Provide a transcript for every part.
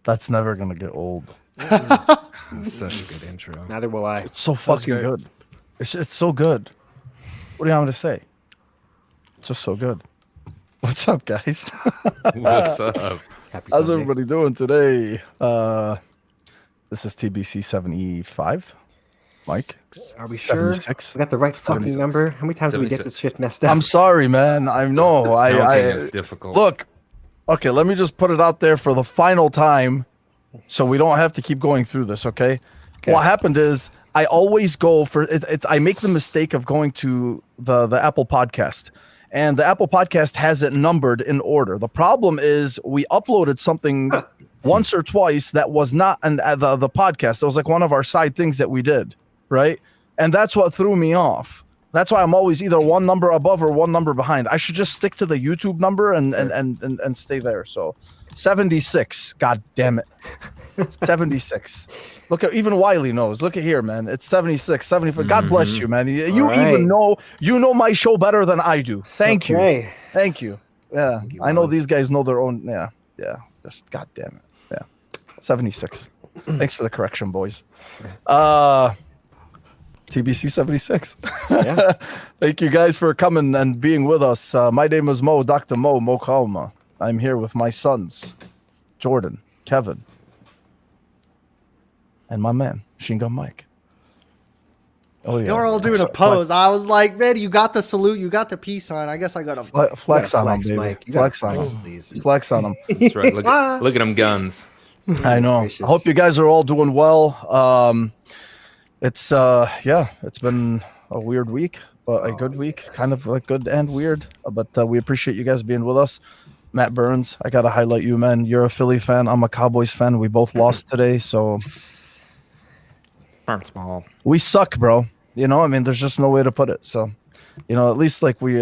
That's never gonna get old. That's such a good intro. Neither will I. It's so fucking good. It's so good. What do you want me to say? It's just so good. What's up, guys? What's up? Happy How's Sunday. everybody doing today? This is TBC 75. Mike? Are we sure? 76? We got the right fucking 76. number? How many times did we get 76. this shit messed up? I'm sorry, man. I know. It's difficult. Look. Okay, let me just put it out there for the final time so we don't have to keep going through this, okay? What happened is I always go for it. I make the mistake of going to the Apple Podcast, and the Apple Podcast has it numbered in order. The problem is we uploaded something once or twice that was not the podcast. It was like one of our side things that we did, right? And that's what threw me off. That's why I'm always either one number above or one number behind. I should just stick to the YouTube number and stay there. So 76. God damn it. 76. Look at, even Wiley knows. Look at here, man. It's 76, 75. God bless you, man. You even know my show better than I do. Thank you. Thank you. Yeah. I know these guys know their own. Yeah. Yeah. Just God damn it. Yeah. 76. Thanks for the correction, boys. TBC 76. Yeah. Thank you guys for coming and being with us. My name is Mo, Dr. Mo Kalma. I'm here with my sons, Jordan, Kevin, and my man, Machine Gun Mike. Oh, yeah. You're all doing a pose. I was like, man, you got the salute, you got the peace sign. I guess I got to flex on him, baby. Mike. Flex on him. Please. Flex on him. That's right. Look at them guns. I know. Gracious. I hope you guys are all doing well. It's been a weird week, but a good week, kind of like good and weird. But we appreciate you guys being with us. Matt Burns, I gotta highlight you, man. You're a Philly fan. I'm a Cowboys fan. We both lost today, so Small. we suck, bro. You know, I mean, there's just no way to put it. So, you know, at least like we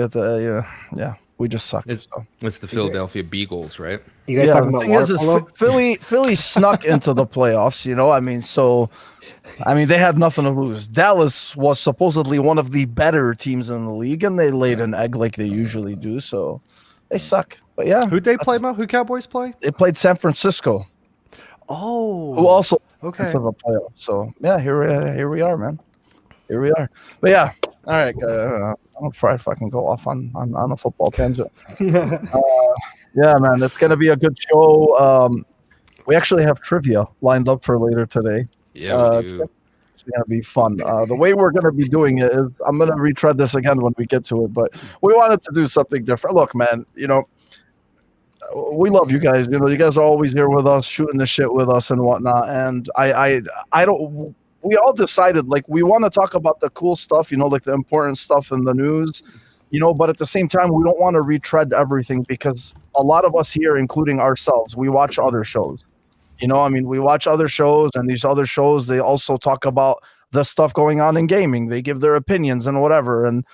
we just suck. It's So. the Philadelphia Beagles, right? You guys talking the about thing is water polo? Philly snuck into the playoffs, you know. I mean, they had nothing to lose. Dallas was supposedly one of the better teams in the league, and they laid an egg like they usually do. So they suck. But yeah, Who'd they play, Mo? Who Cowboys play? they played San Francisco, Oh. who also Okay. into the playoffs. So yeah, here we are, man. Here we are. But yeah, all right. I'm afraid if I can go off on a football tangent. Yeah, man, it's gonna be a good show. We actually have trivia lined up for later today. Yeah, we It's do. gonna be fun. The way we're gonna be doing it is I'm gonna retread this again when we get to it, but we wanted to do something different. Look, man, you know, we love you guys. You know, you guys are always here with us, shooting the shit with us and whatnot. And I don't. We all decided like we want to talk about the cool stuff, you know, like the important stuff in the news, you know, but at the same time, we don't want to retread everything because a lot of us here, including ourselves, we watch other shows. You know, I mean, we watch other shows, and these other shows, they also talk about the stuff going on in gaming. They give their opinions and whatever. And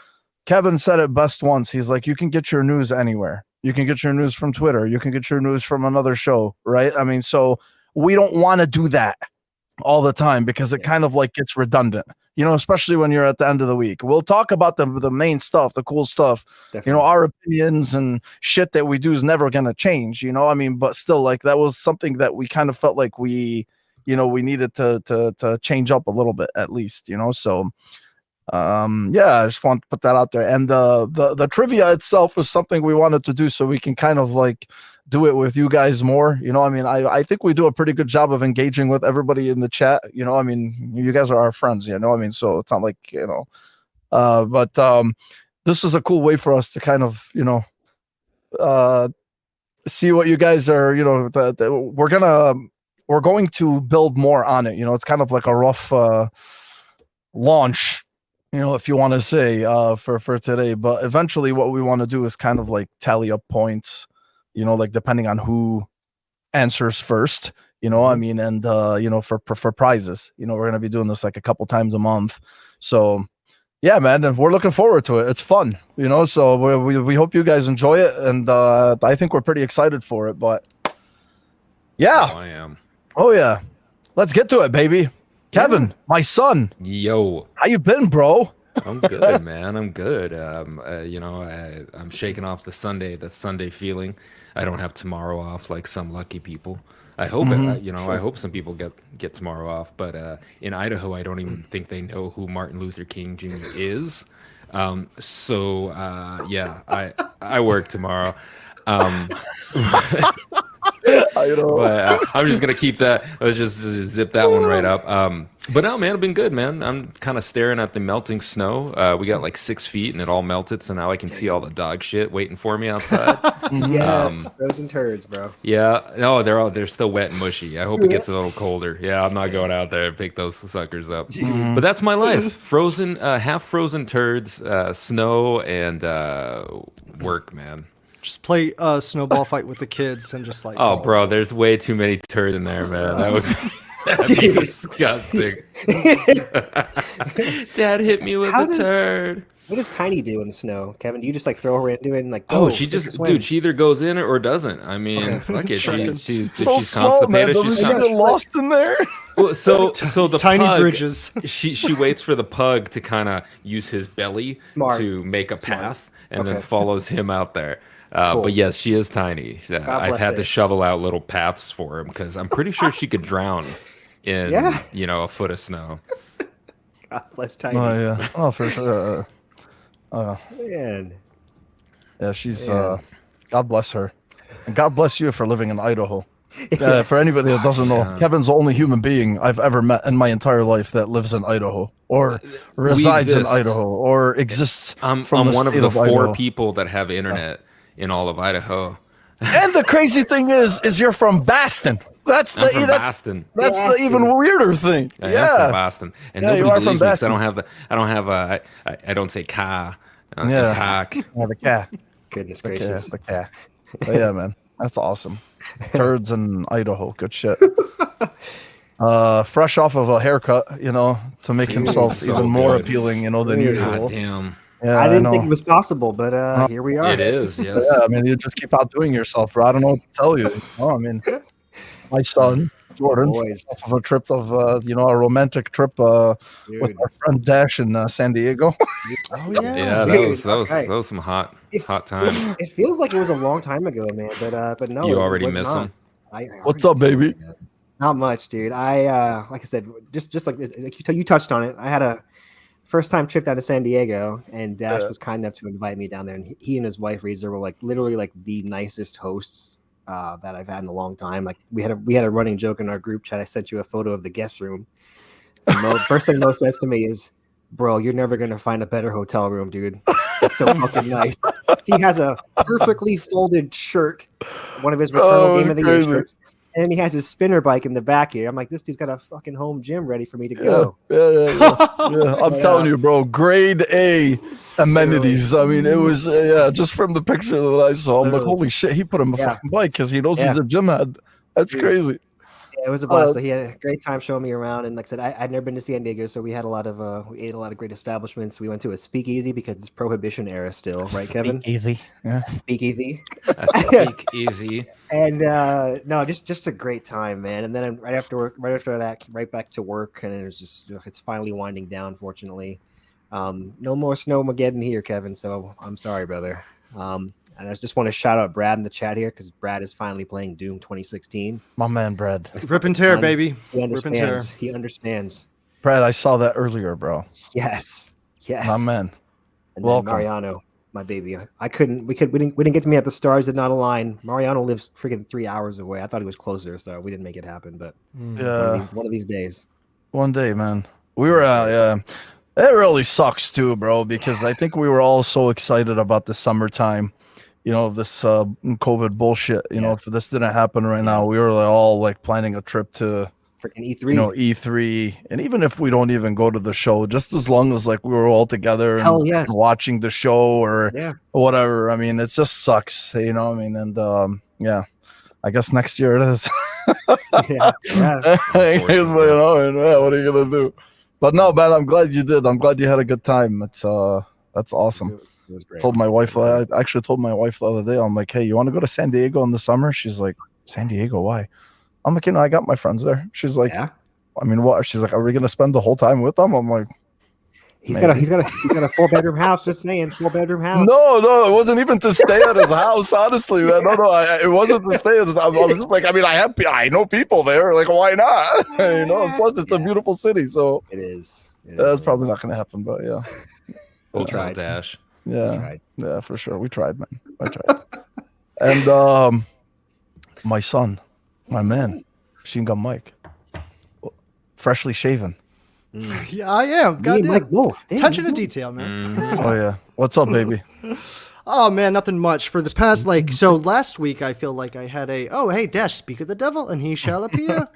Kevin said it best once. He's like, you can get your news anywhere. You can get your news from Twitter. You can get your news from another show, right? I mean, so we don't want to do that all the time because it kind of like gets redundant, you know, especially when you're at the end of the week. We'll talk about the main stuff, the cool stuff. Definitely. You know, our opinions and shit that we do is never going to change, you know. I mean, but still, like, that was something that we kind of felt like we needed to change up a little bit at least, you know. So I just want to put that out there. And the trivia itself was something we wanted to do so we can kind of like do it with you guys more, you know. I mean, I think we do a pretty good job of engaging with everybody in the chat, you know. I mean, you guys are our friends, you know. I mean, so it's not like, you know, but this is a cool way for us to kind of, you know, see what you guys are, you know. We're going to build more on it, you know. It's kind of like a rough launch, you know, if you want to say, for today. But eventually what we want to do is kind of like tally up points, you know, like depending on who answers first, you know. I mean, and you know, for prizes, you know, we're going to be doing this like a couple times a month. So yeah, man, and we're looking forward to it. It's fun, you know. So we hope you guys enjoy it, and I think we're pretty excited for it. But yeah, I am. Oh yeah, let's get to it, baby. Kevin, my son, Yo, how you been, bro? I'm good, man. I'm good. You know, I'm shaking off the Sunday feeling. I don't have tomorrow off like some lucky people. I hope Mhm. I hope some people get tomorrow off. But in Idaho, I don't even think they know who Martin Luther King Jr. is. Yeah, I work tomorrow. Um, I know. but I'm just gonna keep that. Let's just zip that one right up. But no, man, it's been good, man. I'm kind of staring at the melting snow. We got like 6 feet, and it all melted, so now I can see all the dog shit waiting for me outside. Mhm. Yes, frozen turds, bro. Yeah, no, they're still wet and mushy. I hope it gets a little colder. Yeah, I'm not going out there and pick those suckers up. Mhm. But that's my life: frozen, half frozen turds, snow, and work, man. Just play snowball fight with the kids and just like. Oh, bro, there's way too many turds in there, man. That'd be disgusting. Dad hit me with How a does- turd. What does Tiny do in the snow, Kevin? Do you just like throw her into it and like? Oh, go, she take a just, swim? dude, she either goes in or doesn't. I mean, Okay. fuck it. If So she's small, man. constipated, Doesn't she's she con- get lost in there? well, so the tiny pug, bridges. she waits for the pug to kind of use his belly Smart. to make a path and then Okay. follows him out there. Cool. But yes, she is tiny. I've bless had to her. shovel out little paths for him because I'm pretty sure she could drown in Yeah. a foot of snow. God bless Tiny. Oh yeah. Oh, for sure. Man. Yeah, she's. Yeah. God bless her, and God bless you for living in Idaho. For anybody that doesn't know, Yeah. Kevin's the only human being I've ever met in my entire life that lives in Idaho or resides in exist. Idaho or exists I'm from the one of state the of 4 Idaho. people that have internet in all of Idaho. And the crazy thing is you're from Baston. That's I'm the from that's Boston. that's the Baston. even weirder thing. I am from Yeah, Boston, and Yeah, you nobody are from believes me 'cause Boston. I don't say car. I don't say Yeah. cock. yeah, the cat, Goodness the cat, gracious. the cat. But yeah, man, that's awesome. Turds in Idaho, good shit. Fresh off of a haircut, to make himself so even more good. appealing, than Dude. usual. God damn. Yeah, I didn't think know. it was possible, but here we are. It is, yes. Yeah, I mean, you just keep outdoing yourself, bro. I don't know what to tell you. I mean, my son Jordan, Boys. off of a trip of a romantic trip with Dude. our friend Dash in San Diego. Oh yeah. Yeah, Dude, that was some hot times. It feels like it was a long time ago, man. But no, You it already was miss not. him? I What's up, baby? Not much, dude. I like I said, just like you touched on it. I had a first time trip down to San Diego, and Dash was kind enough to invite me down there. And he and his wife Reezer were like literally like the nicest hosts that I've had in a long time. Like we had a running joke in our group chat. I sent you a photo of the guest room. And first thing Mo says to me is, "Bro, you're never gonna find a better hotel room, dude. It's so fucking nice." He has a perfectly folded shirt, one of his Returnal Oh, Game of the crazy. Year shirts. And he has his spinner bike in the back here. I'm like, this dude's got a fucking home gym ready for me to Yeah, go. yeah. I'm telling you, bro, grade A amenities. I mean, it was just from the picture that I saw. I'm like, Literally. holy shit, he put him a Yeah. fucking bike because he knows Yeah. he's a gym head. That's Dude. crazy. Yeah, it was a blast. So he had a great time showing me around. And like I said, I'd never been to San Diego, so we had we ate a lot of great establishments. We went to a speakeasy because it's Prohibition era still, right, Kevin? Easy. Yeah. Speakeasy. I speak easy. And no, just a great time, man. And then right after that, right back to work, and it was just it's finally winding down. Fortunately, no more snowmageddon here, Kevin. So I'm sorry, brother. And I just want to shout out Brad in the chat here because Brad is finally playing Doom 2016. My man, Brad. Rip and tear, baby. He Rip and tear. understands. He understands. Brad, I saw that earlier, bro. Yes. My man. And then Welcome. Mariano, my baby. We didn't get to meet at the Stars Did Not Align. Mariano lives freaking 3 hours away. I thought he was closer, so we didn't make it happen. But Yeah. one of these days. One day, man. We were it really sucks too, bro, because I think we were all so excited about the summertime, this COVID bullshit. If this didn't happen right now, we were all planning a trip to Freaking E3. E3, and even if we don't even go to the show, just as long as we were all together and, Hell yes. and watching the show or Yeah. whatever. I mean, it just sucks, I mean, and yeah, I guess next year it is. Yeah. What are you gonna do? But no, man, I'm glad you did. I'm glad you had a good time. That's awesome. It was great. Told my wife. I actually told my wife the other day. I'm like, hey, you want to go to San Diego in the summer? She's like, San Diego? Why? I'm like, I got my friends there. She's like, Yeah. I mean, what? She's like, are we gonna spend the whole time with them? I'm like, He's got a 4-bedroom house. Just saying, 4-bedroom house. No, it wasn't even to stay at his house. Honestly, man, it wasn't to stay. I was just like, I mean, I know people there. Like, why not? Plus it's a beautiful city, so It is. That's probably not going to happen. But yeah, Full tried. Dash. yeah, for sure. We tried, man. I tried. And my son, my man, Machine Gun Mike, freshly shaven. Yeah, I am. Me and Mike Goddamn. both. Damn, Touching you a both. detail, man. Oh yeah, what's up, baby? Oh man, nothing much for the past so last week I feel like I had hey Dash, speak of the devil and he shall appear.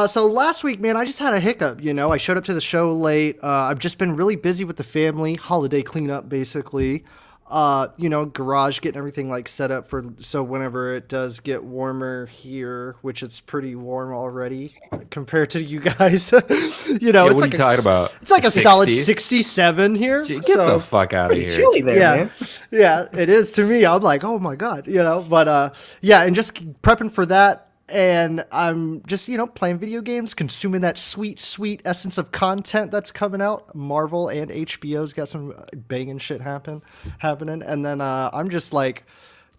So last week, man, I just had a hiccup. I showed up to the show late. I've just been really busy with the family, holiday cleanup, basically. Garage, getting everything like set up so whenever it does get warmer here, which it's pretty warm already compared to you guys. What It's are like you talking about? It's like a 60? solid 67 here. Get the fuck out of Pretty here. chilly there, man. Yeah, it is to me. I'm like, oh my God, but and just prepping for that. And I'm just, playing video games, consuming that sweet, sweet essence of content that's coming out. Marvel and HBO's got some banging shit happening. And then I'm just like,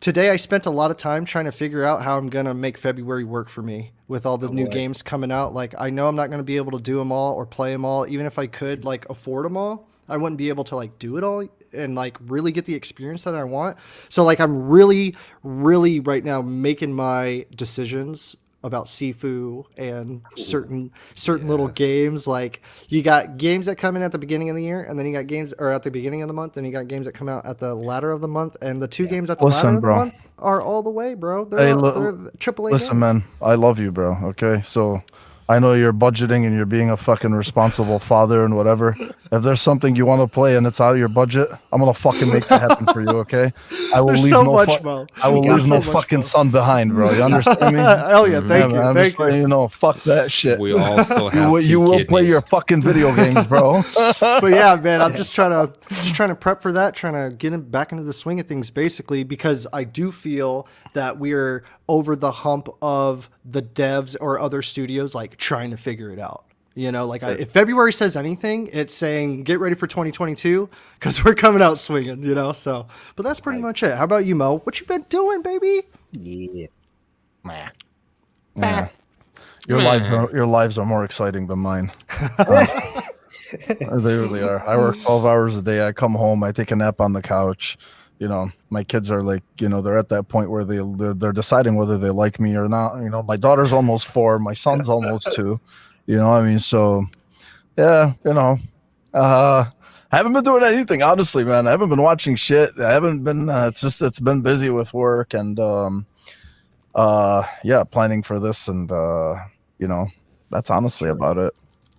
today I spent a lot of time trying to figure out how I'm going to make February work for me with all the new games coming out. Like, I know I'm not going to be able to do them all or play them all. Even if I could, like, afford them all, I wouldn't be able to, like, do it all and, like, really get the experience that I want. So, like, I'm really, really right now making my decisions about Sifu and certain little games. Like, you got games that come in at the beginning of the year, and then you got games at the beginning of the month, and you got games that come out at the latter of the month, and the two games at the latter of the month are all the way, bro. They're AAA Listen, games. man, I love you, bro. Okay, so I know you're budgeting and you're being a fucking responsible father and whatever. If there's something you want to play and it's out of your budget, I'm gonna fucking make that happen for you. Okay, I will There's leave so no much, Mo. I will You got leave so no much, fucking Mo. son behind, bro. You understand me? Hell yeah, thank you, Man, I'm thank just you. letting you know, fuck that shit. We all still have You will play kidneys. your fucking video games, bro. But yeah, man, I'm just trying to prep for that, trying to get back into the swing of things, basically, because I do feel that we're over the hump of the devs or other studios like trying to figure it out. If February says anything, it's saying get ready for 2022 because we're coming out swinging. So, but that's pretty much it. How about you, Mo? What you been doing, baby? Yeah. Yeah. Your lives are more exciting than mine. They really are. I work 12 hours a day. I come home. I take a nap on the couch. My kids are like, they're at that point where they're deciding whether they like me or not. My daughter's almost 4. My son's almost 2. So yeah, I haven't been doing anything, honestly, man. I haven't been watching shit. I haven't been, it's been busy with work and, planning for this. And, that's honestly about it.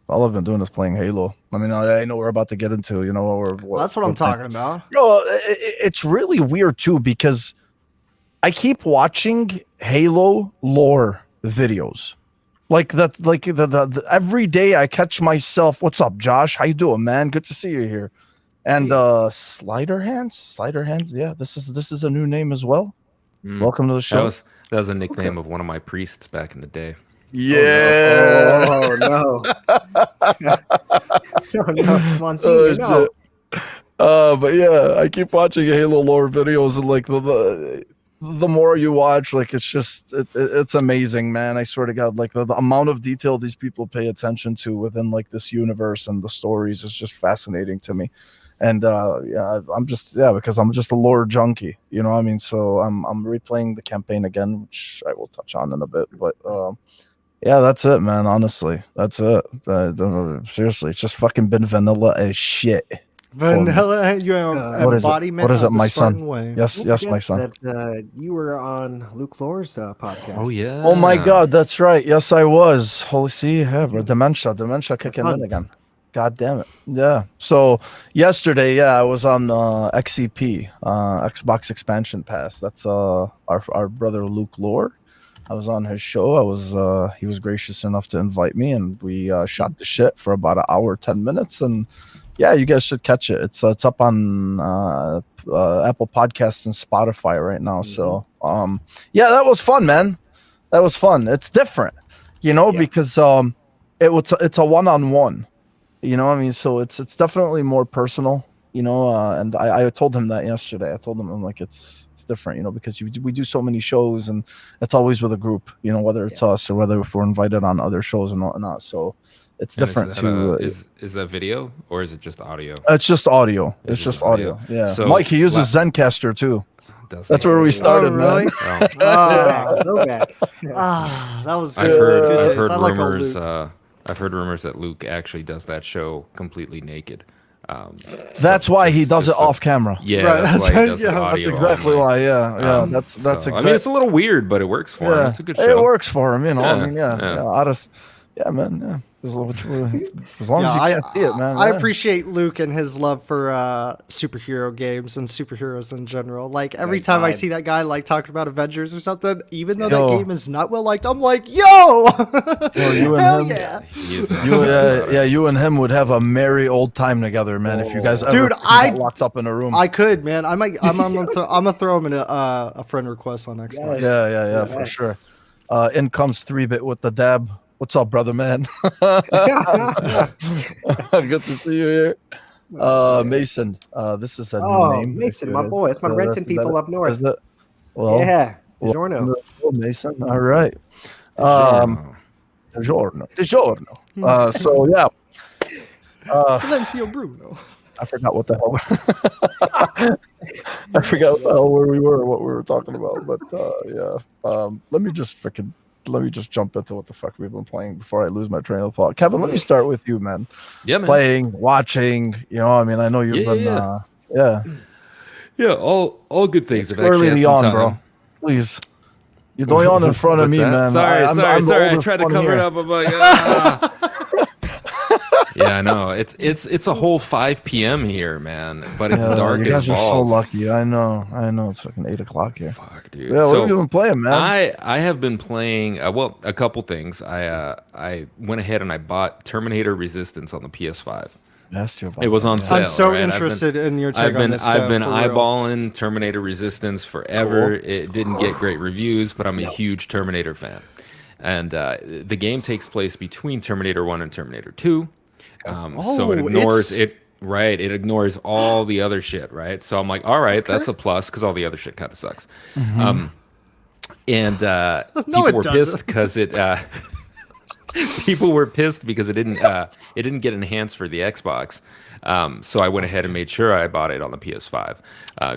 All I've been doing is playing Halo. I mean, I know we're about to get into, That's what I'm talking about. It's really weird too, because I keep watching Halo lore videos. Like that, like the every day I catch myself. What's up, Josh? How you doing, man? Good to see you here. And Slider Hands. Yeah, this is a new name as well. Welcome to the show. That was a nickname of one of my priests back in the day. Yeah. Oh no. No, come on, see no. But yeah, I keep watching Halo lore videos, and like the more you watch, like it's amazing, man. I swear to God, like the amount of detail these people pay attention to within like this universe and the stories is just fascinating to me. And because I'm just a lore junkie, so I'm replaying the campaign again, which I will touch on in a bit. But yeah, that's it, man. Honestly, that's it. Seriously, it's just fucking been vanilla as shit. Vanilla, you embodiment. What is it, of the my son? Spartan way. Yes, my son. That you were on Luke Lore's podcast. Oh yeah. Oh my God, that's right. Yes, I was. Holy see, bro, dementia kicking in again. God damn it. Yeah. So yesterday, I was on XCP, Xbox Expansion Pass. That's our brother Luke Lore. I was on his show. He was gracious enough to invite me, and we shot the shit for about an hour, 10 minutes, and yeah, you guys should catch it. It's up on Apple Podcasts and Spotify right now. So yeah, that was fun, man. That was fun. It's different, because it's a one-on-one. You know, I mean, so it's definitely more personal. You know, and I told him that yesterday. I told him I'm like it's different, you know, because we do so many shows and it's always with a group. You know, whether it's us or whether if we're invited on other shows and whatnot. So it's And different is that to. is that video or is it just audio? It's just audio. It's just just audio. Yeah. So, Mike, he uses Zencaster too. Does That's he? where we started, really? man. Oh. Throwback. That was I've good. heard Good I've days. heard I like old rumors. Luke. I've heard rumors that Luke actually does that show completely naked. That's why he does it so- off camera. Yeah, Right, that's why he that's- does yeah, it audio That's exactly only. why. Yeah. That's So, exactly. I mean, it's a little weird, but it works for him. Yeah, It's a good show. it works for him. You know. I Yeah, mean, yeah. yeah, man. Yeah. As long as Yeah, you can't see it, man. I yeah. appreciate Luke and his love for superhero games and superheroes in general. Like every Right, time I vibe. see that guy like talking about Avengers or something, even though Yo. that game is not well liked, I'm like, yo, you and hell him? yeah, He is not You, good. you and him would have a merry old time together, man. If you guys ever Dude, got locked up in a room. I could, man. I'm gonna throw him in a friend request on Xbox. Yeah, for Yes. sure. In comes 3-bit with the dab. What's up, brother, man? Good to see you here. Mason, this is a Oh, new name. Mason, my boy. It's my renting people up north. Is it? Well, Yeah. well, DiGiorno. Mason. All right. Sure. DiGiorno. So yeah, Silencio Bruno. I forgot what the hell. I forgot what the hell where we were, what we were talking about. But yeah, let me just jump into what the fuck we've been playing before I lose my train of thought. Kevin, let me start with you, man. Yeah, man. Playing, watching. You know, I mean, I know you've Yeah, been. yeah. Yeah, all good things. I've Early actually had some yawn, bro. time. Please. You don't yawn in front of What's me, that? man. Sorry, I'm sorry. the I oldest tried to one cover here. it up. I'm like, ah. Yeah, I know. It's a whole 5 p.m. here, man. But it's dark you as guys are so balls. lucky. I know. It's fucking 8 o'clock here. Fuck, dude. Yeah, what So, have you been playing, man? I have been playing well, a couple things. I went ahead and I bought Terminator Resistance on the PS5. I asked you about It was that, on yeah. sale. I'm so right? interested in your take on this. I've been for real. eyeballing Terminator Resistance forever. It didn't get great reviews, but I'm a huge Terminator fan. And the game takes place between Terminator 1 and Terminator 2. So it Oh, ignores it's- it. Right, it ignores all the other shit. Right, so I'm like, all right, that's a plus because all the other shit kind of sucks. And people it were doesn't. pissed because it. People were pissed because it didn't get enhanced for the Xbox. So I went ahead and made sure I bought it on the PS5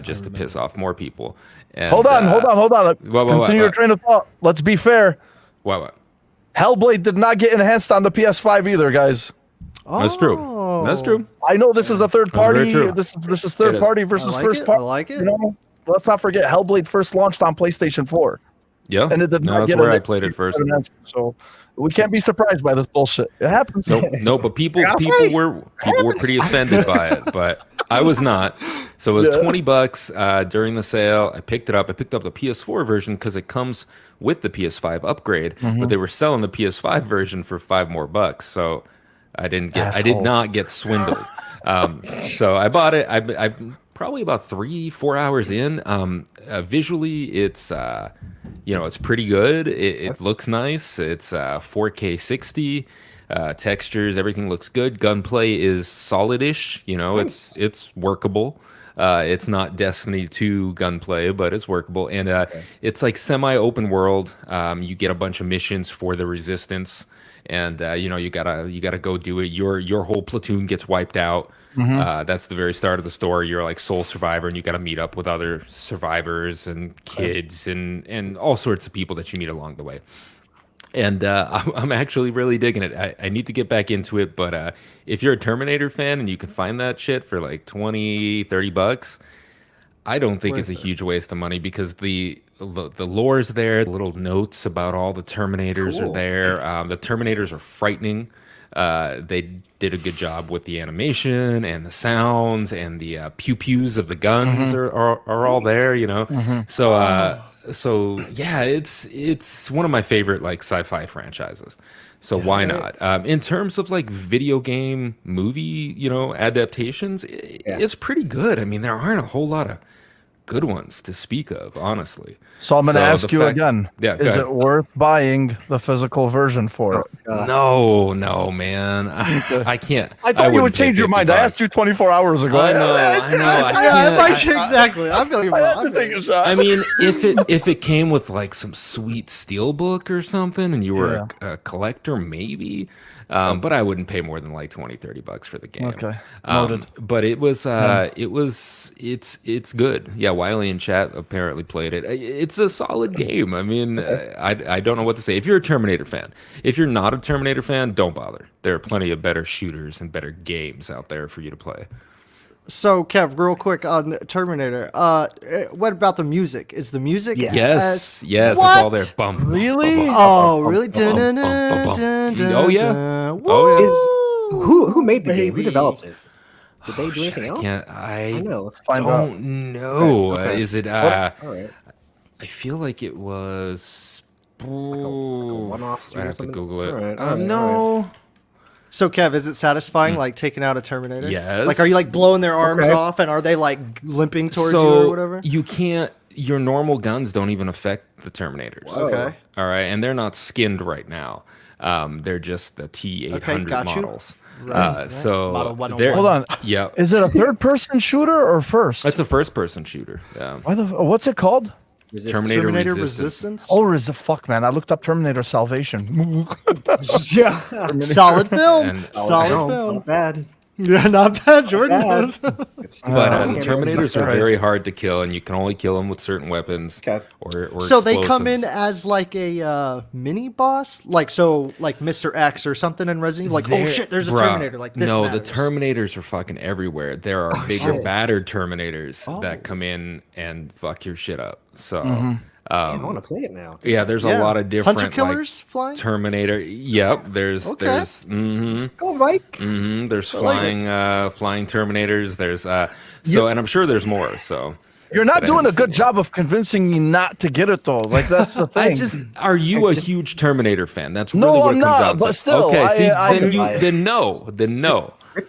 just to piss off more people. And, Hold on. what, Continue your what? train of thought. Let's be fair. What? Hellblade did not get enhanced on the PS5 either, guys. That's true. That's Oh. true. I know this is a third That's very party. true. This is third is. party versus I like first it, I party. like it. You know, let's not forget Hellblade first launched on PlayStation 4, Yeah. and it did no, not that's get where an I played it first. So we can't be surprised by this bullshit. It happens. No, but people were pretty offended by it, but I was not. So it was $20 during the sale. I picked it up. I picked up the PS4 version because it comes with the PS5 upgrade, but they were selling the PS5 version for $5 more. So I did Assholes. not get swindled. So I bought it. I probably about 3-4 hours in. Visually, it's it's pretty good. It looks nice. It's 4K 60. Textures, everything looks good. Gunplay is solid-ish. It's workable. It's not Destiny 2 gunplay, but it's workable. And it's like semi-open world. You get a bunch of missions for the Resistance, and you gotta go do it. Your whole platoon gets wiped out. That's the very start of the story. You're like sole survivor, and you got to meet up with other survivors and kids and all sorts of people that you meet along the way. And I'm actually really digging it. I need to get back into it, but if you're a Terminator fan and you can find that shit for like $20-$30, I don't think it's a huge waste of money because the lore's there. The little notes about all the Terminators are there. The Terminators are frightening. They did a good job with the animation and the sounds and the pew-pews of the guns are all there, So yeah, it's one of my favorite like sci-fi franchises. So why not? In terms of like video game movie, adaptations, it's pretty good. I mean, there aren't a whole lot of good ones to speak of, honestly. So I'm going to So ask the you fact- again. Yeah, go is ahead. it worth buying the physical version for it? No, man. I can't. I thought you would wouldn't pay change your 50 mind. I asked you bucks. 24 hours ago. I know. I Yeah, can't. exactly. I feel you. I had to take a shot. I mean, if it came with like some sweet steelbook or something, and you were a collector, maybe. But I wouldn't pay more than like 20, 30 bucks for the game. Okay. Noted. But it's good. Yeah, Wiley in chat apparently played it. It's a solid game. I mean, I don't know what to say. If you're a Terminator fan, if you're not a Terminator fan, don't bother. There are plenty of better shooters and better games out there for you to play. So, Kev, real quick on Terminator. What about the music? Is the music? Yes, yes, What? it's all there. Bum, Really? bum, bum, Oh, bum, really? bum, bum, bum, bum, bum. Oh yeah. Woo! Is who made the game? Who baby. developed it? Did they do anything else? I know. Let's Find out. don't know. Okay. Is it? All right. I feel like it was. Like a one-off I stream or have to something? Google it. All right, all right, No. So, Kev, is it satisfying, like taking out a Terminator? Yes. Like, are you like blowing their arms Okay. off, and are they like limping towards you So or whatever? you can't. Your normal guns don't even affect the Terminators. Okay. All right, and they're not skinned right now. They're just the T800 Okay, got you. models. Right. So Model 101. they're- Hold on. Yeah, Is it a third-person shooter or first? it's a first-person shooter. Yeah. What's it called? Terminator Terminator Resistance. Resistance? Oh, fuck, man. I looked up Terminator Salvation. Yeah. Solid film. And- Solid No, film. not bad. Yeah, not bad. Jordan bad. knows. But Okay. Terminators are Right. very hard to kill, and you can only kill them with certain weapons. Okay. Or So they come in explosives. as like a mini boss, like Mr. X or something in Resident Evil. Like, oh They're- shit, there's a bruh, Terminator. Like this. No, matters. the Terminators are fucking everywhere. There are bigger, shit. battered Terminators Oh. that come in and fuck your shit up. So, Man, I want to play it now. yeah, there's Yeah. a lot of different Hunter killers flying. Terminator. Yep, there's Okay. there's Go, Mike. there's flying flying Terminators. There's and I'm sure there's more. So You're not But I doing a haven't good seen job of convincing me not to get it, though. Like, that's the thing. are you a huge Terminator fan? That's No, really what I'm it comes not, down to. but still, Okay, see, I then no. Rip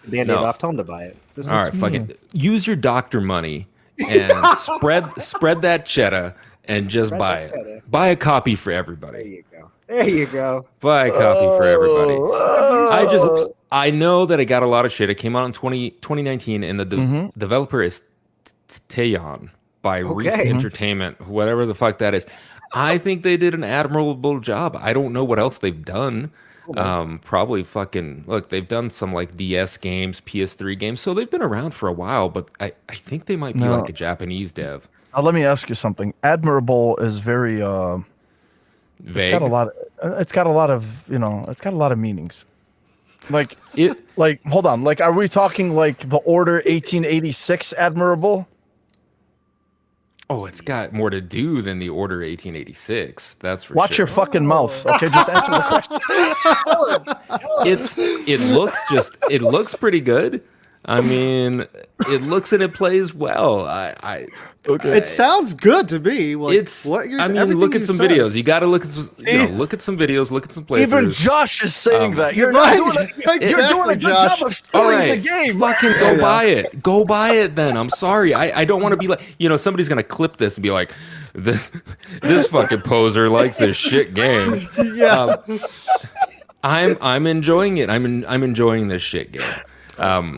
the band-aid No. off. Tell him to buy it. Just All right, fucking use your doctor money and spread that cheddar and just buy that it. cheddar. Buy a copy for There everybody. you go. There you go. Buy a copy for everybody. Oh. I know that it got a lot of shit. It came out in 2019, and the developer is Teyon by Reef Okay. Entertainment, whatever the fuck that is. I think they did an admirable job. I don't know what else they've done. Probably fucking look. They've done some like DS games, PS3 games, so they've been around for a while. But I think they might be No. like a Japanese dev. Now, let me ask you something. Admirable is very Vague. it's got a lot of it's got a lot of meanings. Like It hold on. Like, are we talking like the Order 1886 admirable? Oh, it's got more to do than the Order 1886. That's for Watch sure. your fucking mouth. Okay, just answer the question. It looks pretty good. I mean, it looks and it plays well. It sounds good to me. Like, It's. what you're, I mean, everything look at you some said. videos. You got to look at some. Look at some videos. Look at some playthroughs. Even Josh is saying that. You're Right. not doing you're doing Exactly, a good Josh. job of All stealing right, the game. fucking go buy it. Go buy it then. I'm sorry. I don't want to be like, somebody's gonna clip this and be like, this fucking poser likes this shit game. Yeah. I'm enjoying it. I'm enjoying this shit game.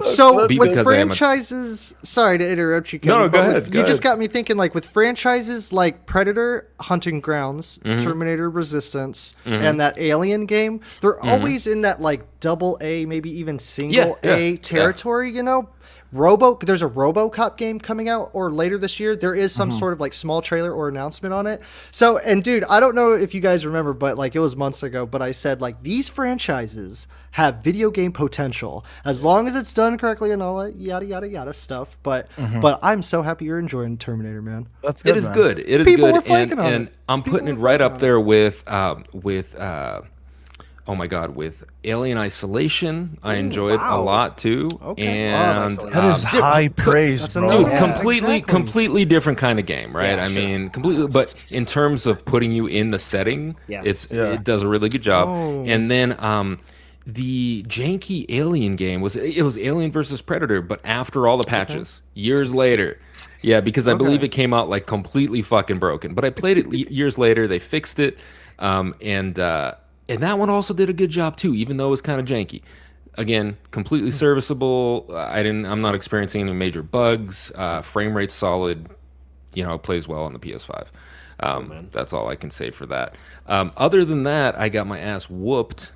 So with because I am a- franchises, sorry to interrupt you, Kevin, No, go but ahead, go you just ahead. got me thinking. Like with franchises like Predator, Hunting Grounds, Mm-hmm. Terminator Resistance, and that Alien game, they're always in that like double A, maybe even single A yeah. territory. There's a RoboCop game coming out or later this year. There is some sort of like small trailer or announcement on it. So, and dude, I don't know if you guys remember, but like it was months ago, but I said like these franchises have video game potential as long as it's done correctly and all that yada yada yada stuff. But I'm so happy you're enjoying Terminator, man. That's good. It is man. good. It is People were good, flaking on and it. I'm People putting it were right flaking up there with oh my god, with Alien Isolation. I enjoyed a lot too. Okay. And Love That is high praise, That's bro. dude, Yeah, completely exactly. different kind of game, right? Yeah, I sure. mean, completely. But in terms of putting you in the setting, Yes. it does a really good job. Oh. And then the janky Alien game was Alien versus Predator, but after all the patches, years later. Yeah, because I believe it came out like completely fucking broken. But I played it years later. They fixed it, and that one also did a good job too, even though it was kind of janky. Again, completely serviceable. I'm not experiencing any major bugs. Frame rate's solid. It plays well on the PS5. That's all I can say for that. Other than that, I got my ass whooped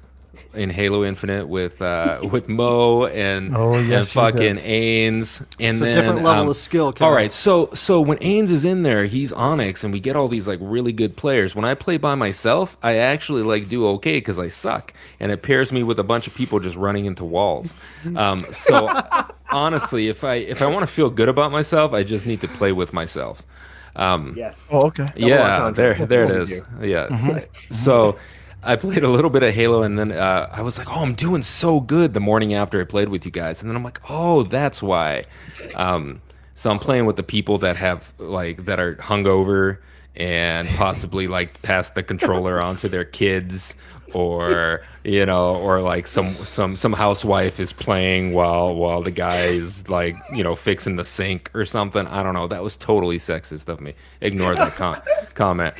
in Halo Infinite with Mo and fucking Ains. And It's then, a different level of skill. Kevin. All right, so when Ains is in there, he's Onyx, and we get all these like really good players. When I play by myself, I actually like do okay because I suck, and it pairs me with a bunch of people just running into walls. So honestly, if I want to feel good about myself, I just need to play with myself. Yes. Oh, okay. Yeah, there it is. Yeah. So I played a little bit of Halo, and then I was like, "Oh, I'm doing so good." The morning after I played with you guys, and then I'm like, "Oh, that's why." So I'm playing with the people that have that are hungover and possibly like pass the controller on to their kids, or or like some housewife is playing while the guy is like fixing the sink or something. I don't know. That was totally sexist of me. Ignore that comment.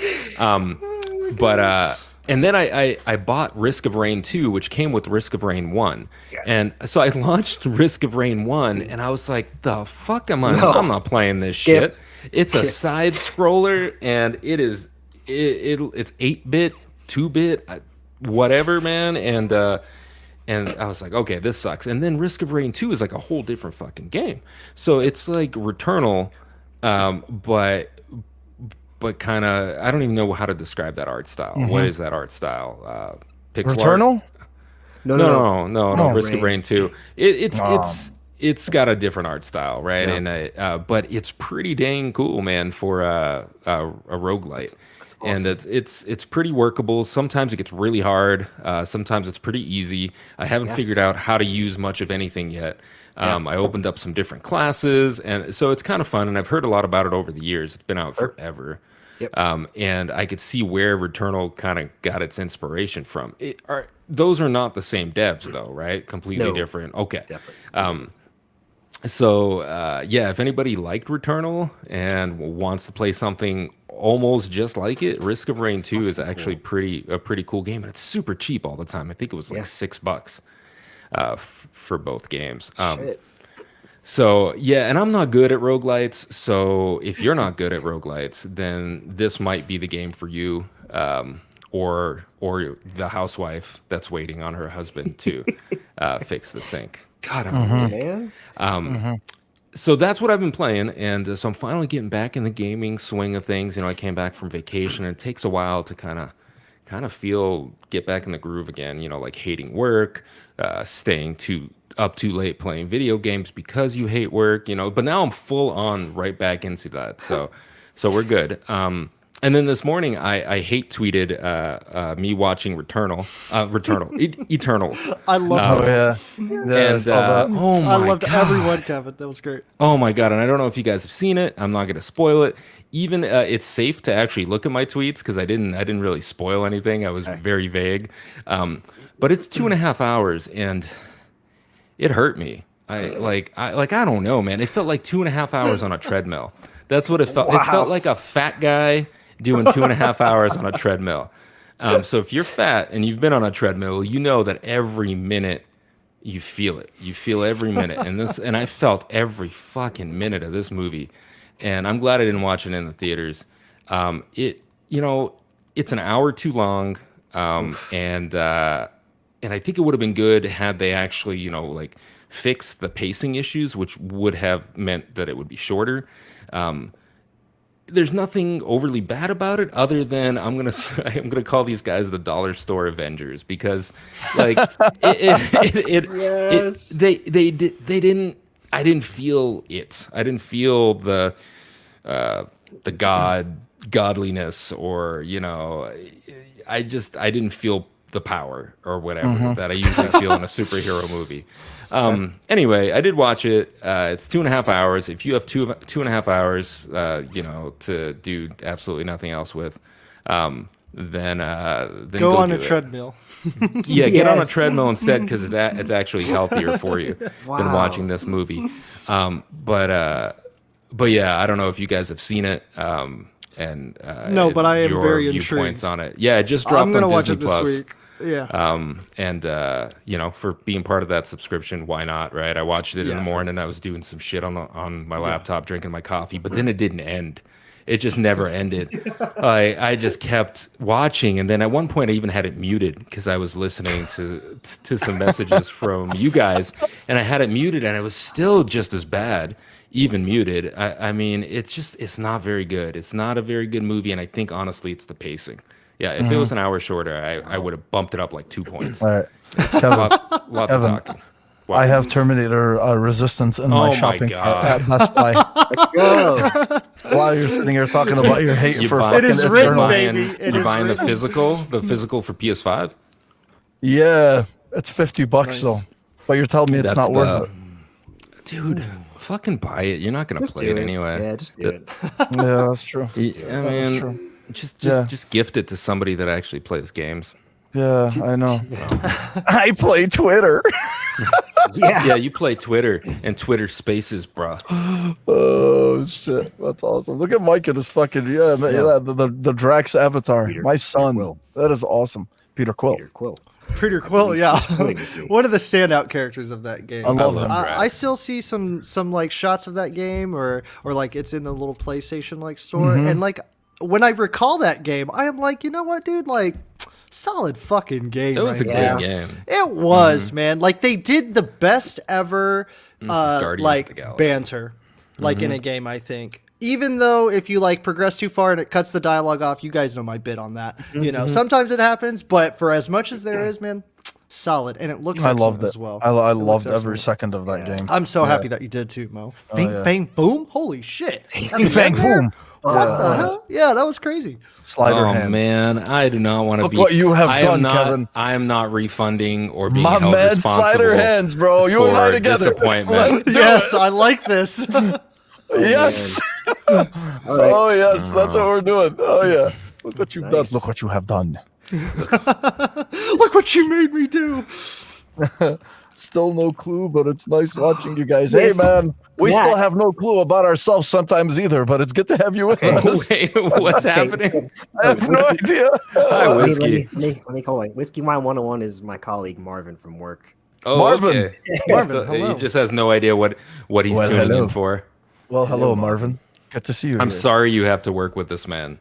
And then I bought Risk of Rain 2, which came with Risk of Rain 1. Yes. And so I launched Risk of Rain 1, and I was like, the fuck am I? No. I'm not playing this shit. It's a side scroller, and it's 8-bit, 2-bit, whatever, man. And I was like, okay, this sucks. And then Risk of Rain 2 is like a whole different fucking game. So it's like Returnal, but kind of, I don't even know how to describe that art style. What is that art style? Pixel Returnal? Art? No. Risk of Rain 2. It's got a different art style, right? Yeah. And but it's pretty dang cool, man, for a roguelite. That's awesome. And it's pretty workable. Sometimes it gets really hard. Sometimes it's pretty easy. I haven't figured out how to use much of anything yet. I opened up some different classes, and so it's kind of fun. And I've heard a lot about it over the years. It's been out forever. Yep. And I could see where Returnal kind of got its inspiration from. Those are not the same devs, though, right? Completely different. Okay. Definitely. If anybody liked Returnal and wants to play something almost just like it, Risk of Rain 2 is actually a pretty cool game, and it's super cheap all the time. I think it was like $6 for both games. So, and I'm not good at roguelites, so if you're not good at roguelites, then this might be the game for you, or the housewife that's waiting on her husband to fix the sink. God, man. So that's what I've been playing, and so I'm finally getting back in the gaming swing of things. I came back from vacation, and it takes a while to kind of get back in the groove again, like hating work, staying up too late playing video games because you hate work, but now I'm full on right back into that. So we're good. And then this morning I hate tweeted me watching Eternals. I love I loved everyone, Kevin. That was great. Oh my God. And I don't know if you guys have seen it. I'm not going to spoil it. Even it's safe to actually look at my tweets because I didn't really spoil anything. I was very vague. But it's 2.5 hours, and it hurt me. I don't know, man. It felt like 2.5 hours on a treadmill. That's what it felt. Wow. It felt like a fat guy doing 2.5 hours on a treadmill. So if you're fat and you've been on a treadmill, you know that every minute you feel it. You feel every minute. And I felt every fucking minute of this movie. And I'm glad I didn't watch it in the theaters. It's an hour too long. And I think it would have been good had they actually, fixed the pacing issues, which would have meant that it would be shorter. There's nothing overly bad about it, other than I'm gonna call these guys the dollar store Avengers, because they didn't. I didn't feel it. I didn't feel the godliness, or I didn't feel the power or whatever that I usually feel in a superhero movie. Anyway, I did watch it. It's 2.5 hours. If you have 2.5 hours, to do absolutely nothing else with, then go on a treadmill. Get on a treadmill instead, because it's actually healthier for you than watching this movie. but yeah, I don't know if you guys have seen it. And No, but I am your very viewpoints intrigued. on it. Yeah, it just dropped I'm gonna on watch Disney it this Plus. week. Yeah. And for being part of that subscription, why not, right? I watched it in the morning. I was doing some shit on my laptop, drinking my coffee, but then it didn't end. It just never ended. I just kept watching, and then at one point I even had it muted because I was listening to some messages from you guys, and I had it muted, and it was still just as bad, even muted. I mean, it's not very good. It's not a very good movie, and I think honestly, it's the pacing. Yeah, if it was an hour shorter, I would have bumped it up like 2 points. All right, Lots of Kevin, talking. I have Terminator Resistance in my my shopping God. cart at Best Buy. Let's go. While you're sitting here talking about your hate for buy- fucking It is written, Eternals. baby. It You is buying written. the physical for PS5? Yeah, it's $50 Nice. though, but you're telling me it's not worth it. Dude, fucking buy it. You're not gonna Just play do it it. anyway. Yeah, just do it. Yeah, that's true. I That's mean, true. just Yeah. gift it to somebody that actually plays games. Yeah, I know. I play Twitter. Yeah. Yeah, you play Twitter and Twitter Spaces, bruh. Oh shit, that's awesome. Look at Mike and his fucking man, yeah, the Drax avatar. Peter- My Peter son. Quill. That is awesome. Peter Quill. Peter Quill. Peter Quill, yeah, Really good game. one of the standout characters of that game. I love him. I still see some like shots of that game, or like it's in the little PlayStation like store, and like when I recall that game, I am like, you know what, dude, like solid fucking game. It was a right good there. game. It was, man. Like they did the best ever, Guardians of the like Galaxy. banter, like in a game. I think, even though if you like progress too far and it cuts the dialogue off, you guys know my bit on that. You know, sometimes it happens, but for as much as there is, man, solid, and it looks I excellent loved it as well. I It looks loved every excellent. second of that game. I'm so happy that you did too, Mo. Bing, yeah. bang, boom! Holy shit! Bang, boom. What the hell? Yeah, that was crazy. Slider Oh hand. man, I do not want to Look be. what you have I done, am not, Kevin. I am not refunding or being My held man, responsible slider hands, bro. You and I for together. disappointment. Let's do Yes, I like this. Yes. Oh yes, that's what we're doing. Oh yeah. Look what you've done. Look what you have done. Look what you made me do. Still no clue, but it's nice watching you guys. Hey man, we Yeah. still have no clue about ourselves sometimes either, but it's good to have you with us. Wait, what's happening? I have no idea. Hi, Let Whiskey. me call it. Whiskey Wine 101 is my colleague Marvin from work. Oh, Marvin. okay. Marvin, hello. He just has no idea what he's Well, tuning hello. in for. Well, hello, Marvin. Good to see you. I'm here. sorry you have to work with this man.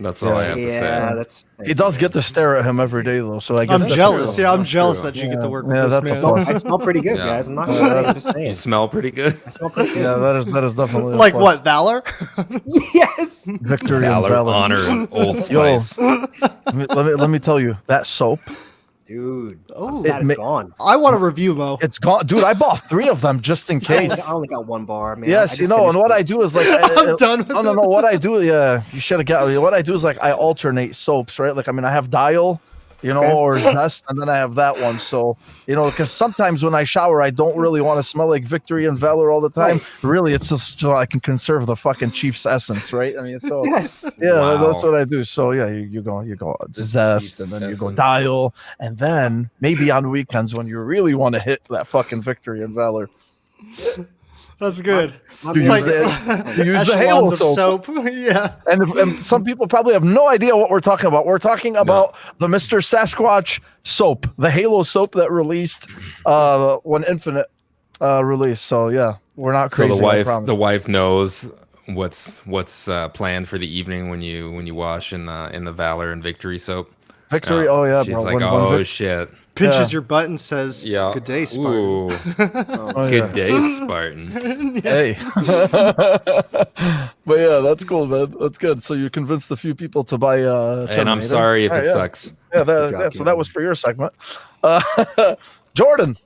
That's all I have to Yeah, say. that's. He does get to stare at him every day, though. So I guess I'm that's jealous. true. Yeah, I'm That's jealous true. that you get to work Yeah, with that's this a man. plus. I smell pretty good, Yeah. guys. I'm not gonna lie. I'm just You saying. smell pretty good. I smell pretty good. Yeah, that is definitely a Like plus. what, Valor? Yes. Victory Valor, and valor. honor, and Old Yo. Spice. Let me tell you that soap. Dude. Oh. I'm sad It ma- it's gone. I want to review, Mo. It's gone, dude. I bought 3 of them just in case. I only got one bar, man. I Yes, just you know, and finished what it. I do is like, I'm done with no, no, no. What I do, yeah, you should have got. What I do is like, I alternate soaps, right? Like, I mean, I have Dial, you know, or Zest, and then I have that one. So, you know, because sometimes when I shower, I don't really want to smell like Victory and Valor all the time. Really, it's just so I can conserve the fucking Chief's essence, right? I mean, so Yes. yeah, Wow. that's what I do. So yeah, you go Zest, and then you go essence. Dial, and then maybe on weekends when you really want to hit that fucking Victory and Valor. That's good. My You It's man- use like the- you use the Halo echelons of soap. yeah. And some people probably have no idea what we're talking about. We're talking about the Mr. Sasquatch soap, the Halo soap that released when Infinite released. So yeah, we're not So crazy. I promise. the wife knows what's planned for the evening when you wash in the Valor and Victory soap. Victory. Oh yeah, She's bro. like, When oh Vic- shit. Pinches Yeah. your butt and says, Yeah. "Good day, Spartan." Ooh, oh, good yeah. day, Spartan. Hey. But yeah, that's cool, man. That's good. So you convinced a few people to buy. And I'm Terminator. sorry if All it right, yeah. sucks. Yeah, Good job, so that Kevin. was for your segment. Jordan,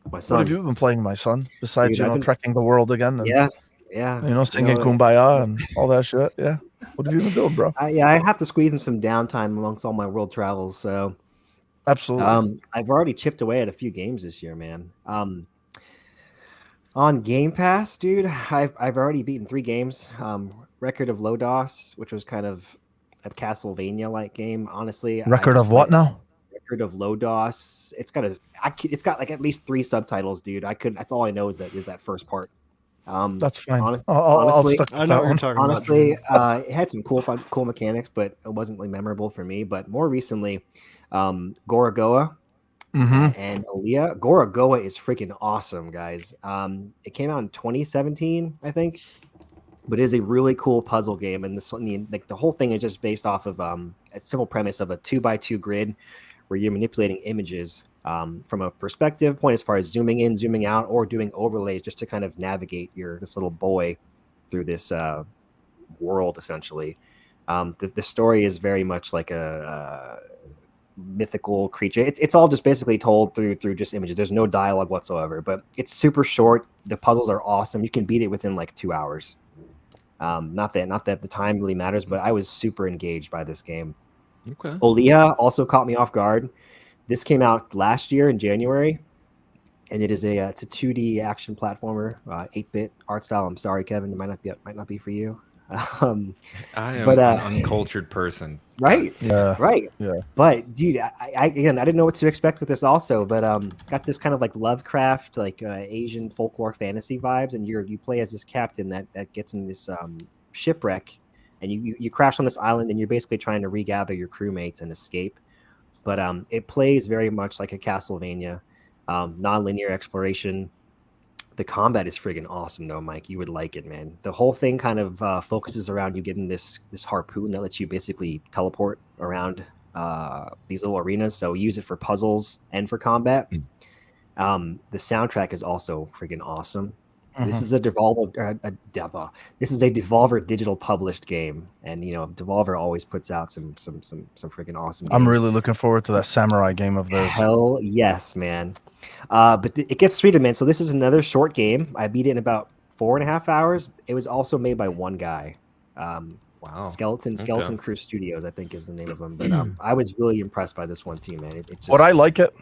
My what son. have you been playing, my son? Besides, Dude, I've been- trekking the world again, and Yeah. Yeah. you know, singing know, "Kumbaya" and all that shit. Yeah, what have you been doing, bro? I have to squeeze in some downtime amongst all my world travels. So Absolutely. I've already chipped away at a few games this year, man. On Game Pass, dude, I've already beaten 3 games. Record of Lodos, which was kind of a Castlevania-like game. Honestly, Record of what now? Record of Lodos. It's got like at least 3 subtitles, dude. That's all I know is that first part. That's fine. I'll Honestly, stick I with know that what you're one. talking honestly, about. it had some cool mechanics, but it wasn't really memorable for me. But more recently, Gorogoa Mm-hmm. and Aaliyah. Gorogoa is freaking awesome, guys. It came out in 2017, I think, but it is a really cool puzzle game. And the whole thing is just based off of a simple premise of a 2x2 grid where you're manipulating images from a perspective point as far as zooming in, zooming out, or doing overlays just to kind of navigate this little boy through this world, essentially. The story is very much like a mythical creature. It's all just basically told through just images. There's no dialogue whatsoever, but it's super short. The puzzles are awesome. You can beat it within like 2 hours. Not that the time really matters, but I was super engaged by this game. Okay. Olia also caught me off guard. This came out last year in January, and it's a 2D action platformer, 8-bit art style. I'm sorry, Kevin, it might not be for you. I am But an uncultured person. right, Yeah. right. Yeah. But dude, I didn't know what to expect with this also, but got this kind of like Lovecraft, like Asian folklore fantasy vibes, and you play as this captain that gets in this shipwreck, and you crash on this island, and you're basically trying to regather your crewmates and escape. But it plays very much like a Castlevania, non-linear exploration. The combat is friggin' awesome, though, Mike. You would like it, man. The whole thing kind of focuses around you getting this harpoon that lets you basically teleport around these little arenas. So use it for puzzles and for combat. The soundtrack is also friggin' awesome. This is a Devolver digital published game, and Devolver always puts out some freaking awesome games. I'm really looking forward to that samurai game of theirs. Hell yes, man. But it gets sweeter, man. So this is another short game. I beat it in about 4.5 hours. It was also made by one guy. Wow. Skeleton Crew Studios, I think is the name of them. But I was really impressed by this one too, man. It just, Would I like it?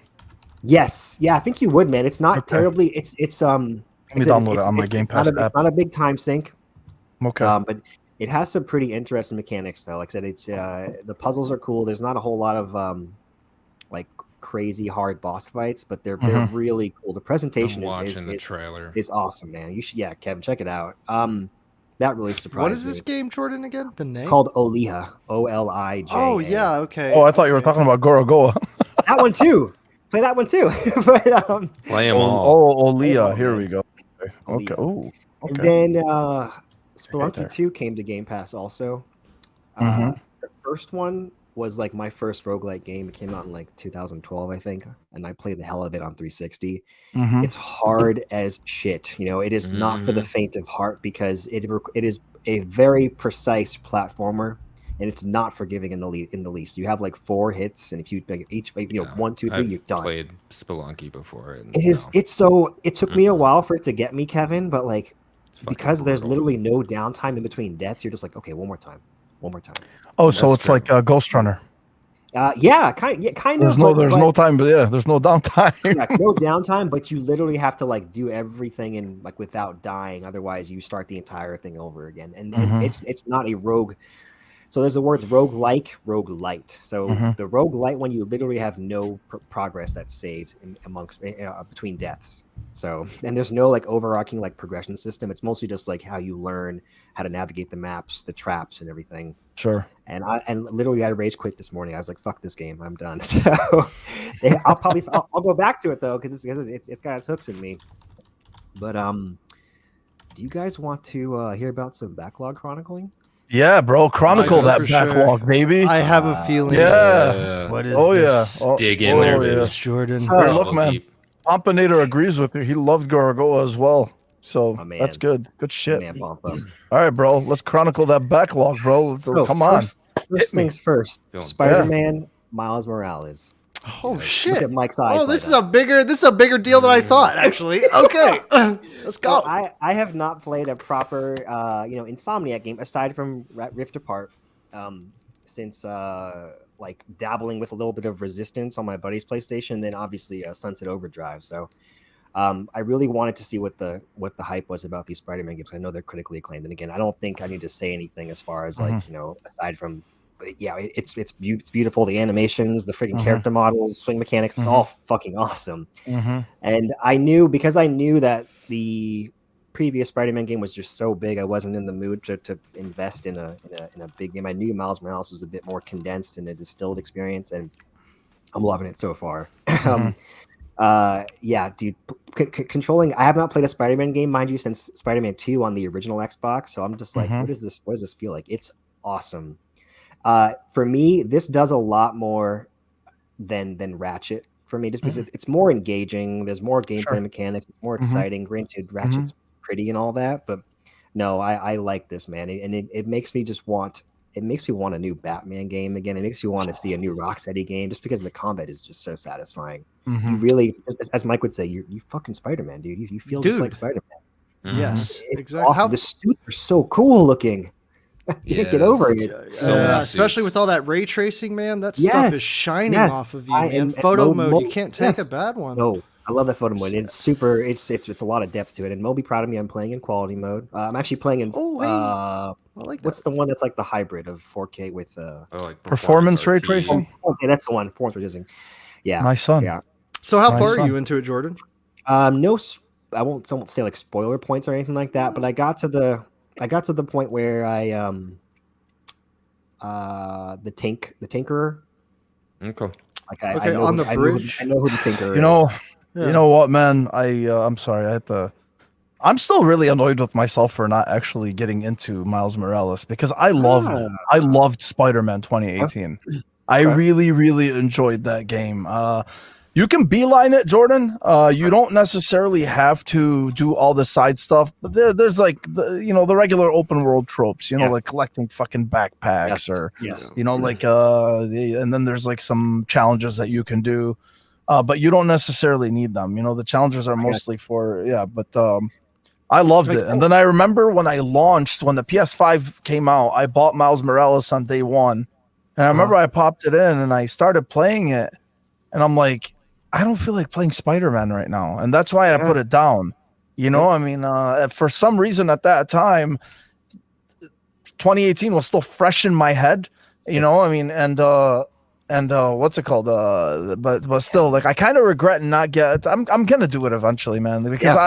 Yes, yeah, I think you would, man. It's not terribly. It's Let me download it on my Game Pass app. It's not a big time sink. Okay. But it has some pretty interesting mechanics, though. Like I said, it's the puzzles are cool. There's not a whole lot of like crazy hard boss fights, but they're really cool. The presentation the trailer is awesome, man. You should, Kevin, check it out. That really surprised me. What is this game, Jordan, again? The name? It's called Oliha. Olija. Oh, yeah, okay. Oh, I thought you were talking about Gorogoa. That one, too. Play that one, too. But, play them all. Oh, Aaliyah. Here we go. Okay. Oh, okay. And then Spelunky 2 came to Game Pass also. The first one was like my first roguelike game. It came out in like 2012, I think, and I played the hell of it on 360. It's hard as shit. It is not for the faint of heart because it is a very precise platformer, and it's not forgiving in the least. You have like 4 hits, and if you each 1, 2, 3, you're done. I've played Spelunky before. It took me a while for it to get me, Kevin, but like because there's brutal. literally no downtime in between deaths, you're just like, okay, one more time. Oh, so That's it's true. like Ghost Runner. Yeah, kind There's of. There's no time, but yeah, there's no downtime. No downtime, but you literally have to like do everything and like without dying. Otherwise, you start the entire thing over again. And it's not a rogue. So there's the words roguelike, roguelite. So the roguelite one, you literally have no progress that's saved amongst between deaths. So, and there's no like overarching like progression system. It's mostly just like how you learn how to navigate the maps, the traps, and everything. Sure. And literally I rage quit this morning. I was like, "Fuck this game, I'm done." So I'll go back to it though because it's got its hooks in me. But do you guys want to hear about some backlog chronicling? Yeah, bro. Chronicle that for sure. backlog, baby. I have a feeling. Yeah. What is Oh this? yeah. Oh, Dig in oh, there, What is yeah. this, Jordan? So- Hey, look, Elbow man. deep. Pompinator agrees with you. He loved Gorogoa as well. So Oh, man. that's good. Good shit. Man, Pompa. All right, bro. Let's chronicle that backlog, bro. So Come on. First things first. Feeling Spider-Man, Miles Morales. Oh Look shit! at Mike's eyes. Oh, this is a bigger deal than I thought. Actually, okay, let's go. So I have not played a proper Insomniac game aside from Rift Apart since like dabbling with a little bit of Resistance on my buddy's PlayStation, then obviously Sunset Overdrive. So I really wanted to see what the hype was about these Spider-Man games. I know they're critically acclaimed, and again, I don't think I need to say anything as far as like aside from. Yeah, it's beautiful. The animations, the freaking character models, swing mechanics, it's all fucking awesome. And I knew that the previous Spider-Man game was just so big, I wasn't in the mood to invest in a big game. I knew Miles Morales was a bit more condensed and a distilled experience, and I'm loving it so far. Yeah, dude, controlling. I have not played a Spider-Man game, mind you, since Spider-Man 2 on the original Xbox. So I'm just like, what is this? What does this feel like? It's awesome. For me, this does a lot more than Ratchet for me, just because it's more engaging. There's more gameplay mechanics. It's more exciting. Granted, Ratchet's pretty and all that, but no, I like this, man, and it makes me just want. It makes me want a new Batman game again. It makes you want to see a new Rocksteady game, just because the combat is just so satisfying. You really, as Mike would say, you fucking Spider-Man, dude. You feel just like Spider-Man. Yes, It's exactly. awesome. The suits are so cool looking. I can't get over it. Especially with all that ray tracing, man. That stuff is shining off of you, man. And photo mode, you can't take a bad one. No, I love that photo mode. It's super. It's a lot of depth to it. And Mo, be proud of me. I'm playing in quality mode. I'm actually playing in. I like that. What's the one that's like the hybrid of 4K with like Performance ray tracing? Okay, that's the one. Performance ray tracing. Yeah, my son. Yeah. So how far are you into it, Jordan? No, I won't say like spoiler points or anything like that. But I got to the point where I the Tinkerer. Okay. Like I know on the bridge. I know who the Tinkerer is. You know what, man? I'm sorry. I'm still really annoyed with myself for not actually getting into Miles Morales, because I loved Spider-Man 2018. I really, really enjoyed that game. You can beeline it, Jordan. You don't necessarily have to do all the side stuff, but there's like the regular open world tropes, like collecting fucking backpacks or like and then there's like some challenges that you can do, but you don't necessarily need them. The challenges are mostly I loved it. And then I remember when the PS5 came out, I bought Miles Morales on day one, and I remember I popped it in and I started playing it, and I'm like, I don't feel like playing Spider-Man right now. And that's why I put it down. I mean, for some reason at that time, 2018 was still fresh in my head, I mean, and what's it called? But still, like, I kind of regret not I'm going to do it eventually, man, because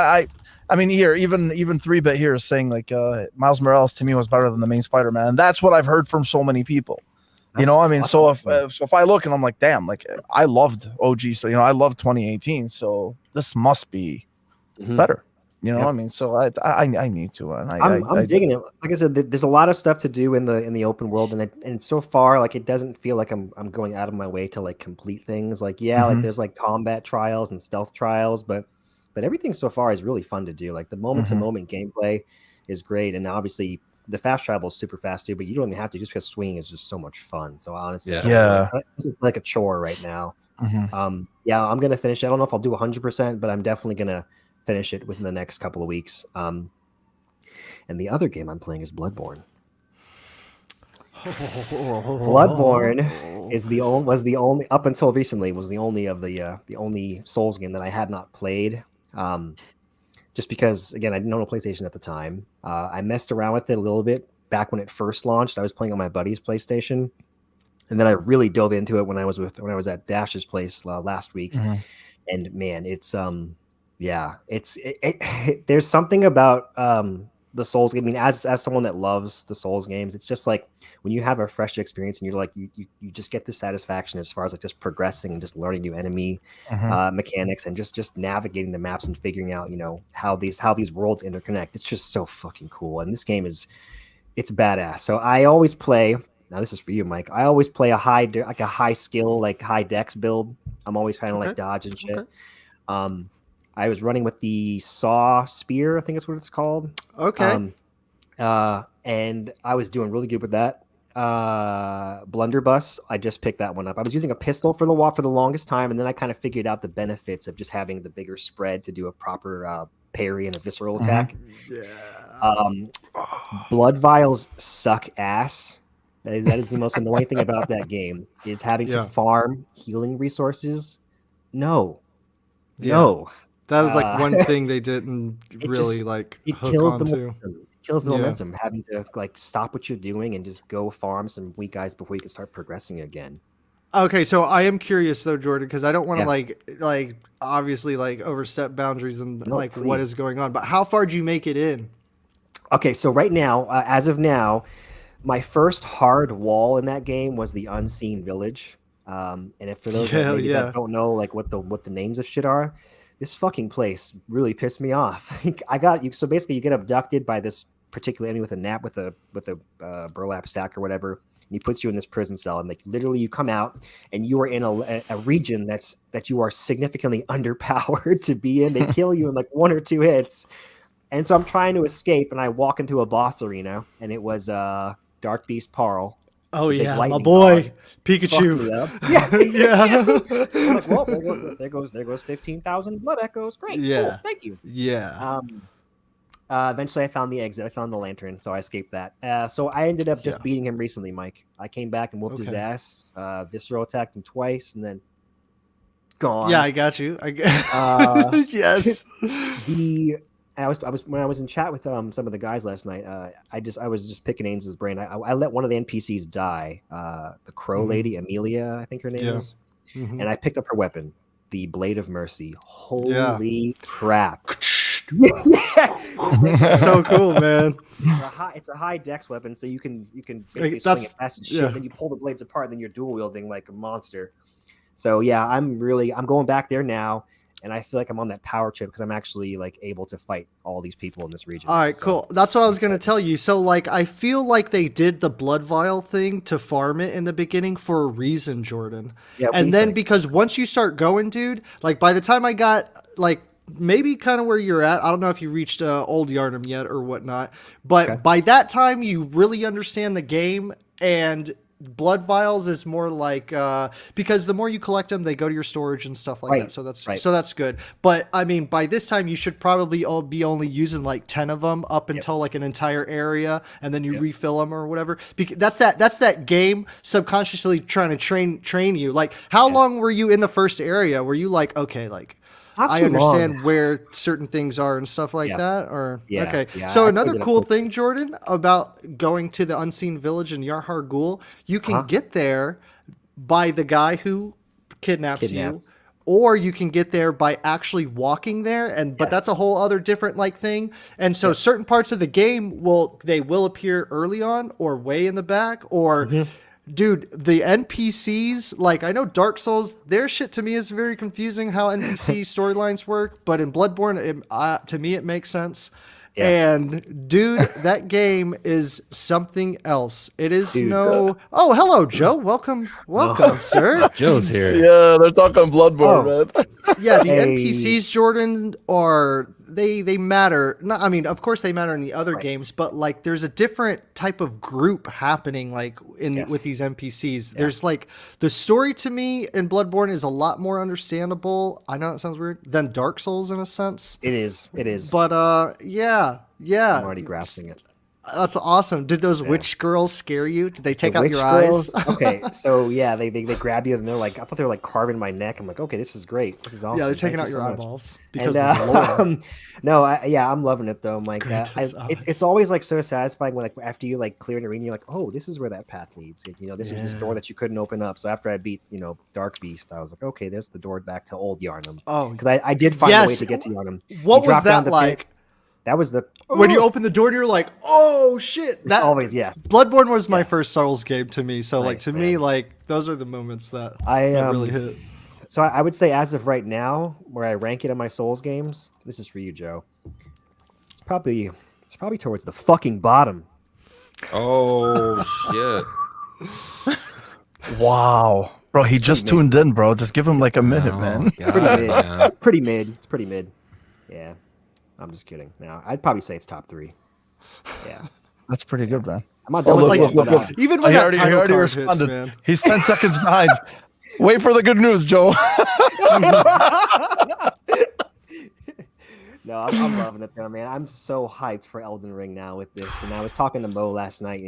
I mean, here, even 3-Bit here is saying like Miles Morales to me was better than the main Spider-Man. And that's what I've heard from so many people. I mean, awesome. So if I look and I'm like, damn, like I loved OG, so I loved 2018, so this must be better. I mean, so I need to. And I'm digging it. Like I said, there's a lot of stuff to do in the open world, and so far, like, it doesn't feel like I'm going out of my way to like complete things. Like like there's like combat trials and stealth trials, but everything so far is really fun to do. Like the moment to moment gameplay is great, and obviously the fast travel is super fast too, but you don't even have to, just because swinging is just so much fun. So honestly, this is like a chore right now. I'm gonna finish it. I don't know if I'll do 100%, but I'm definitely gonna finish it within the next couple of weeks. And the other game I'm playing is Bloodborne. Bloodborne was the only up until recently was the only Souls game that I had not played. Just because, again, I didn't own a PlayStation at the time. I messed around with it a little bit back when it first launched. I was playing on my buddy's PlayStation, and then I really dove into it when I was at Dash's place last week. And man, it's there's something about the Souls game. I mean, as someone that loves the Souls games, it's just like when you have a fresh experience and you're like you just get the satisfaction as far as like just progressing and just learning new enemy mechanics and just navigating the maps and figuring out how these worlds interconnect. It's just so fucking cool, and this game it's badass. So I always play. Now this is for you, Mike. I always play a high skill, like high dex build. I'm always kind of like dodge and shit. I was running with the Saw Spear, I think that's what it's called. Okay. And I was doing really good with that. Blunderbuss, I just picked that one up. I was using a pistol for the longest time, and then I kind of figured out the benefits of just having the bigger spread to do a proper parry and a visceral attack. Blood vials suck ass. That is the most annoying thing about that game, is having to farm healing resources. No. That is like one thing they didn't really hook onto. It kills the momentum, having to like stop what you're doing and just go farm some weak guys before you can start progressing again. Okay, so I am curious though, Jordan, because I don't want to Yeah. like obviously like overstep boundaries and No, like what please. is going on. But how far did you make it in? Okay, so right now, as of now, my first hard wall in that game was the Unseen Village. And if for those that Yeah, maybe that yeah. don't know like what the names of shit are, this fucking place really pissed me off. I got you. So basically, you get abducted by this particular enemy with a nap with a burlap sack or whatever. And he puts you in this prison cell, and like literally, you come out, and you are in a region that you are significantly underpowered to be in. They kill you in like one or two hits, and so I'm trying to escape, and I walk into a boss arena, and it was Dark Beast Parl, Oh the big yeah, my lightning dog. boy Fucked Pikachu. me up. Yeah, I'm like, Yeah. well, there goes 15,000 blood echoes. Great, cool, Yeah. thank you. Yeah. Eventually, I found the exit. I found the lantern, so I escaped that. So I ended up just Yeah. beating him recently, Mike. I came back and whooped his Okay. ass. Visceral attacked him twice, and then gone. Yeah, I got you. Uh, Yes. the I was when I was in chat with some of the guys last night. I was just picking Ains's brain. I let one of the NPCs die. The crow lady, Amelia, I think her name Yeah. is, Mhm. and I picked up her weapon, the Blade of Mercy. Yeah. Holy crap! Yeah. So cool, man. It's a high dex weapon, so you can basically swing That's it fast as shit. yeah. And then you pull the blades apart, and then you're dual wielding like a monster. So yeah, I'm going back there now, and I feel like I'm on that power trip because I'm actually like able to fight all these people in this region. All right, So, cool. That's what I was I'm gonna excited. tell you. So, like, I feel like they did the blood vial thing to farm it in the beginning for a reason, Jordan. Yeah, what do you And then think? because once you start going, dude, like by the time I got like maybe kind of where you're at, I don't know if you reached Old Yarnum yet or whatnot, but Okay. by that time you really understand the game and. Blood vials is more like because the more you collect them, they go to your storage and stuff like Right, that. So that's right. so that's good. But I mean, by this time, you should probably all be only using like 10 of them up until like an entire area, and then you refill them or whatever. Because that's that game subconsciously trying to train you. Like, how long were you in the first area? Were you like, okay, like Not I too understand long. where certain things are and stuff like Yeah. that? Or Yeah, okay. yeah, So I another played it up cool quick. thing, Jordan, about going to the unseen village in Yarhar Ghul, you can get there by the guy who kidnaps you, Kidnaps. or you can get there by actually walking there. And but Yes. that's a whole other different like thing. And so certain parts of the game will appear early on or way in the back or. Dude, the NPCs, like I know Dark Souls, their shit to me is very confusing how NPC storylines work, but in Bloodborne, to me it makes sense. Yeah. And dude, that game is something else. It is Dude. no. Oh, hello, Joe. Welcome, sir. Joe's here. Yeah, they're talking Bloodborne, Oh. man. Yeah, the Hey. NPCs, Jordan, are they matter. Not, I mean, of course they matter in the other games, but like there's a different type of group happening like Yes. with these NPCs. There's like the story to me in Bloodborne is a lot more understandable. I know it sounds weird than Dark Souls in a sense, It is. It is. but yeah, I'm already grasping it. that's awesome. Did those witch girls scare you? Did they take The out witch your girls. eyes? Okay, so yeah, they grab you and they're like, I thought they were like carving my neck. I'm like, okay, this is great. This is awesome. Yeah, they're taking Thank out you your so much. eyeballs because And, of the lore. no, I'm loving it though, Mike. Greatest eyes. It's always like so satisfying when like after you like clear an arena, you're like, oh, this is where that path leads. You know, this was this door that you couldn't open up. So after I beat, Dark Beast, I was like, okay, there's the door back to Old Yarnum. Oh, Because I did find a way yes. to get to Yarnum. What You was drop down that the pit. like? That was the When you open the door and you're like, oh shit! That always yes. Bloodborne was my Yes. first Souls game to me. So like Nice, to me, man. like those are the moments that I that really hit. So I would say as of right now, where I rank it in my Souls games, this is for you, Joe. It's probably towards the fucking bottom. Oh shit. Wow. Bro, he just tuned in, bro. Just give him like a minute, man. God, Pretty mid. man. Pretty mid. It's pretty mid. Yeah. I'm just kidding. Now I'd probably say it's top 3. Yeah. That's pretty good, man. I'm not Oh, done look, with look, it, look, but, look. Even Oh, when he that already, he title already card responded. hits, man. He's 10 seconds behind. Wait for the good news, Joe. No, I'm loving it though, man. I'm so hyped for Elden Ring now with this. And I was talking to Mo last night,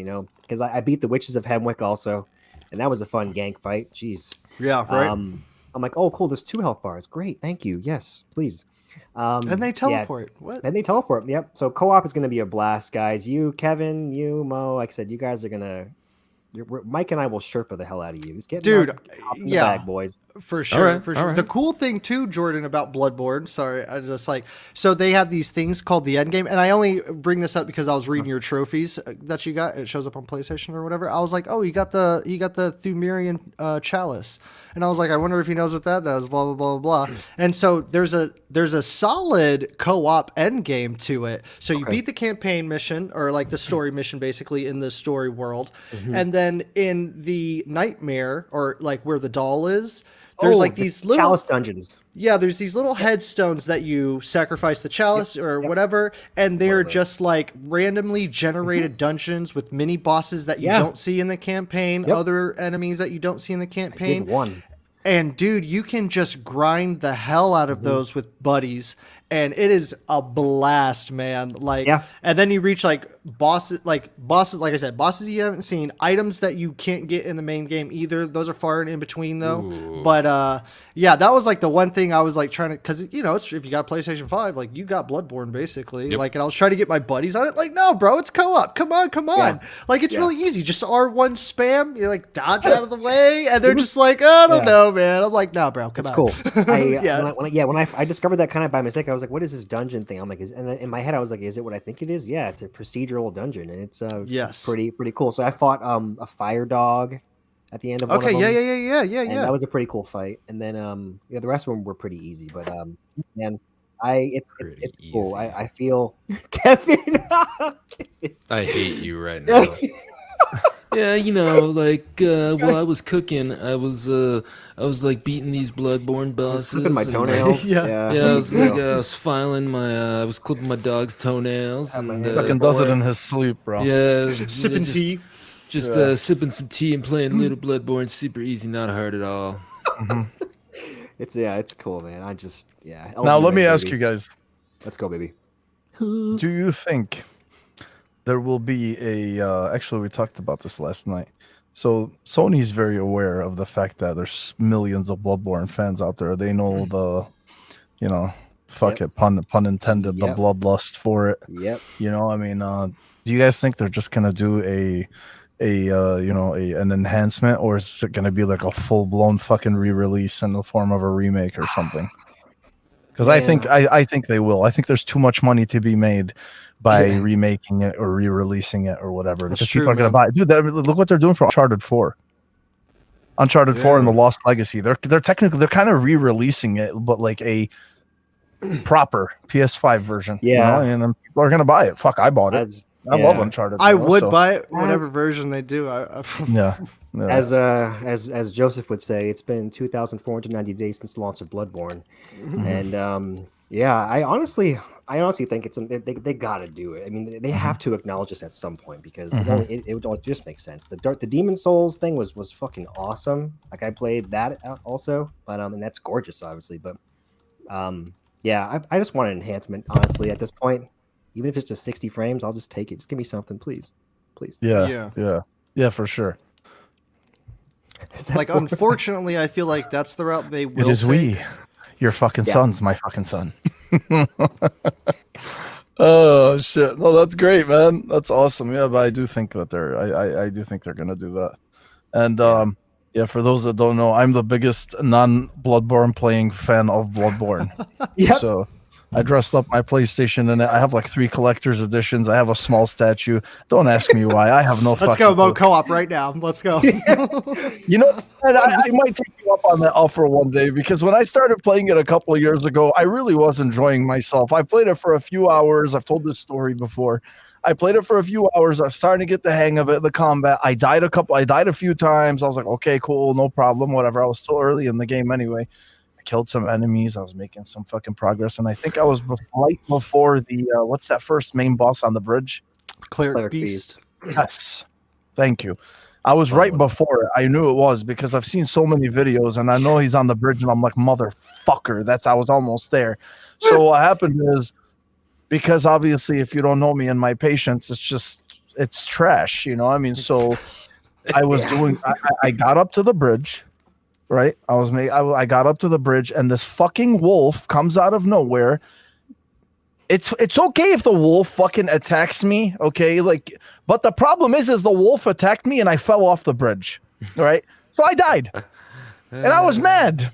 because I beat the Witches of Hemwick also, and that was a fun gank fight. Jeez. Yeah, right. I'm like, oh, cool. There's 2 health bars. Great. Thank you. Yes, please. And they yeah, teleport. What? Then they teleport. Yep. So co-op is going to be a blast, guys. You, Kevin, you, Mo, like I said, you guys are going to Mike and I will Sherpa the hell out of you. He's getting Dude, up in the yeah. bag, boys. For sure, right, for all sure. right. The cool thing too, Jordan, about Bloodborne. Sorry, I just like so they have these things called the end game, and I only bring this up because I was reading your trophies that you got. It shows up on PlayStation or whatever. I was like, oh, you got the Thumerian chalice, and I was like, I wonder if he knows what that does. Blah blah blah blah. And so there's a solid co-op end game to it. So you beat the campaign mission or like the story mission basically in the story world, and then in the nightmare or like where the doll is. There's like these little chalice dungeons. Yeah, there's these little headstones that you sacrifice the chalice or whatever, and they're just like randomly generated dungeons with mini bosses that you don't see in the campaign, other enemies that you don't see in the campaign. I did one. And dude, you can just grind the hell out of those with buddies, and it is a blast, man. Like, and then you reach like bosses, like I said, bosses you haven't seen, items that you can't get in the main game either. Those are far and in between though. Ooh. But yeah, that was like the one thing I was like trying to, because you know, it's if you got PlayStation 5, like you got Bloodborne basically. Like, and I was trying to get my buddies on it. Like, no, bro, it's co-op. Come on. Like, it's really easy. Just R1 spam. You like dodge out of the way, and they're just like, I don't know, man. I'm like, no, bro, come on. Cool. When I discovered that kind of by mistake, I was like, what is this dungeon thing? I'm like, and then in my head I was like, is it what I think it is? Yeah, it's a procedural dungeon, and it's pretty cool. So I fought a fire dog at the end of one of them. Yeah. And that was a pretty cool fight. And then the rest of them were pretty easy, but man, it's cool. I feel Kevin. I hate you right now. Yeah, you know, like while I was cooking, I was like beating these Bloodborne bosses. Clipping my toenails. I was filing my, I was clipping my dog's toenails. And fucking does it in his sleep, bro. Yeah, sipping tea. Just sipping some tea and playing little Bloodborne. Super easy, not hard at all. It's cool, man. Now let me ask you guys. Let's go, baby. Do you think there will be actually we talked about this last night. So Sony's very aware of the fact that there's millions of Bloodborne fans out there. They know the, you know, pun intended, the bloodlust for it. Yep. You know, I mean, do you guys think they're just gonna do an enhancement, or is it gonna be like a full blown fucking re-release in the form of a remake or something? Because I think they will. I think there's too much money to be made by remaking it or re-releasing it or whatever. Because people are going to buy it. Dude, look what they're doing for Uncharted 4. Uncharted 4 and the Lost Legacy. They're kind of re-releasing it, but like a proper PS5 version. Yeah. You know? And people are going to buy it. Fuck, I bought it. I love Uncharted. I would buy it, whatever version they do. Yeah. As Joseph would say, it's been 2,490 days since the launch of Bloodborne, and I honestly think they got to do it. I mean, they have to acknowledge this at some point because it would just make sense. The Demon Souls thing was fucking awesome. Like I played that also, but and that's gorgeous, obviously. But I just want an enhancement, honestly, at this point. Even if it's just 60 frames, I'll just take it. Just give me something, please. Yeah, for sure. Like, unfortunately, I feel like that's the route they will take. It is take. Your fucking son's my fucking son. Oh shit! No, that's great, man. That's awesome. Yeah, but I do think that I do think they're gonna do that. And for those that don't know, I'm the biggest non-Bloodborne playing fan of Bloodborne. So I dressed up my PlayStation in it. I have like 3 collector's editions. I have a small statue. Don't ask me why. I have no. Let's go, Mo co-op right now. Let's go. You know, I might take you up on that offer one day, because when I started playing it a couple of years ago, I really was enjoying myself. I played it for a few hours. I've told this story before. I played it for a few hours. I was starting to get the hang of it, the combat. I died a few times. I was like, okay, cool, no problem, whatever. I was still early in the game anyway. Killed some enemies. I was making some fucking progress, and I think I was right before the what's that first main boss on the bridge? Cleric Beast. Yes, thank you. I was right before it. I knew it was because I've seen so many videos, and I know he's on the bridge, and I'm like, motherfucker, I was almost there. So what happened is, because obviously, if you don't know me and my patience, it's trash, you know. I mean, so I was doing. I got up to the bridge. Right, I got up to the bridge, and this fucking wolf comes out of nowhere, It's okay if the wolf fucking attacks me, okay? Like, but the problem is the wolf attacked me and I fell off the bridge, all right? So I died, and I was mad.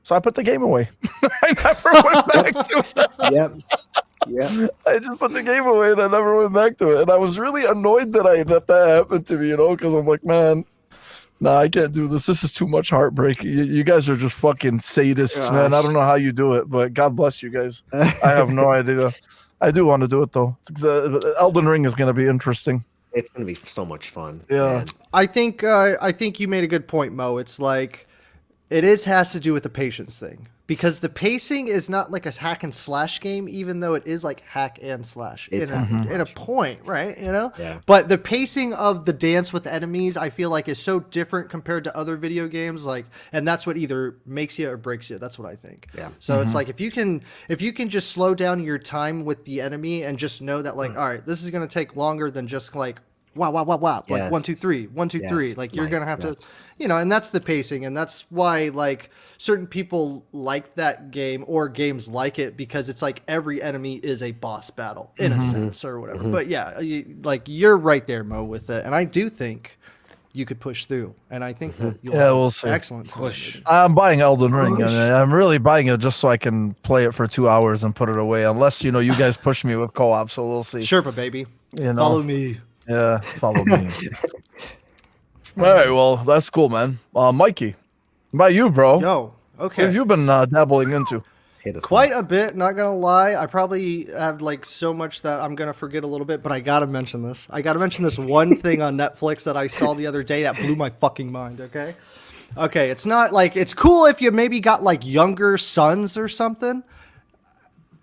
So I put the game away. I never went back to it. Yep. Yeah. I just put the game away and I never went back to it. And I was really annoyed that happened to me, because I'm like, man, nah, I can't do this. This is too much heartbreak. You guys are just fucking sadists, man. I don't know how you do it, but God bless you guys. I have no idea. I do want to do it though. Elden Ring is going to be interesting. It's gonna be so much fun. Yeah. Man. I think you made a good point, Mo. It's like has to do with the patience thing, because the pacing is not like a hack and slash game, even though it is like hack and slash in a point, right? Yeah. But the pacing of the dance with enemies, I feel like, is so different compared to other video games, like, and that's what either makes you or breaks you. That's what I think. Yeah. So it's like if you can just slow down your time with the enemy and just know that, like, all right, this is gonna take longer than just like wow, like Yes. 1 2 3 1 2 3, Yes. like you're Right. gonna have Yes. to, and that's the pacing, and that's why like certain people like that game or games like it, because it's like every enemy is a boss battle in a sense or whatever. But yeah, you're right there, Mo, with it, and I do think you could push through, and I think that you'll have we'll see. excellent push. I'm buying Elden Ring, and I'm really buying it just so I can play it for 2 hours and put it away, unless you guys push me with co-op. So we'll see. Sherpa, baby, You know? follow me. Yeah, follow me. All right, well, that's cool, man. Mikey, what about you, bro? Yo, What okay. have you been dabbling into? Hit us, Quite a bit, not gonna lie. I probably have like so much that I'm gonna forget a little bit, but I gotta mention this. I gotta mention this one thing on Netflix that I saw the other day that blew my fucking mind, okay, it's not like, it's cool if you maybe got like younger sons or something.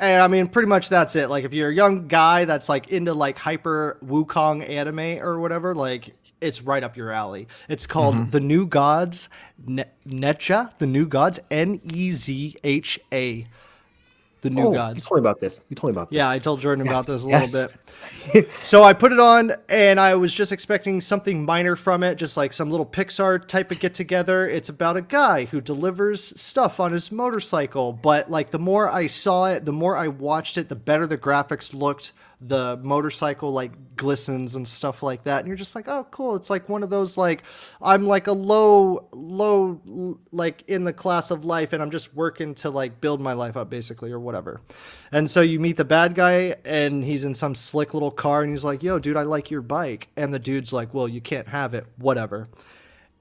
And I mean, pretty much that's it. Like, if you're a young guy that's like into like hyper Wukong anime or whatever, like, it's right up your alley. It's called The New Gods, Nezha, The New Gods, Nezha. The New You Gods. told me about this. Yeah, I told Jordan about this a Yes. little bit. So I put it on, and I was just expecting something minor from it, just like some little Pixar type of get together. It's about a guy who delivers stuff on his motorcycle. But like, the more I saw it, the more I watched it, the better the graphics looked. The motorcycle like glistens and stuff like that, and you're just like, oh, cool. It's like one of those, like, I'm like a low like in the class of life, and I'm just working to like build my life up, basically, or whatever. And so you meet the bad guy, and he's in some slick little car, and he's like, yo, dude, I like your bike. And the dude's like, well, you can't have it, whatever.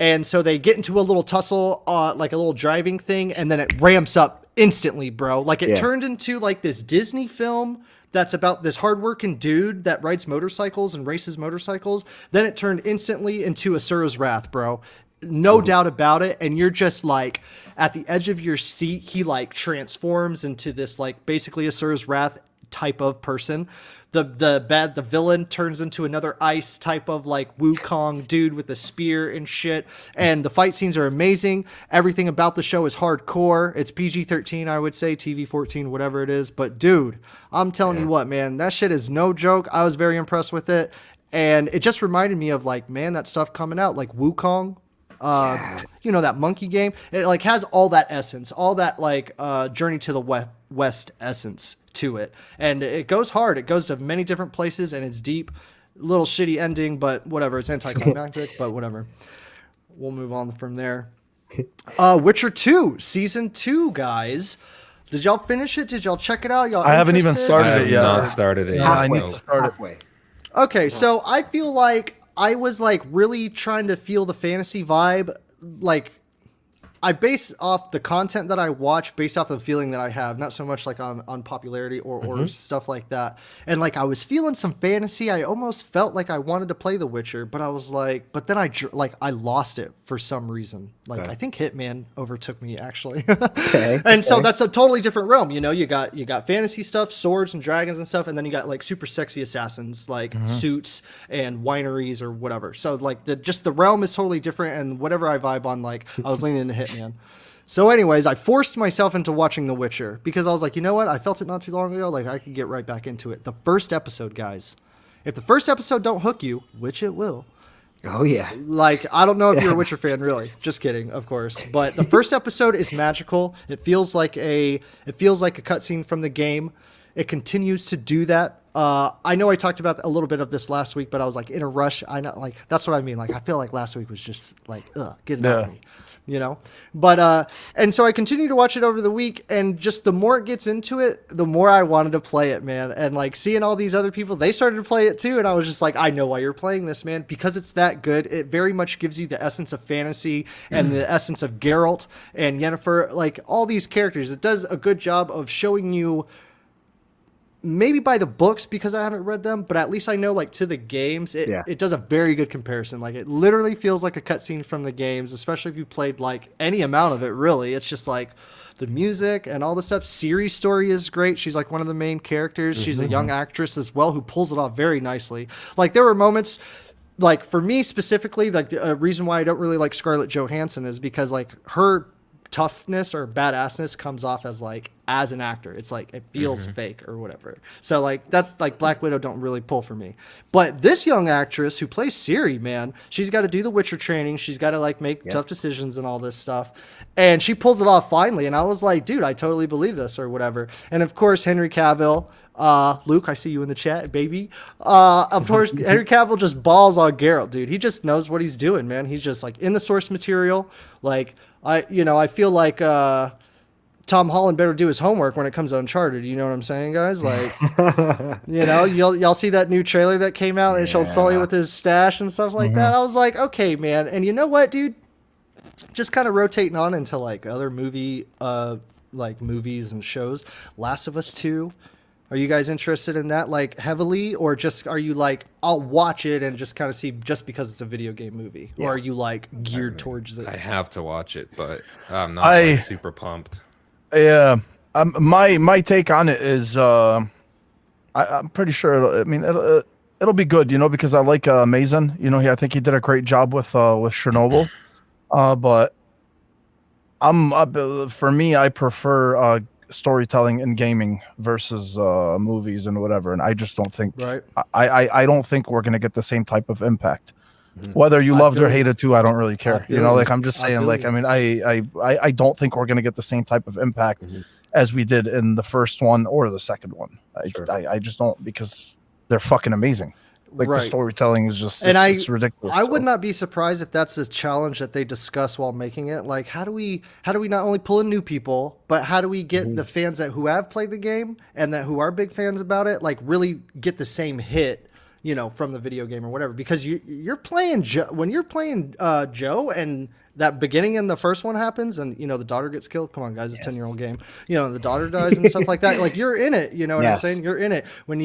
And so they get into a little tussle, like a little driving thing, and then it ramps up instantly, bro. Like, it turned into like this Disney film that's about this hardworking dude that rides motorcycles and races motorcycles. Then it turned instantly into Asura's Wrath, bro. No doubt about it. And you're just like at the edge of your seat. He like transforms into this like basically Asura's Wrath type of person. The villain turns into another ice type of like Wukong dude with a spear and shit. And the fight scenes are amazing. Everything about the show is hardcore. It's PG-13, I would say, TV 14, whatever it is. But dude, I'm telling you what, man, that shit is no joke. I was very impressed with it. And it just reminded me of like, man, that stuff coming out, like Wukong. That monkey game. It like has all that essence, all that like Journey to the West essence to it, and it goes hard. It goes to many different places, and it's deep. Little shitty ending, but whatever. It's anticlimactic, but whatever. We'll move on from there. Witcher 2 season 2, guys. Did y'all finish it? Did y'all check it out? Y'all I haven't even interested? started I it have yet. not started it. Yeah, I yet, need no. to start it. Halfway. Okay, so I feel like I was like really trying to feel the fantasy vibe. Like, I base off the content that I watch based off the feeling that I have, not so much like on popularity or stuff like that. And like, I was feeling some fantasy. I almost felt like I wanted to play The Witcher, but I was like, but then I lost it for some reason. Like, Okay. I think Hitman overtook me, actually. Okay. And so that's a totally different realm. You got fantasy stuff, swords and dragons and stuff, and then you got like super sexy assassins, like suits and wineries or whatever. So like the realm is totally different, and whatever I vibe on, like I was leaning into Hitman. So anyways, I forced myself into watching The Witcher because I was like, you know what? I felt it not too long ago. Like, I could get right back into it. The first episode, guys. If the first episode don't hook you, which it will, Oh yeah. like, I don't know if you're a Witcher fan, really. Just kidding, of course. But the first episode is magical. It feels like a cutscene from the game. It continues to do that. I know I talked about a little bit of this last week, but I was like in a rush. I know, like that's what I mean. Like I feel like last week was just like, get it off me, you know. But and so I continue to watch it over the week, and just the more it gets into it, the more I wanted to play it, man. And like seeing all these other people, they started to play it too, and I was just like, I know why you're playing this, man, because it's that good. It very much gives you the essence of fantasy and the essence of Geralt and Yennefer, like all these characters. It does a good job of showing you. Maybe by the books because I haven't read them, but at least I know like to the games, it does a very good comparison. Like it literally feels like a cutscene from the games, especially if you played like any amount of it. Really, it's just like the music and all the stuff. Ciri's story is great. She's like one of the main characters. She's a young actress as well who pulls it off very nicely. Like there were moments. Like for me specifically, like the reason why I don't really like Scarlett Johansson is because like her toughness or badassness comes off as an actor. It's like it feels fake or whatever. So like that's like Black Widow don't really pull for me. But this young actress who plays Ciri, man, she's got to do the Witcher training. She's got to like make tough decisions and all this stuff. And she pulls it off finally. And I was like, dude, I totally believe this or whatever. And of course, Henry Cavill, Luke, I see you in the chat, baby. Of course, Henry Cavill just balls on Geralt, dude. He just knows what he's doing, man. He's just like in the source material. Like I feel like Tom Holland better do his homework when it comes to Uncharted. You know what I'm saying, guys? Like, y'all see that new trailer that came out and it showed Sully with his stash and stuff like that. I was like, okay, man. And you know what, dude? Just kind of rotating on into like other movies and shows. Last of Us 2. Are you guys interested in that like heavily, or just are you like I'll watch it and just kind of see just because it's a video game movie, or are you like geared towards it? I have to watch it, but I'm not like, super pumped. Yeah, my take on it is I'm pretty sure. It'll be good, because I like Mason. I think he did a great job with Chernobyl. But for me, I prefer storytelling in gaming versus movies and whatever, and I just don't think I don't think we're gonna get the same type of impact. Whether you loved or hated too, I don't really care. I'm just saying, I don't think we're gonna get the same type of impact as we did in the first one or the second one. I just don't, because they're fucking amazing. The storytelling is just it's ridiculous. I would not be surprised if that's a challenge that they discuss while making it. Like, how do we not only pull in new people, but how do we get the fans who have played the game and who are big fans about it, like really get the same hit, from the video game or whatever? Because you're playing when you're playing Joe, and that beginning in the first one happens, and the daughter gets killed. Come on, guys, it's a 10-year-old game. The daughter dies and stuff like that. Like, you're in it. You know what I'm saying? You're in it when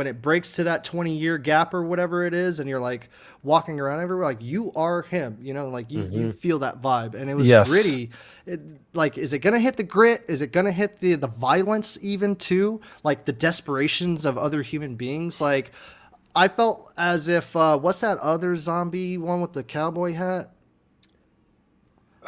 it breaks to that 20-year gap or whatever it is, and you're like walking around everywhere, like you are him. You feel that vibe, and it was gritty. Like, is it gonna hit the grit? Is it gonna hit the violence even too? Like the desperations of other human beings. Like, I felt as if what's that other zombie one with the cowboy hat?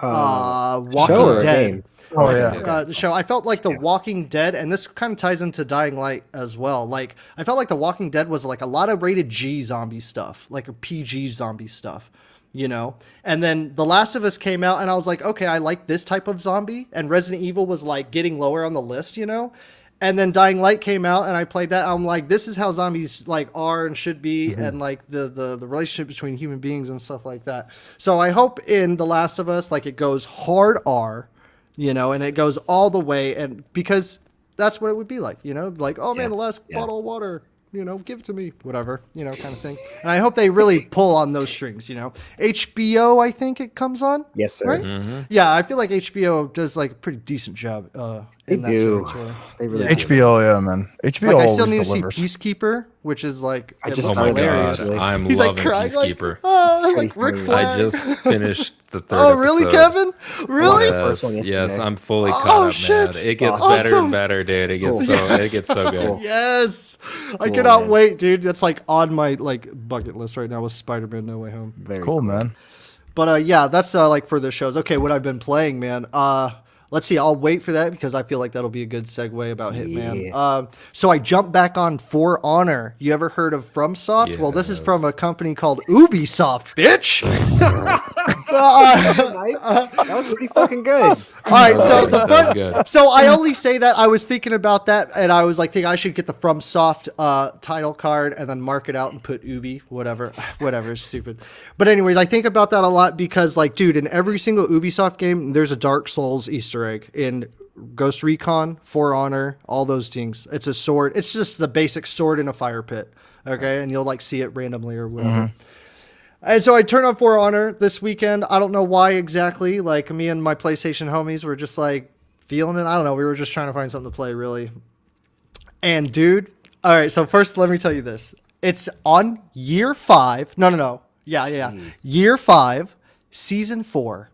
Walking Dead. The show. I felt like The Walking Dead, and this kind of ties into Dying Light as well. Like, I felt like The Walking Dead was like a lot of rated G zombie stuff, like a PG zombie stuff, And then The Last of Us came out, and I was like, okay, I like this type of zombie. And Resident Evil was like getting lower on the list, And then Dying Light came out, and I played that. I'm like, this is how zombies like are and should be, and like the relationship between human beings and stuff like that. So I hope in The Last of Us, like, it goes hard R, and it goes all the way, and because that's what it would be like, like, oh man, the last bottle of water. Give it to me, whatever, kind of thing. And I hope they really pull on those strings, HBO, I think it comes on. Yes, sir. Right? Yeah, I feel like HBO does like a pretty decent job in that territory. They really HBO, yeah, man. HBO. Like, I still need delivers. to see Peacekeeper, which is like, I it just looks Oh my hilarious. god, I'm He's loving like crying, Peacekeeper. like Rick Flag. I just finished the third Oh, really, episode. Kevin? Really? Yes, I'm fully caught up, shit. man. It gets better Awesome. and better, dude. It gets it gets so good. Yes. I Cool, cannot man. wait, dude. That's like on my like bucket list right now with Spider-Man No Way Home. Very Cool, man. But yeah, that's like for the shows. Okay, what I've been playing, man. Let's see. I'll wait for that because I feel like that'll be a good segue about Hitman. Yeah. So I jumped back on For Honor. You ever heard of FromSoft? Well, this is Yes. from a company called Ubisoft, bitch. That was pretty fucking good. All right, so That was good. so I only say that I was thinking about that, and I was like, think I should get the FromSoft title card and then mark it out and put Ubi, whatever, stupid. But anyways, I think about that a lot because, like, dude, in every single Ubisoft game, there's a Dark Souls Easter egg in Ghost Recon, For Honor, all those things. It's a sword. It's just the basic sword in a fire pit, okay, and you'll like see it randomly or whatever. And so I turned on For Honor this weekend. I don't know why exactly. Like, me and my PlayStation homies were just like feeling it. I don't know. We were just trying to find something to play, really. And dude, all right. So first, let me tell you this. It's on year 5. No. Yeah. Year 5, season 4.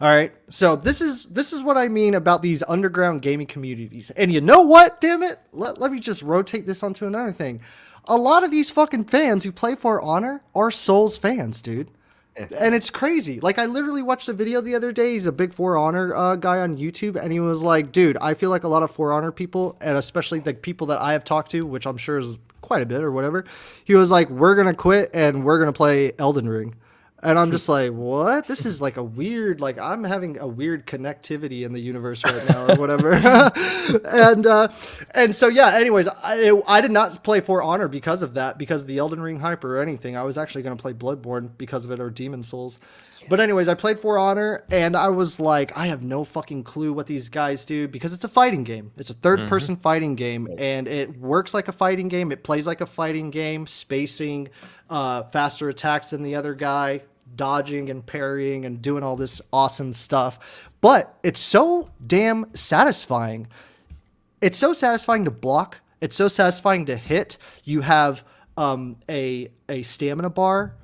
All right. So this is what I mean about these underground gaming communities. And you know what? Damn it. Let me just rotate this onto another thing. A lot of these fucking fans who play For Honor are Souls fans, dude. And it's crazy. Like, I literally watched a video the other day. He's a big For Honor guy on YouTube. And he was like, dude, I feel like a lot of For Honor people, and especially the people that I have talked to, which I'm sure is quite a bit or whatever. He was like, we're going to quit and we're going to play Elden Ring. And I'm just like, what? This is like a weird, like, I'm having a weird connectivity in the universe right now or whatever. and so, yeah, anyways, I did not play For Honor because of that, because of the Elden Ring hype or anything. I was actually going to play Bloodborne because of it, or Demon Souls. But anyways, I played For Honor and I was like, I have no fucking clue what these guys do, because it's a fighting game. It's a third-person fighting game, and it works like a fighting game. It plays like a fighting game, spacing, faster attacks than the other guy, dodging and parrying and doing all this awesome stuff. But it's so damn satisfying. It's so satisfying to block. It's so satisfying to hit. You have a stamina bar,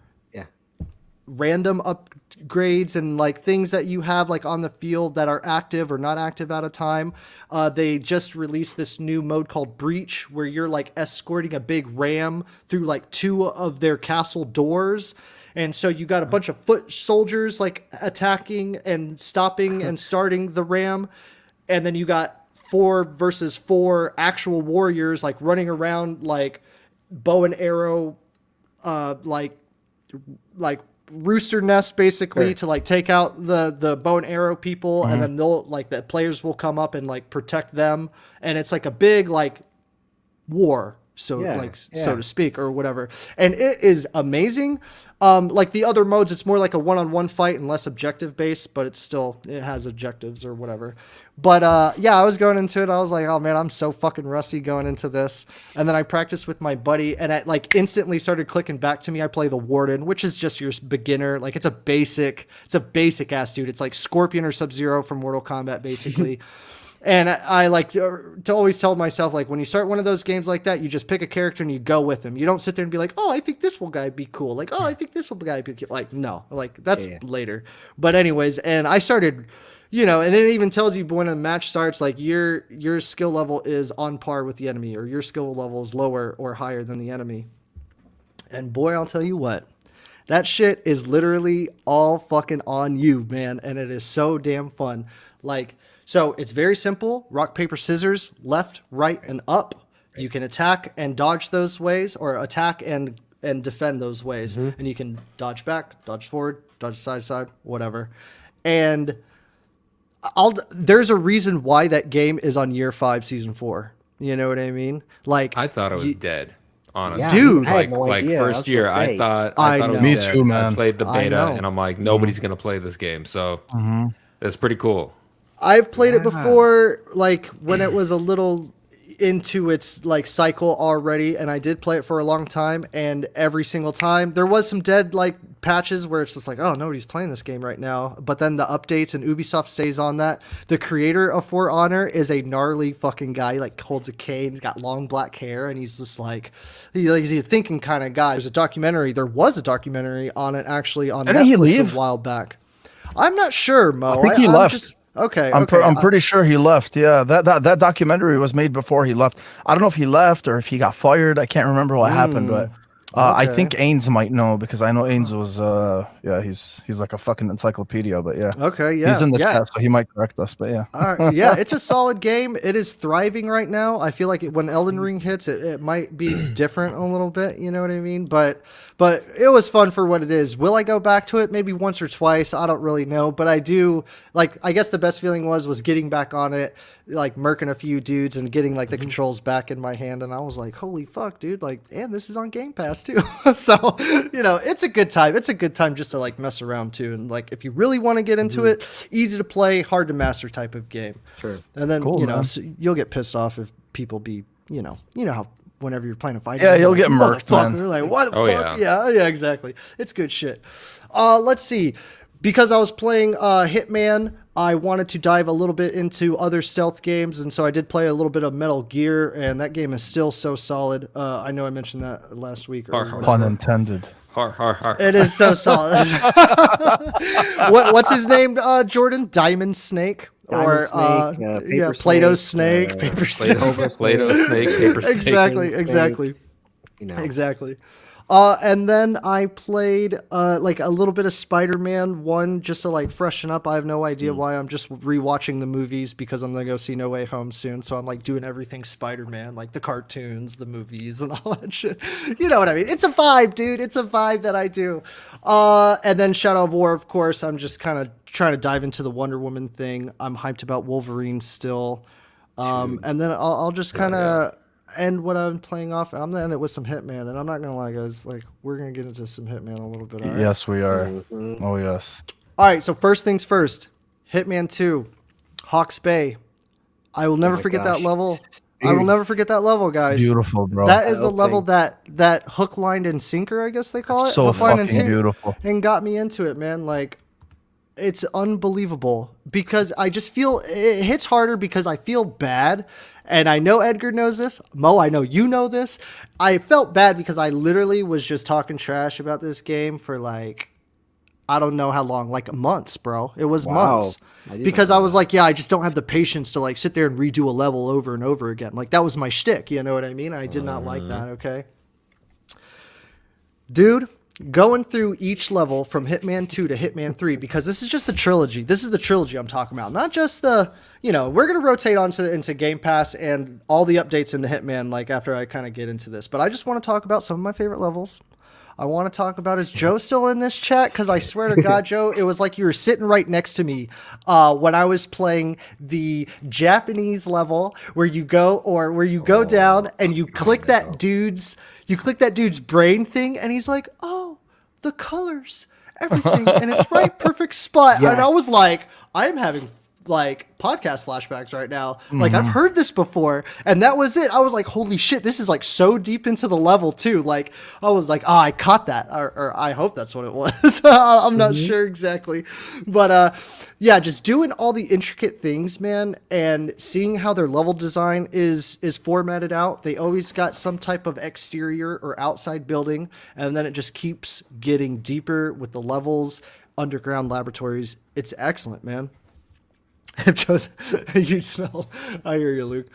random upgrades and like things that you have like on the field that are active or not active at a time. They just released this new mode called Breach, where you're like escorting a big ram through like 2 of their castle doors. And so you got a bunch of foot soldiers like attacking and stopping and starting the ram. And then you got 4 versus 4 actual warriors like running around like bow and arrow, like rooster nest basically, to like take out the bow and arrow people. And then they'll like, the players will come up and like protect them. And it's like a big like war, so to speak, or whatever. And it is amazing. Like the other modes, it's more like a one-on-one fight and less objective based, but it has objectives or whatever. But yeah, I was going into it. I was like, oh man, I'm so fucking rusty going into this. And then I practiced with my buddy, and it like instantly started clicking back to me. I play the Warden, which is just your beginner. Like it's a basic ass dude. It's like Scorpion or Sub-Zero from Mortal Kombat, basically. And I like to always tell myself, like, when you start one of those games like that, you just pick a character and you go with him. You don't sit there and be like, oh, I think this guy would be cool. Like, oh, I think this guy would be cool. Like, no, like that's later. But anyways, and I started, and then it even tells you when a match starts, like your skill level is on par with the enemy, or your skill level is lower or higher than the enemy. And boy, I'll tell you what, that shit is literally all fucking on you, man. And it is so damn fun. Like, so it's very simple. Rock, paper, scissors, left, right, and up. You can attack and dodge those ways, or attack and defend those ways. And you can dodge back, dodge forward, dodge side to side, whatever. And there's a reason why that game is on year 5, season 4. You know what I mean? Like, I thought it was dead. Honestly, Yeah, dude, I had no like idea. first year, I thought I it was know. Me dead. too, man. I played the I beta, know. and I'm like, nobody's gonna play this game, so that's pretty cool. I've played it before, like when it was a little into its like cycle already, and I did play it for a long time, and every single time there was some dead like patches where it's just like, oh, nobody's playing this game right now. But then the updates, and Ubisoft stays on that. The creator of For Honor is a gnarly fucking guy. He like holds a cane, he's got long black hair, and he's just like he's a thinking kind of guy. There was a documentary on it actually on Didn't he Netflix leave? a while back. I'm not sure, Mo. I think he left. Okay, I'm okay. pretty sure he left. Yeah, that documentary was made before he left. I don't know if he left or if he got fired. I can't remember what happened, but I Okay. think Ains might know because I know Ains was he's like a fucking encyclopedia, but yeah. Okay, yeah. He's in the yeah. chat, so he might correct us, but yeah. Yeah, it's a solid game. It is thriving right now. I feel like when Elden Ring hits, it might be different a little bit. You know what I mean? But it was fun for what it is. Will I go back to it? Maybe once or twice. I don't really know, but I do. Like, I guess the best feeling was getting back on it, like murking a few dudes and getting like the controls back in my hand, and I was like, holy fuck, dude! Like, and this is on Game Pass too. So it's a good time. It's a good time just to like mess around too, and like if you really want to get into it, easy to play, hard to master type of game. Sure. And then Cool, man. so you'll get pissed off if people be you know how whenever you're playing a fight. Yeah, game, you'll like, get murked, "Motherfucker," man. They're like, what the Oh, fuck? Yeah, exactly. It's good shit. Let's see. Because I was playing Hitman, I wanted to dive a little bit into other stealth games, and so I did play a little bit of Metal Gear, and that game is still so solid. I know I mentioned that last week. Or Har, Pun intended. har. It is so solid. What's his name, Jordan? Diamond Snake? Diamond Snake, Paper Plato's Snake, Snake, Paper Snake. Play-Doh snake, paper snake. Exactly. You know. Exactly. And then I played like a little bit of Spider-Man 1 just to like freshen up. I have no idea why. I'm just rewatching the movies because I'm gonna go see No Way Home soon. So I'm like doing everything Spider-Man, like the cartoons, the movies, and all that shit. You know what I mean? It's a vibe, dude. It's a vibe that I do. And then Shadow of War, of course. I'm just kind of trying to dive into the Wonder Woman thing. I'm hyped about Wolverine still. And then I'll just kind of end what I'm playing off. I'm gonna end it with some Hitman, and I'm not gonna lie, guys. Like, we're gonna get into some Hitman a little bit. All right? Yes, we are. Oh yes. All right. So first things first. Hitman 2, Hawks Bay. I will never my forget gosh. that level. I will never forget that level, guys. Beautiful, bro. That is the Okay. level that hook, line, and sinker, I guess they call it. so Hook, line, and fucking sinker, beautiful. and got me into it, man. Like, it's unbelievable because I just feel it hits harder because I feel bad. And I know Edgar knows this. Mo, I know you know this. I felt bad because I literally was just talking trash about this game for like, I don't know how long, like months, bro. It was Wow. months. I didn't Because know I was like, yeah, I just don't have the patience to like sit there and redo a level over and over again. Like, that was my shtick. You know what I mean? I did not like that. Okay. Dude, going through each level from Hitman 2 to Hitman 3, because this is just the trilogy. This is the trilogy I'm talking about. Not just the, we're going to rotate into Game Pass and all the updates into Hitman, like after I kind of get into this. But I just want to talk about some of my favorite levels. I want to talk about, is Joe still in this chat? Because I swear to God, Joe, it was like you were sitting right next to me when I was playing the Japanese level where you go down and you click that dude's brain thing, and he's like, oh, the colors, everything, and it's right, perfect spot. Yes. And I was like, I'm having like podcast flashbacks right now. Like, I've heard this before, and that was it. I was like, holy shit, this is like so deep into the level too. Like, I was like, I caught that, or I hope that's what it was. I'm not sure exactly, but yeah, just doing all the intricate things, man, and seeing how their level design is formatted out. They always got some type of exterior or outside building, and then it just keeps getting deeper with the levels, underground laboratories. It's excellent, man. If Joe's a huge smell. I hear you, Luke.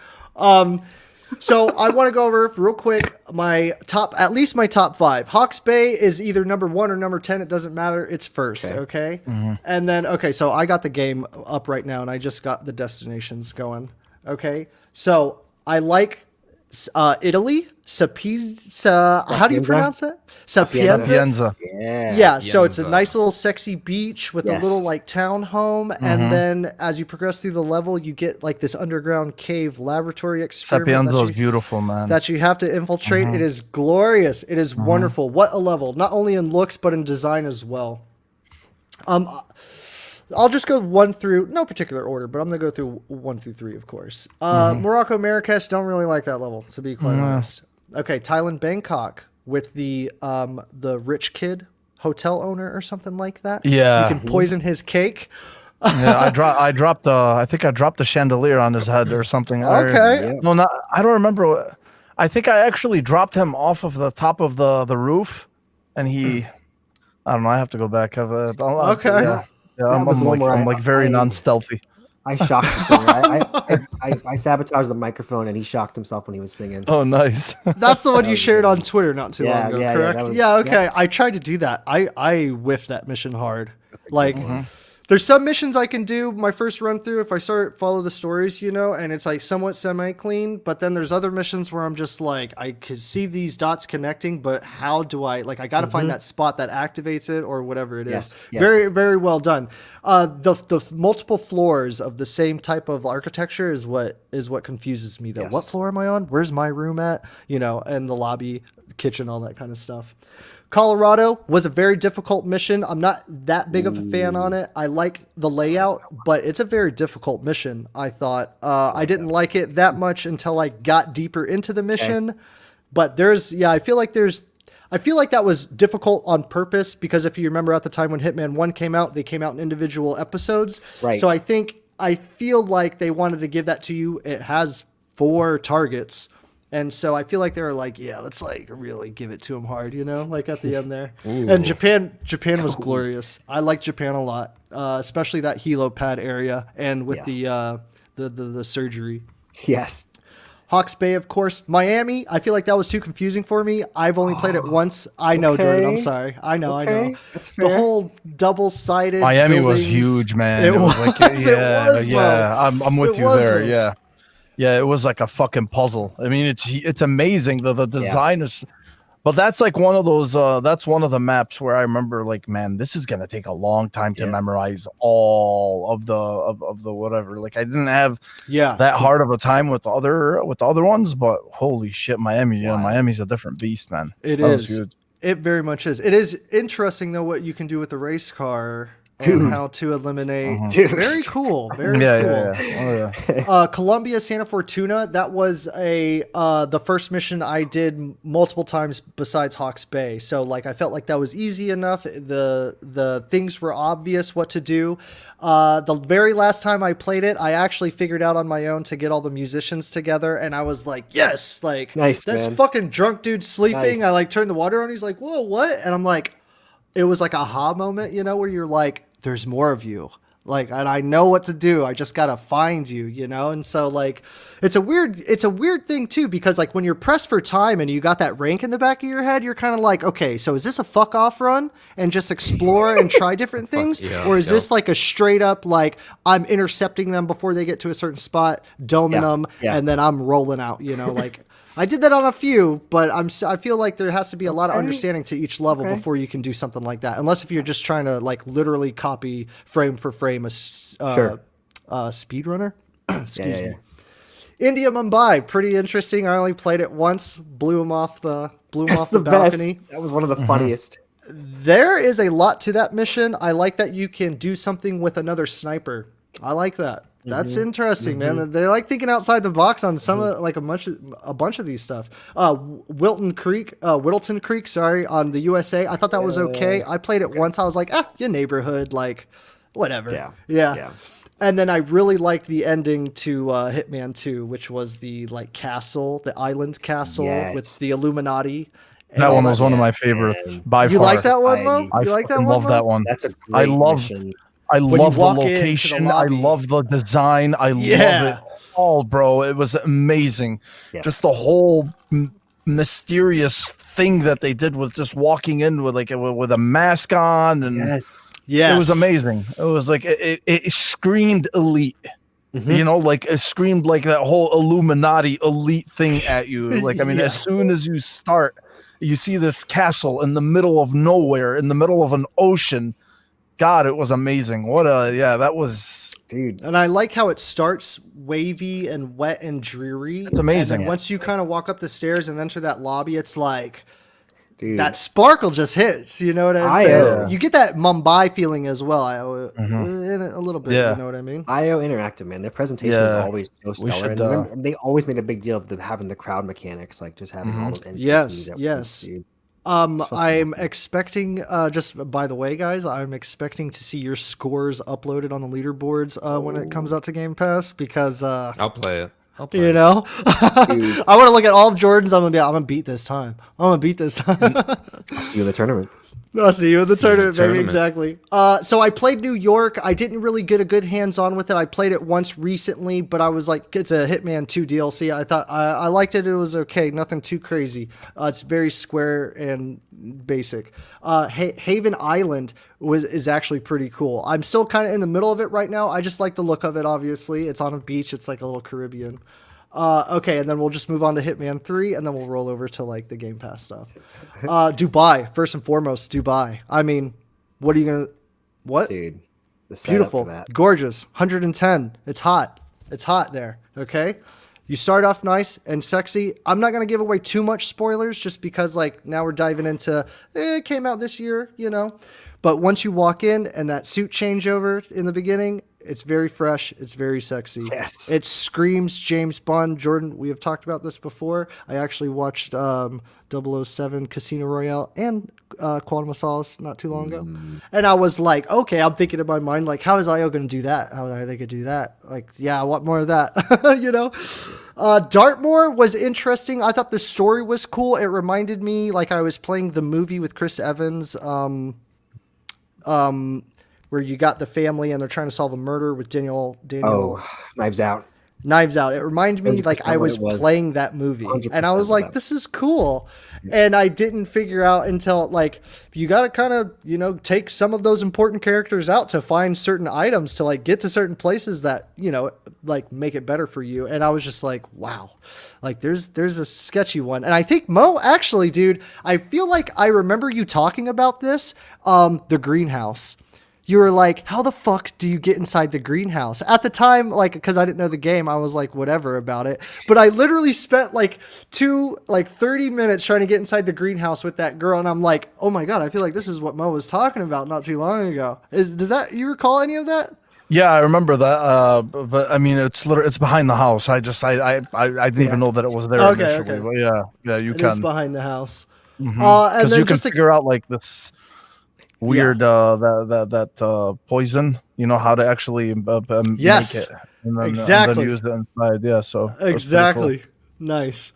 So I want to go over real quick at least my top 5. Hawks Bay is either number 1 or number 10. It doesn't matter. It's first. Okay. And then, so I got the game up right now, and I just got the destinations going. Okay. So I like Italy. Sapienza. How do you pronounce it? Sapienza. Sapienza. Yeah, so it's a Pienza. nice little sexy beach with a Yes. little like town home, and then as you progress through the level, you get like this underground cave laboratory experiment Sapienza is beautiful, man. that you have to infiltrate. It is glorious. It is wonderful. What a level! Not only in looks but in design as well. I'll just go 1 through, no particular order, but I'm gonna go through 1 through 3, of course. Morocco, Marrakesh, don't really like that level, to be quite honest. Okay, Thailand, Bangkok with the rich kid hotel owner or something like that. Yeah. You can poison his cake. Yeah, I dropped I think I dropped the chandelier on his head or something. Okay. No, not I don't remember. I think I actually dropped him off of the top of the roof, and I don't know. I have to go back. Okay. Yeah, That was the one where I'm like very non-stealthy. I shocked you, sir. I sabotaged the microphone and he shocked himself when he was singing. Oh, nice. That's the one you shared on Twitter not too long ago, correct? that was- Yeah, okay. yeah. I tried to do that. I whiffed that mission hard. Like, there's some missions I can do my first run through if I follow the stories, and it's like somewhat semi-clean. But then there's other missions where I'm just like, I could see these dots connecting, but how do I, like, I got to find that spot that activates it or whatever it is. Yes. Very, very well done. The multiple floors of the same type of architecture is what confuses me though. Yes. What floor am I on? Where's my room at? And the lobby, kitchen, all that kind of stuff. Colorado was a very difficult mission. I'm not that big of a fan on it. I like the layout, but it's a very difficult mission, I thought. I didn't like it that much until I got deeper into the mission. But I feel like that was difficult on purpose because if you remember at the time when Hitman 1 came out, they came out in individual episodes. Right. So I feel like they wanted to give that to you. It has 4 targets. And so I feel like they were like, yeah, let's like really give it to them hard, like at the end there. And Japan was glorious. I like Japan a lot, especially that helipad area and with the surgery. Yes. Hawks Bay, of course. Miami, I feel like that was too confusing for me. I've only played it once. I know, Jordan. I'm sorry. I know. That's The fair. whole double-sided Miami was buildings. huge, man. It was. Like, It was, yeah. Mo. I'm with It you was, there. Mo. Yeah. Yeah, it was like a fucking puzzle. I mean, it's amazing. The design is, but that's like one of those. That's one of the maps where I remember, like, man, this is gonna take a long time to memorize all of the whatever. Like, I didn't have that hard of a time with the other ones, but holy shit, Miami, Miami's a different beast, man. It That was is. huge. It very much is. It is interesting though what you can do with the race car. And how to eliminate. Very cool. Very cool. Yeah. Oh, yeah. Columbia, Santa Fortuna. That was the first mission I did multiple times besides Hawks Bay. So like I felt like that was easy enough. The things were obvious what to do. The very last time I played it, I actually figured out on my own to get all the musicians together, and I was like, yes, like Nice, this man. fucking drunk dude sleeping. Nice. I like turned the water on. He's like, whoa, what? And I'm like, it was like a aha moment, where you're like, there's more of you. Like, and I know what to do. I just got to find you, And so like, it's a weird thing too, because like when you're pressed for time and you got that rank in the back of your head, you're kind of like, okay, so is this a fuck off run and just explore and try different things? Or is this like a straight up, like I'm intercepting them before they get to a certain spot, doming them, and then I'm rolling out, like I did that on a few, but I feel like there has to be a lot of understanding to each level before you can do something like that. Unless if you're just trying to like literally copy frame for frame a speedrunner. Excuse me. India Mumbai, pretty interesting. I only played it once. Blew him off the balcony. Best. That was one of the funniest. There is a lot to that mission. I like that you can do something with another sniper. I like that. That's interesting, man. They like thinking outside the box on some of like a bunch of these stuff. Whittleton Creek, on the USA. I thought that was okay. I played it once. I was like, your neighborhood, like whatever. Yeah. And then I really liked the ending to Hitman 2, which was the like castle, the island castle with the Illuminati. That one was one of my favorite by far. You like that one, Mo? I You like that fucking one? love Mo? that one. That's a great mission. I When you love the walk into the location. I lobby. love the design. I love it all, bro. It was amazing. Yes. Just the whole mysterious thing that they did with just walking in with like with a mask on, and Yes. it was amazing. It was like it screamed elite. Like it screamed like that whole Illuminati elite thing at you. Like, I mean, as soon as you start, you see this castle in the middle of nowhere, in the middle of an ocean. God, it was amazing. That was, dude. And I like how it starts wavy and wet and dreary. It's amazing. And then once you kind of walk up the stairs and enter that lobby, it's like Dude. that sparkle just hits. You know what I'm saying? You get that Mumbai feeling as well. In a little bit. Yeah. You know what I mean? IO Interactive, man. Their presentation is always so stellar. should, And they always made a big deal of having the crowd mechanics, like just having all the NPCs. Yes. Dude. I'm awesome. expecting, just by the way, guys, I'm expecting to see your scores uploaded on the leaderboards when it comes out to Game Pass because I'll play it. you know, I want to look at all of Jordan's. I'm gonna beat this time. I'll see you in the tournament. I'll see you in the See you in the tournament, baby. tournament. Exactly. So I played New York. I didn't really get a good hands-on with it. I played it once recently, but I was like, it's a Hitman 2 DLC. I thought I liked it. It was okay. Nothing too crazy. It's very square and basic. Haven Island is actually pretty cool. I'm still kind of in the middle of it right now. I just like the look of it, obviously. It's on a beach. It's like a little Caribbean. Okay, and then we'll just move on to Hitman 3, and then we'll roll over to like the Game Pass stuff. Dubai, first and foremost, Dubai. I mean, what are you gonna? What? Dude, the setup Beautiful, for that. gorgeous, 110. It's hot. It's hot there. Okay, you start off nice and sexy. I'm not gonna give away too much spoilers, just because like now we're diving into. It came out this year, you know. But once you walk in and that suit changeover in the beginning, it's very fresh. It's very sexy. Yes. It screams James Bond. Jordan, we have talked about this before. I actually watched 007 Casino Royale and Quantum of Solace not too long ago. And I was like, okay, I'm thinking in my mind, like, how is IO going to do that? How are they going to do that? Like, yeah, I want more of that, you know? Dartmoor was interesting. I thought the story was cool. It reminded me like I was playing the movie with Chris Evans, where you got the family and they're trying to solve a murder with Daniel. Oh, Knives Out. Knives Out. It reminded me like 100% I what was it was. playing that movie, 100% and I was like, that. "This is cool," and I didn't figure out until like you got to kind of take some of those important characters out to find certain items to like get to certain places that like make it better for you. And I was just like, "Wow!" Like there's a sketchy one, and I think Mo actually, dude, I feel like I remember you talking about this, the greenhouse. You were like, how the fuck do you get inside the greenhouse? At the time, like, because I didn't know the game, I was like, whatever about it. But I literally spent like 30 minutes trying to get inside the greenhouse with that girl. And I'm like, oh my God, I feel like this is what Mo was talking about not too long ago. You recall any of that? Yeah, I remember that. But I mean, it's behind the house. I didn't even know that it was there Okay, initially. okay. But yeah, you It is can. behind the house. And Because then you can just to figure out like this weird that poison. You know how to actually Yes, make it, and then, exactly. and then use it inside. Yeah, so that's pretty Exactly. cool. Nice.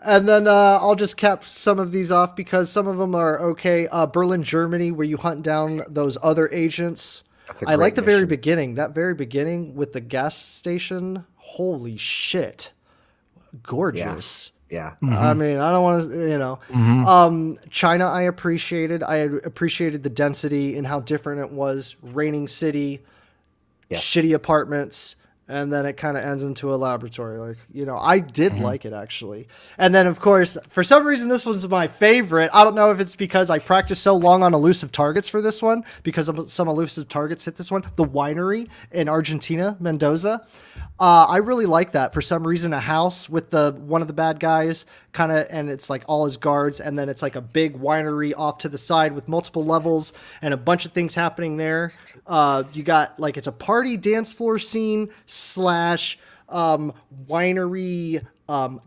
And then I'll just cap some of these off because some of them are okay. Berlin, Germany, where you hunt down those other agents. That's a I like great the very mission. beginning. That very beginning with the gas station. Holy shit. Gorgeous. Yeah. I mean, I don't want to, China, I appreciated. I appreciated the density and how different it was. Raining city, Yeah. shitty apartments, and then it kind of ends into a laboratory. Like, I did like it actually. And then, of course, for some reason, this one's my favorite. I don't know if it's because I practiced so long on elusive targets for this one, because some elusive targets hit this one. The winery in Argentina, Mendoza. I really like that. For some reason, a house with one of the bad guys and it's like all his guards, and then it's like a big winery off to the side with multiple levels and a bunch of things happening there. You got like it's a party dance floor scene / winery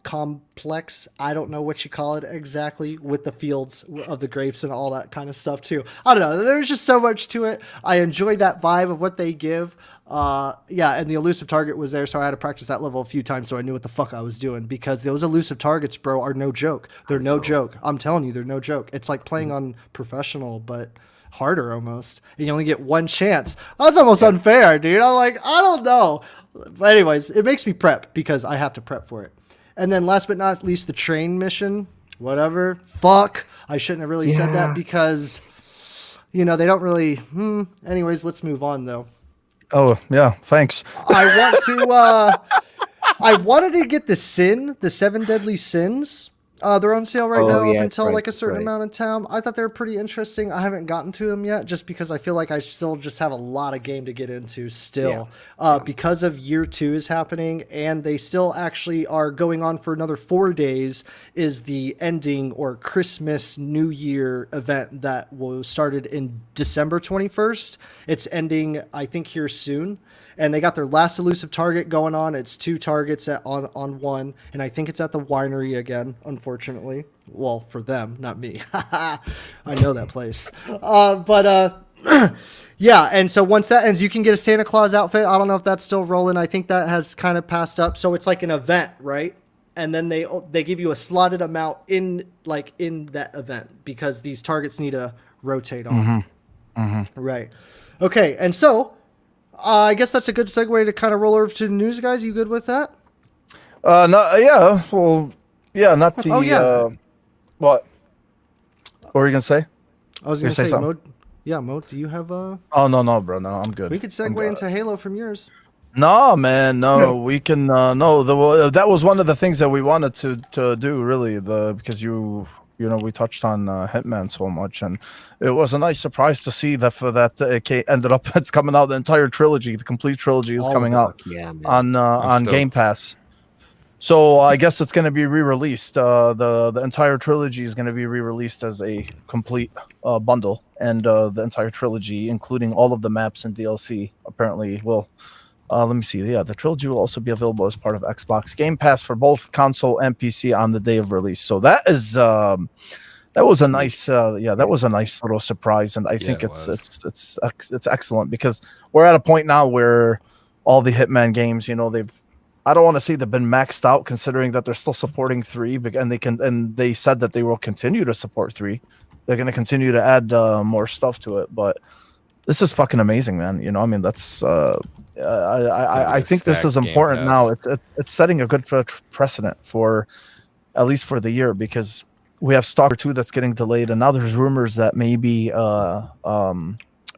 complex. I don't know what you call it exactly, with the fields of the grapes and all that kind of stuff too. I don't know. There's just so much to it. I enjoyed that vibe of what they give. And the elusive target was there, so I had to practice that level a few times so I knew what the fuck I was doing, because those elusive targets, bro, are no joke. They're no joke. I'm telling you, they're no joke. It's like playing on professional, but harder almost. And you only get one chance. That's almost unfair, dude. I'm like, I don't know. But anyways, it makes me prep because I have to prep for it. And then last but not least, the train mission. Whatever. Fuck. I shouldn't have really said that because, they don't really. Anyways, let's move on though. Oh yeah, thanks. I wanted to get the 7 Deadly Sins. They're on sale right now up until like a certain amount of time. I thought they were pretty interesting. I haven't gotten to them yet just because I feel like I still just have a lot of game to get into still. Because of year 2 is happening and they still actually are going on for another 4 days, is the ending or Christmas New Year event that was started in December 21st. It's ending, I think, here soon. And they got their last elusive target going on. It's 2 targets on one. And I think it's at the winery again, unfortunately. Well, for them, not me. I know that place. Yeah. And so once that ends, you can get a Santa Claus outfit. I don't know if that's still rolling. I think that has kind of passed up. So it's like an event, right? And then they give you a slotted amount in that event because these targets need to rotate on. Right. Okay, and so I guess that's a good segue to kind of roll over to the news, guys. You good with that? No, yeah, well, yeah, not the. Oh, yeah. What? What were you gonna say? I was You going to say say, something? Mo, do you have a... Oh no, bro, no, I'm good. We could I'm segue good. into Halo from yours. No, man, no, we can. No, that was one of the things that we wanted to do, really. Because we touched on Hitman so much, and it was a nice surprise to see that ended up it's coming out. The entire trilogy, the complete trilogy, is All coming of out them. Yeah, man. on stoked. Game Pass. So I guess it's going to be re-released. The entire trilogy is going to be re-released as a complete bundle, and the entire trilogy, including all of the maps and DLC, apparently will. Let me see. Yeah, the trilogy will also be available as part of Xbox Game Pass for both console and PC on the day of release. So that was a nice that was a nice little surprise, and I think it it's excellent because we're at a point now where all the Hitman games, I don't want to say they've been maxed out, considering that they're still supporting 3, and they said that they will continue to support 3. They're going to continue to add more stuff to it, but this is fucking amazing, man. I mean, that's I think this is important now. It's setting a good precedent for at least for the year, because we have Stalker 2 that's getting delayed, and now there's rumors that maybe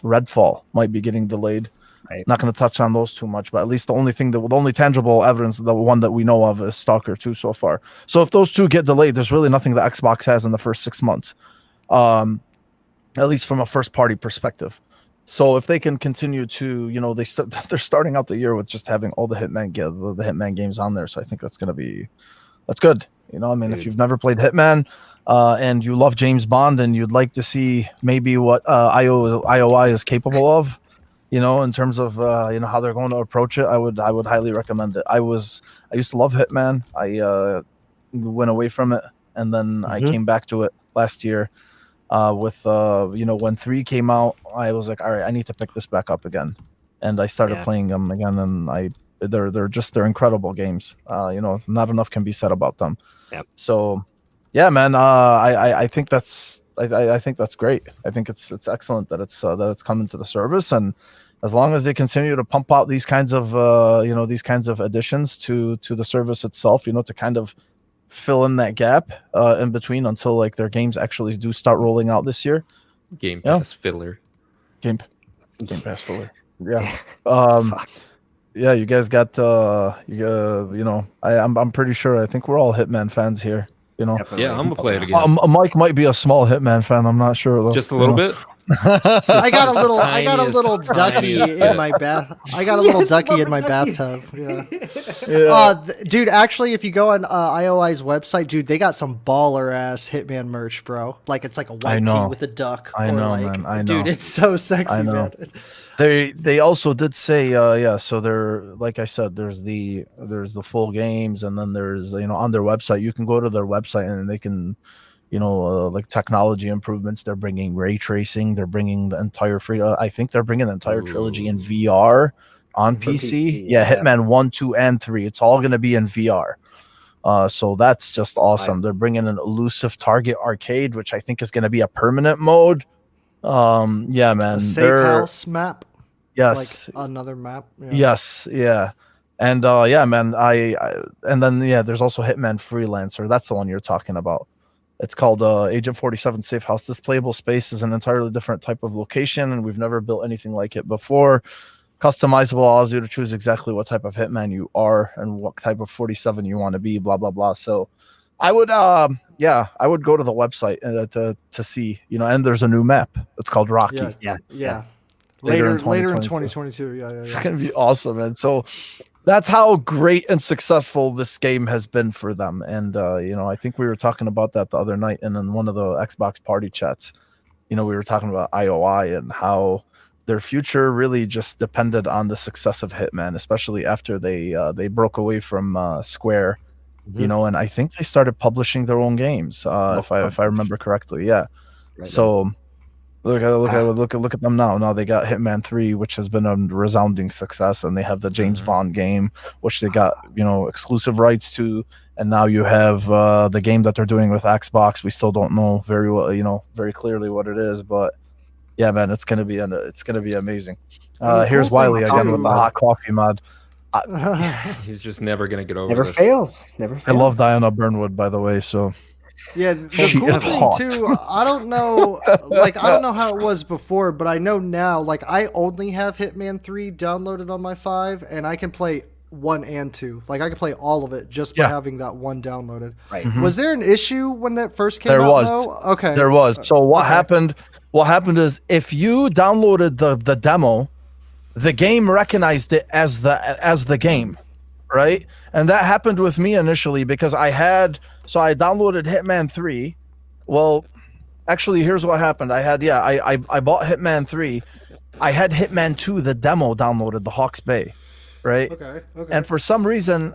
Redfall might be getting delayed. Right. Not going to touch on those too much, but at least the only tangible evidence, the one that we know of, is Stalker 2 so far. So if those two get delayed, there's really nothing that Xbox has in the first 6 months, at least from a first party perspective. So if they can continue to, they're starting out the year with just having all the Hitman games on there. So I think that's good. I mean, if you've never played Hitman, and you love James Bond, and you'd like to see maybe what IOI is capable of, in terms of how they're going to approach it, I would highly recommend it. I used to love Hitman. I went away from it, and then I came back to it last year. With when 3 came out, I was like, all right, I need to pick this back up again, and I started playing them again, and they're incredible games. Not enough can be said about them. Yep. So yeah, man, I think that's I think that's great. I think it's excellent that it's coming to the service, and as long as they continue to pump out these kinds of additions to the service itself, to kind of fill in that gap in between until like their games actually do start rolling out this year. Game Pass filler. Game Pass filler. Yeah. Yeah, you guys got I'm pretty sure, I think we're all Hitman fans here. Definitely. Yeah, I'm gonna play it again. Mike might be a small Hitman fan. I'm not sure though. Just a little bit. I got a little Tiniest, ducky tiniest in my bath. I got a little ducky in my bathtub. Yeah. Dude, actually, if you go on IOI's website, dude, they got some baller ass Hitman merch, bro. Like it's like a white tee with a duck. I know, like, man. I know. Dude, it's so sexy, man. They also did say so they're, like I said, there's the full games, and then there's on their website you can go to their website and they can like technology improvements. They're bringing ray tracing. They're bringing the entire I think they're bringing the entire trilogy in VR on PC. Yeah, Hitman 1, 2, and 3. It's all going to be in VR. So that's just awesome. They're bringing an elusive target arcade, which I think is going to be a permanent mode. Yeah, man. A safe house map. Yes. Like another map. Yeah. Yes. Yeah. And yeah, man. And then there's also Hitman Freelancer. That's the one you're talking about. It's called Agent 47 Safe House. This playable space is an entirely different type of location, and we've never built anything like it before. Customizable allows you to choose exactly what type of Hitman you are and what type of 47 you want to be, blah, blah, blah. So I would, I would go to the website to see, and there's a new map. It's called Rocky. Yeah. Later in 2022. Yeah. It's going to be awesome. And so that's how great and successful this game has been for them. And, I think we were talking about that the other night, and in one of the Xbox party chats, we were talking about IOI and how their future really just depended on the success of Hitman, especially after they broke away from Square, and I think they started publishing their own games, if I remember correctly. Yeah. Right. So look at them now. Now they got Hitman 3, which has been a resounding success, and they have the James Bond game, which they got exclusive rights to, and now you have the game that they're doing with Xbox. We still don't know very well, very clearly what it is, but yeah, man, it's gonna be amazing. And the Here's cool thing Wiley again with the too- hot coffee mod. He's just never gonna get over Never this. fails. Never fails. I love Diana Burnwood, by the way. So Yeah, the She cool is thing hot. too, I don't know, I don't know how it was before, but I know now, I only have Hitman 3 downloaded on my 5, and I can play 1 and 2. I can play all of it just by Yeah. having that one downloaded. Right. Was there an issue when that first came There out, was. though? Okay. there was. So what okay. happened? What happened is if you downloaded the demo, the game recognized it as the game, right? And that happened with me initially because I downloaded Hitman 3. Well, actually, here's what happened. I bought Hitman 3. I had Hitman 2, the demo downloaded, the Hawke's Bay, right? Okay. And for some reason,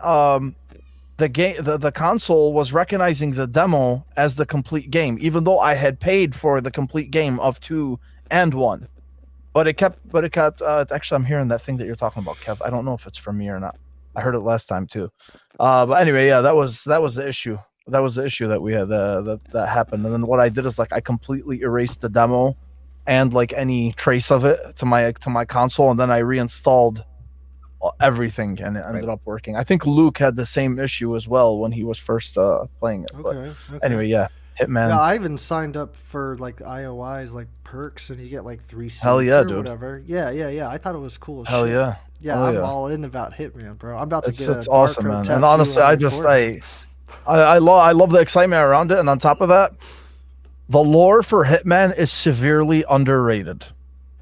the console was recognizing the demo as the complete game, even though I had paid for the complete game of 2 and 1. But it kept. Actually, I'm hearing that thing that you're talking about, Kev. I don't know if it's from me or not. I heard it last time too. But anyway, yeah, that was the issue. That was the issue that we had that happened. And then what I did is I completely erased the demo and any trace of it to my console, and then I reinstalled everything, and it ended up working. I think Luke had the same issue as well when he was first playing it. Okay. But anyway, yeah, Hitman. Yeah, I even signed up for IOI's perks, and you get 3 seats Hell yeah, or dude. whatever. Yeah. I thought it was cool as Hell shit. yeah. Yeah, Oh, I'm yeah. all in about Hitman, bro. I'm about to get It's a awesome, barcode man. tattoo And honestly, on I my just forehead. I love the excitement around it, and on top of that, the lore for Hitman is severely underrated.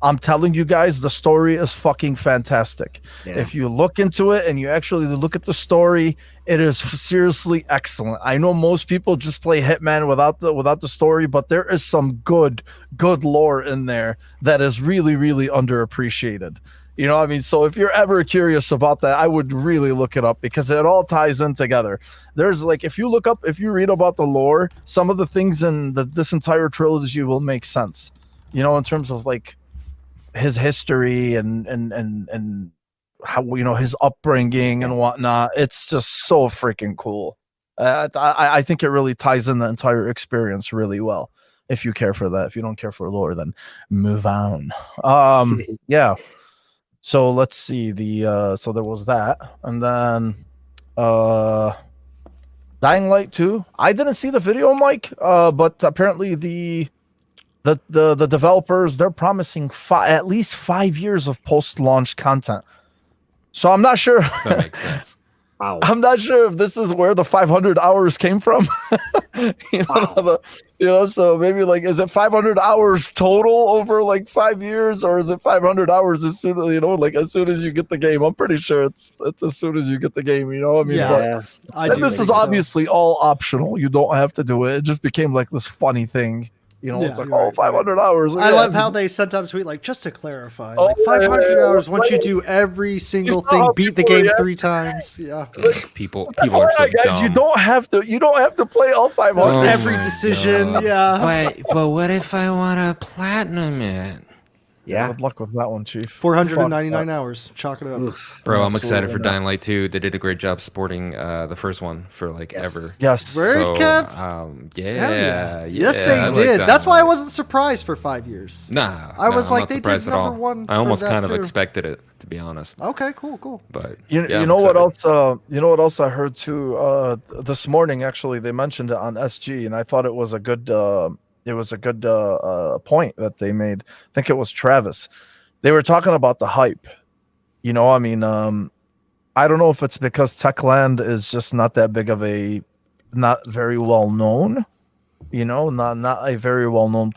I'm telling you guys, the story is fucking fantastic. Yeah. If you look into it and you actually look at the story, it is seriously excellent. I know most people just play Hitman without the story, but there is some good lore in there that is really, really underappreciated. You know what I mean? So if you're ever curious about that, I would really look it up because it all ties in together. There's if you read about the lore, some of the things in this entire trilogy will make sense. In terms of his history and how his upbringing and whatnot. It's just so freaking cool. I think it really ties in the entire experience really well. If you care for that, if you don't care for lore, then move on. Yeah. So let's see so there was that, and then Dying Light 2. I didn't see the video, Mike, but apparently the developers, they're promising at least 5 years of post-launch content. So I'm not sure. That makes sense. Wow. I'm not sure if this is where the 500 hours came from. So maybe is it 500 hours total over 5 years, or is it 500 hours as soon as as soon as you get the game? I'm pretty sure it's as soon as you get the game. I mean, Yeah. I and do this think is so. obviously all optional. You don't have to do it. It just became this funny thing. Yeah, It's you're right, 500 hours. I love how they sent out a tweet just to clarify, Oh, 500 yeah, hours once you do every single saw thing, how beat the people game react? 3 times. Yeah. People are so guys, dumb. you don't have to play all 500. Oh Every my decision, God. yeah. But what if I want to platinum it? Yeah. Good luck with that one, Chief. 499 hours. Chalk it up. Bro, I'm excited for Dying Light 2. They did a great job supporting the first one for ever. Yes. Word, Kev? Hell Yeah. Yes, I they like did. Dying That's why I Light. wasn't surprised for 5 years. Nah, I was I'm like, not they did surprised at all. number one I for almost that kind of too. expected it, to be honest. Okay, cool. But You yeah, I'm know what excited. else? You know what else I heard too? This morning, actually, they mentioned it on SG, and I thought it was a good. It was a good point that they made. I think it was Travis. They were talking about the hype. I mean, I don't know if it's because Techland is just not that big of not very well known. Not a very well known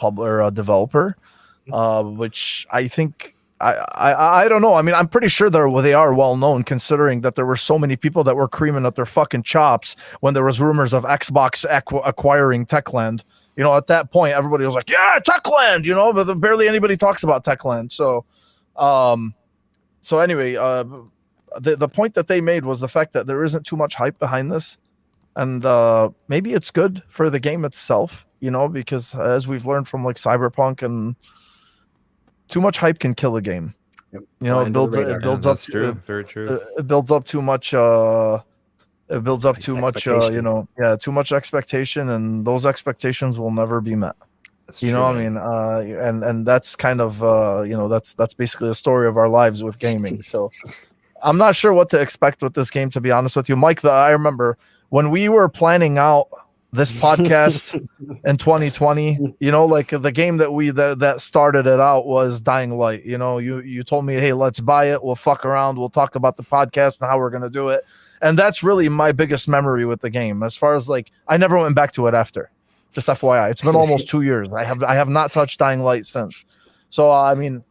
developer. Which I think. I don't know. I mean, I'm pretty sure they are well known, considering that there were so many people that were creaming at their fucking chops when there was rumors of Xbox acquiring Techland. At that point, everybody was like, "Yeah, Techland," but barely anybody talks about Techland. So anyway, the point that they made was the fact that there isn't too much hype behind this, and maybe it's good for the game itself. Because as we've learned from Cyberpunk, and too much hype can kill a game. Yep. It builds Yeah, up. that's true. Very true. It builds up too much. It builds up too much, too much expectation, and those expectations will never be met. That's you true, know, man. I mean, and that's kind of, that's basically the story of our lives with gaming. So I'm not sure what to expect with this game, to be honest with you, Mike. I remember when we were planning out this podcast in 2020, like the game that started it out was Dying Light. You told me, hey, let's buy it. We'll fuck around. We'll talk about the podcast and how we're going to do it. And that's really my biggest memory with the game. As far as I never went back to it after. Just FYI, it's been almost 2 years. I have not touched Dying Light since. So I mean,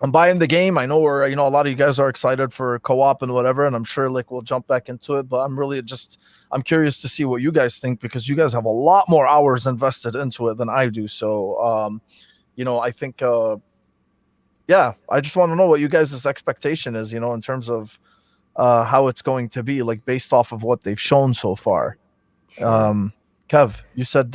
I'm buying the game. I know a lot of you guys are excited for co-op and whatever, and I'm sure we'll jump back into it. But I'm curious to see what you guys think, because you guys have a lot more hours invested into it than I do. So I think I just want to know what you guys' expectation is, in terms of how it's going to be, based off of what they've shown so far. Sure. Kev, you said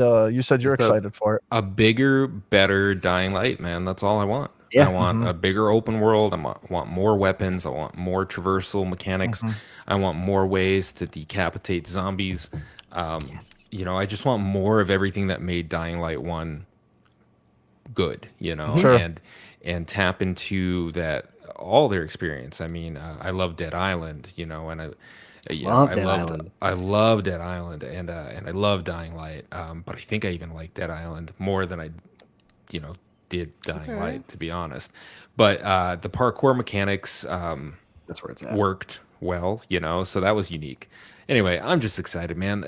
you're excited for it. A bigger, better Dying Light, man. That's all I want. Yeah. I want a bigger open world. I want more weapons. I want more traversal mechanics. I want more ways to decapitate zombies. I just want more of everything that made Dying Light 1 good, Sure. and tap into all their experience. I mean, I love Dead Island, and I love Dead Island, and I love Dying Light. But I think I even like Dead Island more than I, did Dying Light, to be honest. But the parkour mechanics, that's where it's at. Worked well, so that was unique. Anyway, I'm just excited, man.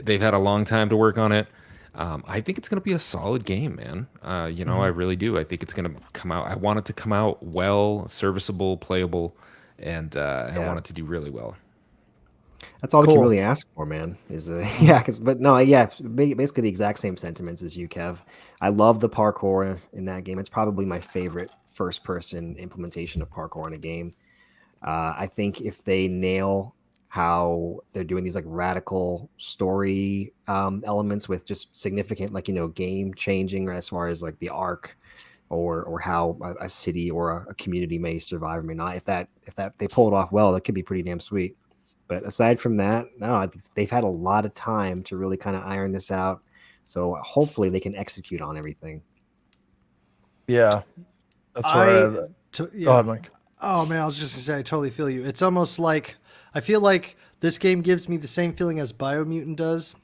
They've had a long time to work on it. I think it's going to be a solid game, man. I really do. I think it's going to come out. I want it to come out well, serviceable, playable, and I want it to do really well. That's all we can really ask for, man. Basically the exact same sentiments as you, Kev. I love the parkour in that game. It's probably my favorite first-person implementation of parkour in a game. I think if they nail how they're doing these radical story elements with just significant game changing as far as the arc or how a city or a community may survive or may not, if that they pull it off well, that could be pretty damn sweet. But aside from that, no, they've had a lot of time to really kind of iron this out. So hopefully they can execute on everything. Yeah. That's go ahead, Mike. Oh man, I was just gonna say I totally feel you. It's almost like I feel like this game gives me the same feeling as Biomutant does,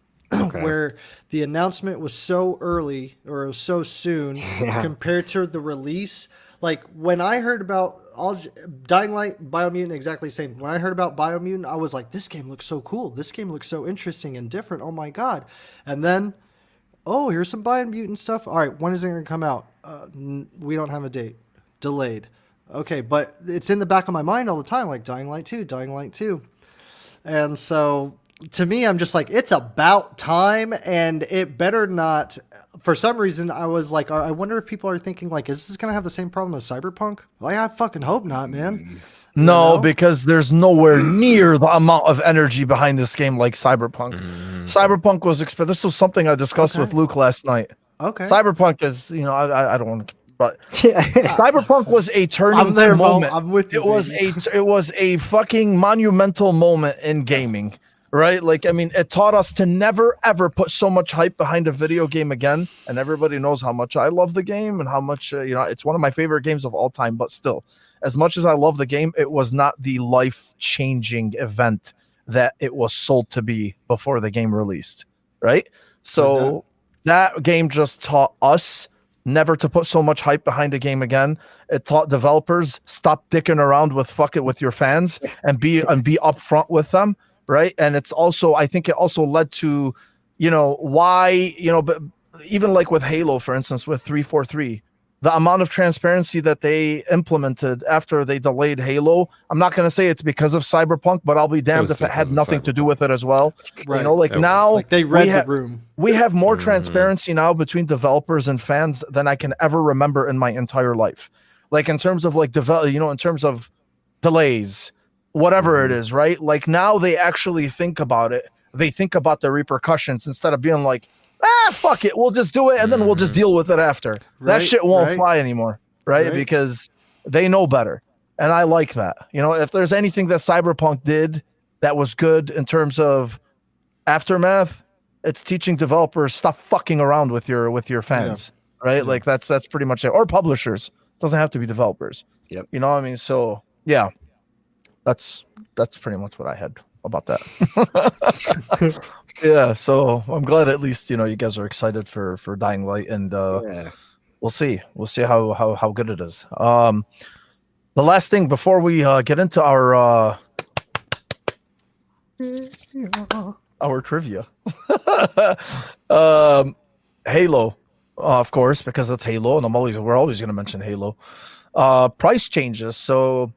where the announcement was so early or so soon compared to the release. When I heard about Dying Light, Biomutant, exactly the same. When I heard about Biomutant, I was like, this game looks so cool. This game looks so interesting and different. Oh my God. And then, here's some Biomutant stuff. All right, when is it going to come out? We don't have a date. Delayed. Okay, but it's in the back of my mind all the time, Dying Light 2. And so to me, I'm just like, it's about time, and it better not. For some reason, I was like, I wonder if people are thinking is this going to have the same problem as Cyberpunk? I fucking hope not, man. No, because there's nowhere near the amount of energy behind this game like Cyberpunk. Cyberpunk was this was something I discussed with Luke last night. Okay. Cyberpunk is, I don't want to, but Cyberpunk was a turning moment. I'm with you. It was a fucking monumental moment in gaming. Right? It taught us to never, ever put so much hype behind a video game again. And everybody knows how much I love the game and how much, it's one of my favorite games of all time. But still, as much as I love the game, it was not the life-changing event that it was sold to be before the game released. Right? So that game just taught us never to put so much hype behind a game again. It taught developers, stop dicking around with your fans and be upfront with them. Right. And it's also, I think it also led to, why, but even with Halo, for instance, with 343, the amount of transparency that they implemented after they delayed Halo. I'm not going to say it's because of Cyberpunk, but I'll be damned if it had nothing to do with it as well. Right. Now they read the room. We have more transparency now between developers and fans than I can ever remember in my entire life. In terms of in terms of delays, whatever it is, right? Now they actually think about it. They think about the repercussions instead of being fuck it, we'll just do it and then we'll just deal with it after. That shit won't fly anymore, right? Because they know better. And I like that. If there's anything that Cyberpunk did that was good in terms of aftermath. It's teaching developers stop fucking around with your fans, right? Yeah. Like that's pretty much it. Or publishers. It doesn't have to be developers. Yep. You know what I mean? So yeah, that's pretty much what I had about that. Yeah, so I'm glad at least you guys are excited for Dying Light, and we'll see how good it is. The last thing before we get into our trivia, Halo, of course, because it's Halo, and we're always going to mention Halo. Price changes, so.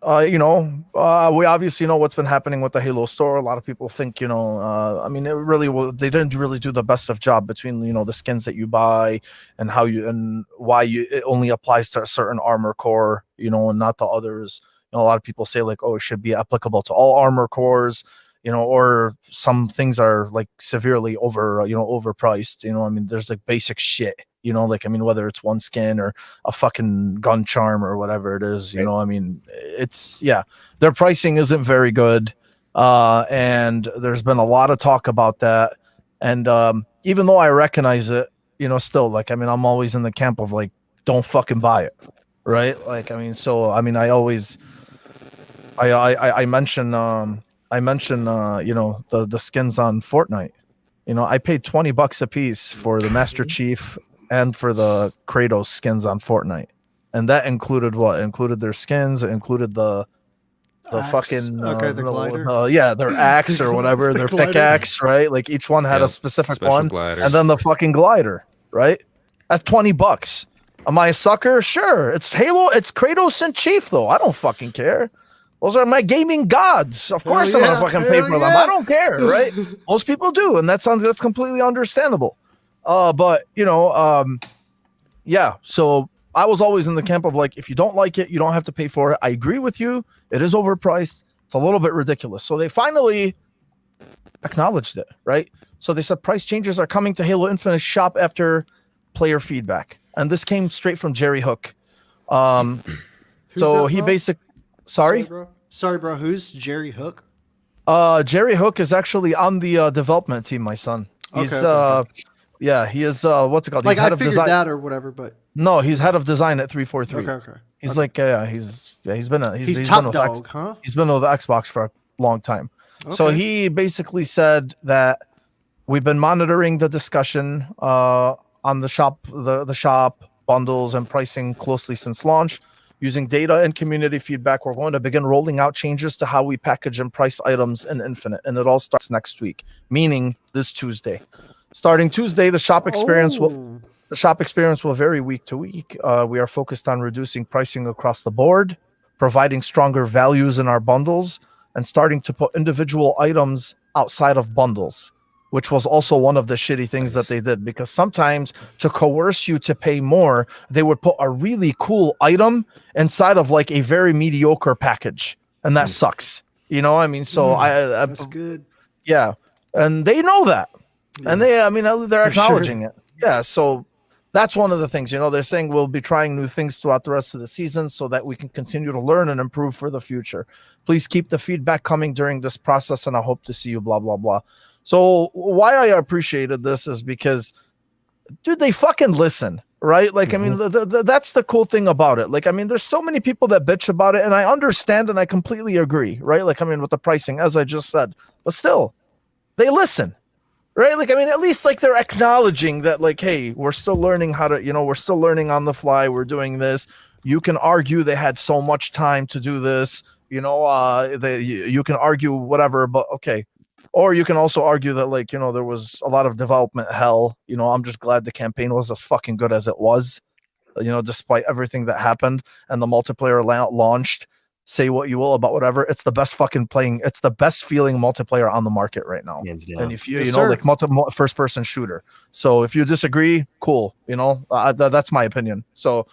We obviously know what's been happening with the Halo store. A lot of people think, they didn't really do the best of job between, the skins that you buy and how and why it only applies to a certain armor core, and not to others. A lot of people say like, oh, it should be applicable to all armor cores, or some things are like severely overpriced. There's like basic shit. Whether it's one skin or a fucking gun charm or whatever it is, their pricing isn't very good. And there's been a lot of talk about that. And even though I recognize it, still, I'm always in the camp of like, don't fucking buy it. Right. I always, I mention, the skins on Fortnite. I paid $20 a piece for the Master Chief and for the Kratos skins on Fortnite, and that included what? It included their skins. It included the Axe. fucking the glider. their axe or whatever, their glider. pickaxe, right? Like each one had a specific special one, glider. and then the fucking glider, right? That's $20. Am I a sucker? Sure. It's Halo. It's Kratos and Chief, though. I don't fucking care. Those are my gaming gods. Of course, I'm gonna fucking pay for them. I don't care, right? Most people do, and that's completely understandable. But so I was always in the camp of like, if you don't like it, you don't have to pay for it. I agree with you. It is overpriced. It's a little bit ridiculous. So they finally acknowledged it, right? So they said price changes are coming to Halo Infinite shop after player feedback. And this came straight from Jerry Hook. So he basically, sorry, bro. Who's Jerry Hook? Jerry Hook is actually on the development team, my son. He's yeah, he is. What's it called? Like he's head I of figured design. that or whatever, but No, he's head of design at 343. okay. He's like, he's top been with dog, huh? He's been with Xbox for a long time. So Okay. he basically said that we've been monitoring the discussion on the shop, the shop bundles and pricing closely since launch. Using data and community feedback, we're going to begin rolling out changes to how we package and price items in Infinite, and it all starts next week, meaning this Tuesday. Starting Tuesday, the shop experience will vary week to week. We are focused on reducing pricing across the board, providing stronger values in our bundles, and starting to put individual items outside of bundles, which was also one of the shitty things that they did, because sometimes to coerce you to pay more, they would put a really cool item inside of like a very mediocre package, and that sucks. So That's good. yeah, and they know that. Yeah. And they're acknowledging sure. it. Yeah, so that's one of the things. They're saying we'll be trying new things throughout the rest of the season so that we can continue to learn and improve for the future. Please keep the feedback coming during this process, and I hope to see you, blah, blah, blah. So why I appreciated this is because, dude, they fucking listen, right? Like, that's the cool thing about it. Like, there's so many people that bitch about it, and I understand and I completely agree, right? Like, with the pricing, as I just said, but still, they listen. Right, at least like they're acknowledging that, like, hey, we're still learning how to, we're still learning on the fly. We're doing this. You can argue they had so much time to do this. You can argue whatever, but okay. Or you can also argue that, like, there was a lot of development hell. I'm just glad the campaign was as fucking good as it was. Despite everything that happened and the multiplayer launched. Say what you will about whatever, it's the best fucking playing. It's the best feeling multiplayer on the market right now. Hands down. And if you Yes, know, sir. like first person shooter. So if you disagree, cool. That's my opinion. So,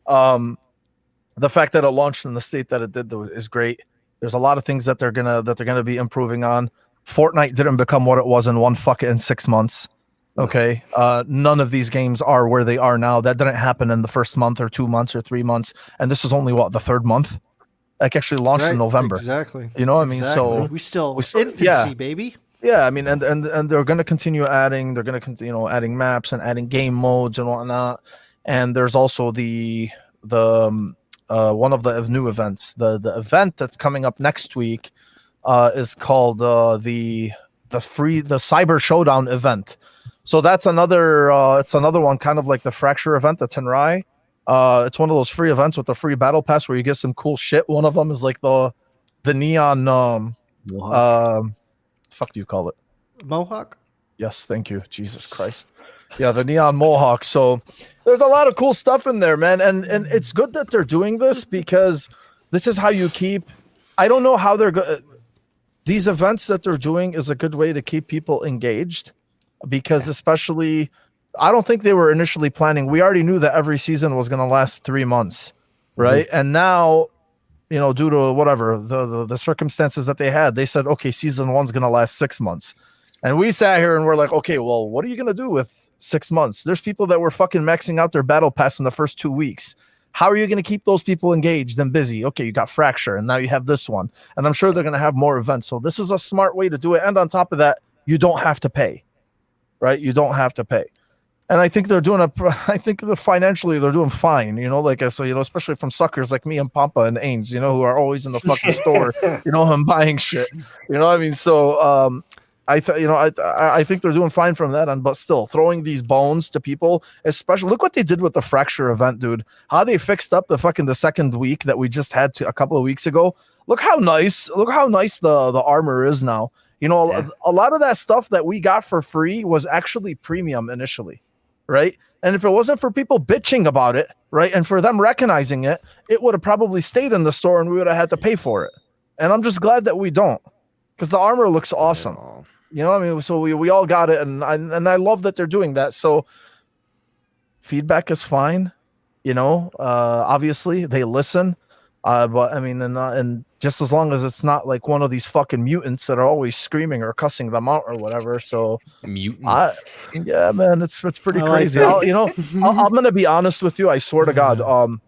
the fact that it launched in the state that it did though is great. There's a lot of things that they're gonna be improving on. Fortnite didn't become what it was in 6 months. Okay. None of these games are where they are now. That didn't happen in the first month or 2 months or 3 months. And this is only the third month. like actually launched in November. Exactly. You know what I mean? So we still yeah. infancy, baby. Yeah, I mean, and they're going to continue adding. They're going to continue, adding maps and adding game modes and whatnot. And there's also the one of the new events. The event that's coming up next week is called the Cyber Showdown Event. So that's another it's another one, kind of like the Fracture event that's in Rye. It's one of those free events with a free battle pass where you get some cool shit. One of them is like the neon fuck do you call it? Mohawk? Yes, thank you. Jesus Christ. Yeah, the neon mohawk. So there's a lot of cool stuff in there, man. And it's good that they're doing this, because this is how you keep, I don't know how these events that they're doing is a good way to keep people engaged, because especially, I don't think they were initially planning. We already knew that every season was going to last 3 months, right? Mm-hmm. And now, due to whatever the circumstances that they had, they said, okay, season 1's going to last 6 months. And we sat here and we're like, okay, well, what are you going to do with 6 months? There's people that were fucking maxing out their battle pass in the first 2 weeks. How are you going to keep those people engaged and busy? Okay, you got Fracture, and now you have this one. And I'm sure they're going to have more events. So this is a smart way to do it. And on top of that, you don't have to pay, right? You don't have to pay. And I think they're doing financially they're doing fine, especially from suckers like me and Pampa and Ains, who are always in the fucking store, I'm buying shit, I mean? So, I think they're doing fine from that end, but still throwing these bones to people, especially look what they did with the Fracture event, dude. How they fixed up the second week that we just had a couple of weeks ago. Look how nice the armor is now. A lot of that stuff that we got for free was actually premium initially. Right. And if it wasn't for people bitching about it, right, and for them recognizing it, it would have probably stayed in the store and we would have had to pay for it. And I'm just glad that we don't, because the armor looks awesome. I mean? So we all got it. And I love that they're doing that. So feedback is fine. Obviously they listen. But I mean, and just as long as it's not like one of these fucking mutants that are always screaming or cussing them out or whatever. So mutants. Yeah, man, it's pretty crazy. I'm gonna be honest with you. I swear to God,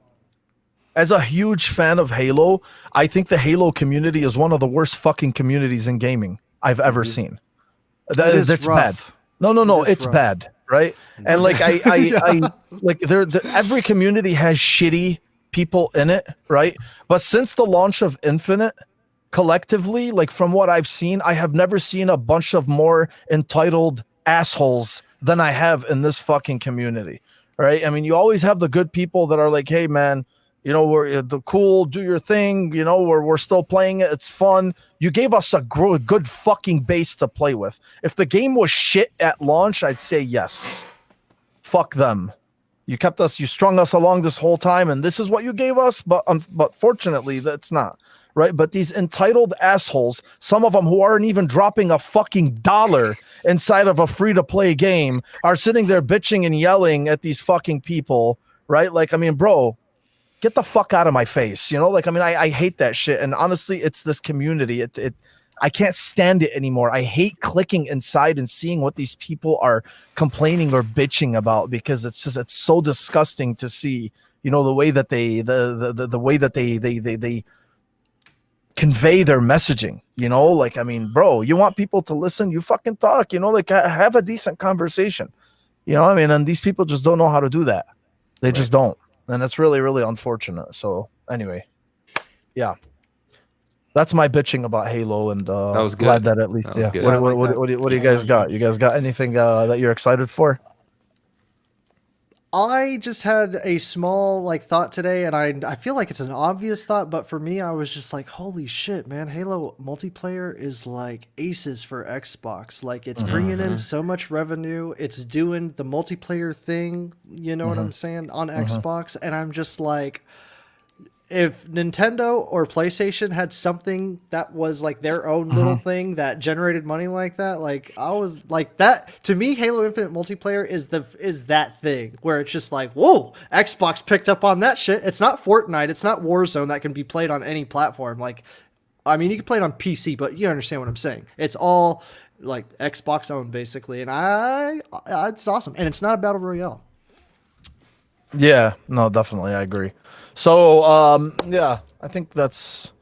as a huge fan of Halo, I think the Halo community is one of the worst fucking communities in gaming I've ever seen. It's bad. No, it's bad, right? And like I like every community has shitty people in it, right? But since the launch of Infinite, collectively, like from what I've seen, I have never seen a bunch of more entitled assholes than I have in this fucking community, right? I mean, you always have the good people that are like, hey man, we're the cool, do your thing, we're still playing it, it's fun. You gave us a good fucking base to play with. If the game was shit at launch, I'd say yes, fuck them. You strung us along this whole time, and this is what you gave us, but fortunately, that's not, right? But these entitled assholes, some of them who aren't even dropping a fucking dollar inside of a free-to-play game, are sitting there bitching and yelling at these fucking people, right? Like, I mean, bro, get the fuck out of my face, Like, I mean, I hate that shit, and honestly, it's this community. I can't stand it anymore. I hate clicking inside and seeing what these people are complaining or bitching about, because it's so disgusting to see, the way that the way that they convey their messaging, like, I mean, bro, you want people to listen, you fucking talk, like have a decent conversation, I mean, and these people just don't know how to do that. They just don't. And it's really, really unfortunate. So anyway, yeah. That's my bitching about Halo, and that was good. Glad that at least, yeah. What do you guys got? You guys got anything that you're excited for? I just had a small thought today, and I feel like it's an obvious thought, but for me, I was just like, holy shit, man! Halo multiplayer is like aces for Xbox. Like, it's bringing in so much revenue. It's doing the multiplayer thing. You know what I'm saying, on Xbox, and I'm just like, if Nintendo or PlayStation had something that was like their own little thing that generated money like that, like I was like that, to me, Halo Infinite multiplayer is that thing where it's just like, whoa, Xbox picked up on that shit. It's not Fortnite, it's not Warzone that can be played on any platform. Like, I mean, you can play it on PC, but you understand what I'm saying. It's all like Xbox owned basically, and it's awesome, and it's not a battle royale. Yeah, no, definitely, I agree. So, yeah, I think that's.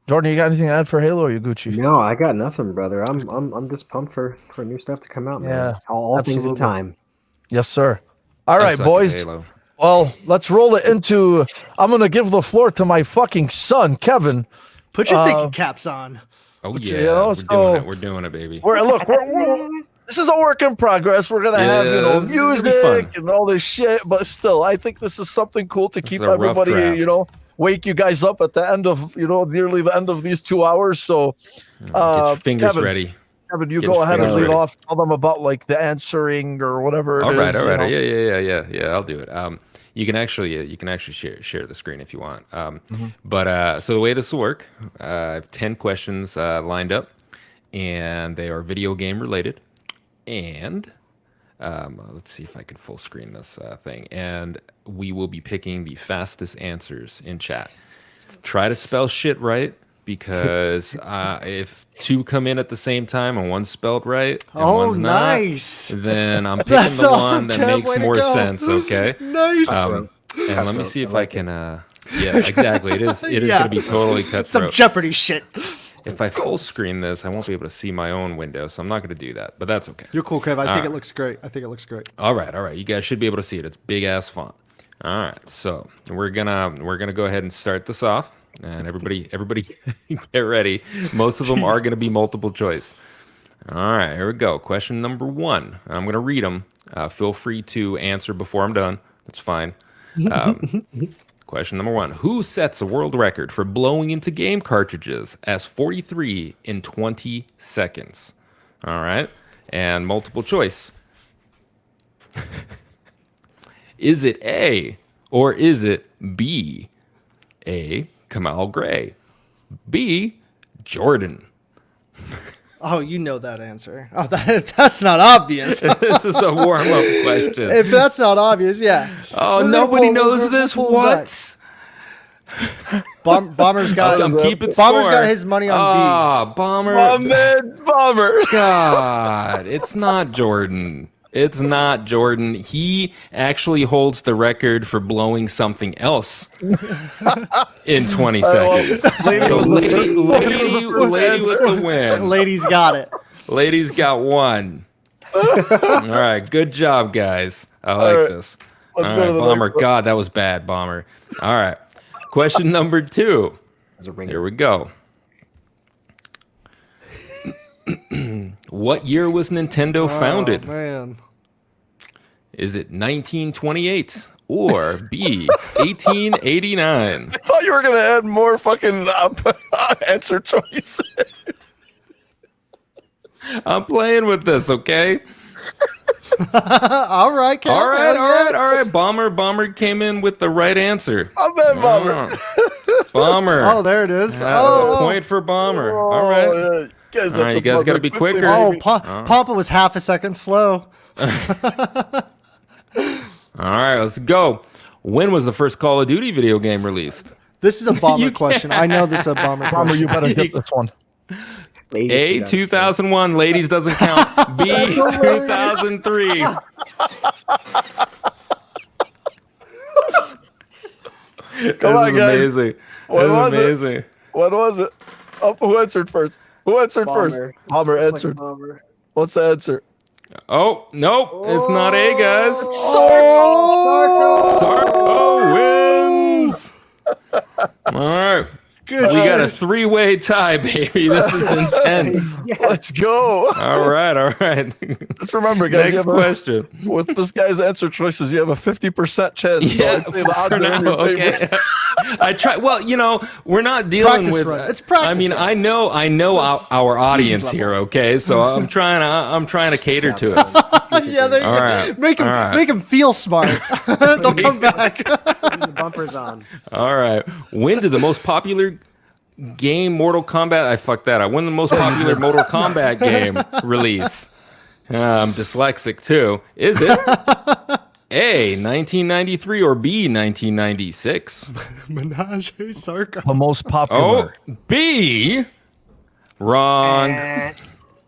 Jordan, you got anything to add for Halo? Or you Gucci? No, I got nothing, brother. I'm just pumped for new stuff to come out, man. Yeah, all things in absolutely. time. Yes, sir. All I right, suck at boys. Halo. Well, let's roll it into. I'm gonna give the floor to my fucking son, Kevin. Put your thinking caps on. Oh But, yeah, you know, we're so- doing it. We're doing it, baby. This is a work in progress. We're gonna have Yeah, this is gonna be music fun. and all this shit, but still, I think this is something cool to keep is a rough everybody, draft. wake you guys up at the end of, nearly the end of these 2 hours. So, Get your fingers Kevin, ready. Kevin, you Get go his ahead and fingers lead ready. off. Tell them about like the answering or whatever. All right, is, all right. you know. Yeah. I'll do it. You can actually share the screen if you want. But so the way this will work, I have 10 questions lined up, and they are video game related. And let's see if I can full screen this thing. And we will be picking the fastest answers in chat. Try to spell shit right. Because if two come in at the same time and one's spelled right and one's not, nice. then I'm picking That's the awesome, one that Kev. makes Way to more go. sense. Okay. Nice. And let me see if I can. Yeah, exactly. It is Yeah. going to be totally Some cutthroat. Jeopardy shit. If I full screen this, I won't be able to see my own window, so I'm not going to do that. But that's okay. You're cool, Kev. I think right. it looks great. All right. You guys should be able to see it. It's big ass font. All right, so we're gonna go ahead and start this off, and everybody get ready. Most of them are gonna be multiple choice. All right, here we go. Question number 1. I'm gonna read them. Feel free to answer before I'm done. That's fine. Question number 1: Who sets a world record for blowing into game cartridges as 43 in 20 seconds? All right, and multiple choice. Is it A or is it B? A, Kamal Gray. B, Jordan. Oh, you know that answer. Oh, that's not obvious. This is a warm-up question. If that's not obvious, yeah. Oh, We're gonna nobody pull- knows we're gonna this? pull What? Bomber's got. I'm keeping Bomber's score. got his money on Ah, Bomber. Oh, man, bomber. God, it's not Jordan. It's not Jordan. He actually holds the record for blowing something else in 20 seconds. Lady So with the lady with the B. win. Lady's got it. Ladies got 1. All right, good job, guys. I like right, this. let's All go right, to the Bomber. next one. God, that was bad, Bomber. All right, question number 2. There's a ringer. Here we go. What year was Nintendo founded? Oh, man. Is it 1928 or B, 1889? I thought you were gonna add more fucking answer choices. I'm playing with this, okay? All right, Kev. All right. Bomber came in with the right answer. I'm bad, bomber. Bomber. Oh, there it is. A point for Bomber. All right. Oh, yeah. All right, you guys gotta be quicker. Oh, Pampa was half a second slow. All right, let's go. When was the first Call of Duty video game released? This is a bomber You question. I know this is a bomber Bomber, question. you better get this one. Ladies, A, 2001. Ladies doesn't count. B, 2003. Come on, guys. Amazing. What That was is it? amazing. What was it? Oh, who answered first? Who answered first? Bomber. Bomber It's like answered. bomber. What's the answer? Oh, nope. It's not A, guys. Oh! Sarko wins. All right. Good We got a shit. 3-way tie, baby. This is intense. Let's go. All right. Just remember, guys, Next question. with this guy's answer choices, you have a 50% chance. So Yeah, I'd say the odds for are in now, your favor. okay. I try. Well, we're not dealing Practice with. run. It's practice I mean, run. I know So it's our audience level. here. Okay, so I'm trying to cater to us. Yeah, there you All go. right. Make him All right. make him feel smart. They'll come back. The bumper's on. All right. When did the most popular game Mortal Kombat? I fucked that up. When did the most popular Mortal Kombat game release? I'm dyslexic too. Is it A, 1993 or B, 1996? Menage a Sarko. The most Oh, popular. B. Wrong.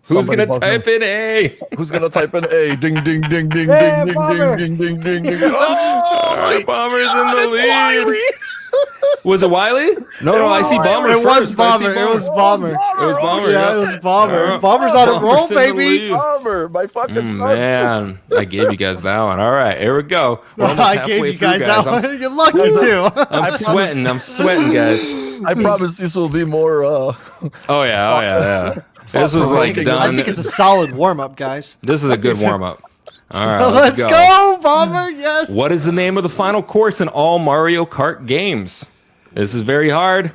Who's Somebody gonna buzz in. type in A? Who's gonna type in A? Ding ding ding ding Hey, ding Bomber. ding ding ding ding ding. All right, Bomber's in the lead. Was it Wiley? No, I see Bomber. It was first. I see Bomber. It was Bomber. It was Bomber. Yeah, it was Bomber. Yeah. Bomber's on a roll, Bomber's in the baby. lead. Bomber, my fucking son. Man, I gave you guys that one. All right, here we go. We're almost I halfway gave you through, guys that I'm- one. You're lucky too. I'm sweating. I'm sweating, guys. I promise this will be more. Oh yeah. This was like I done. I think it's a solid warm up, guys. This is a good warm up. All right, Let's go, Bomber. Yes. What is the name of the final course in all Mario Kart games? This is very hard.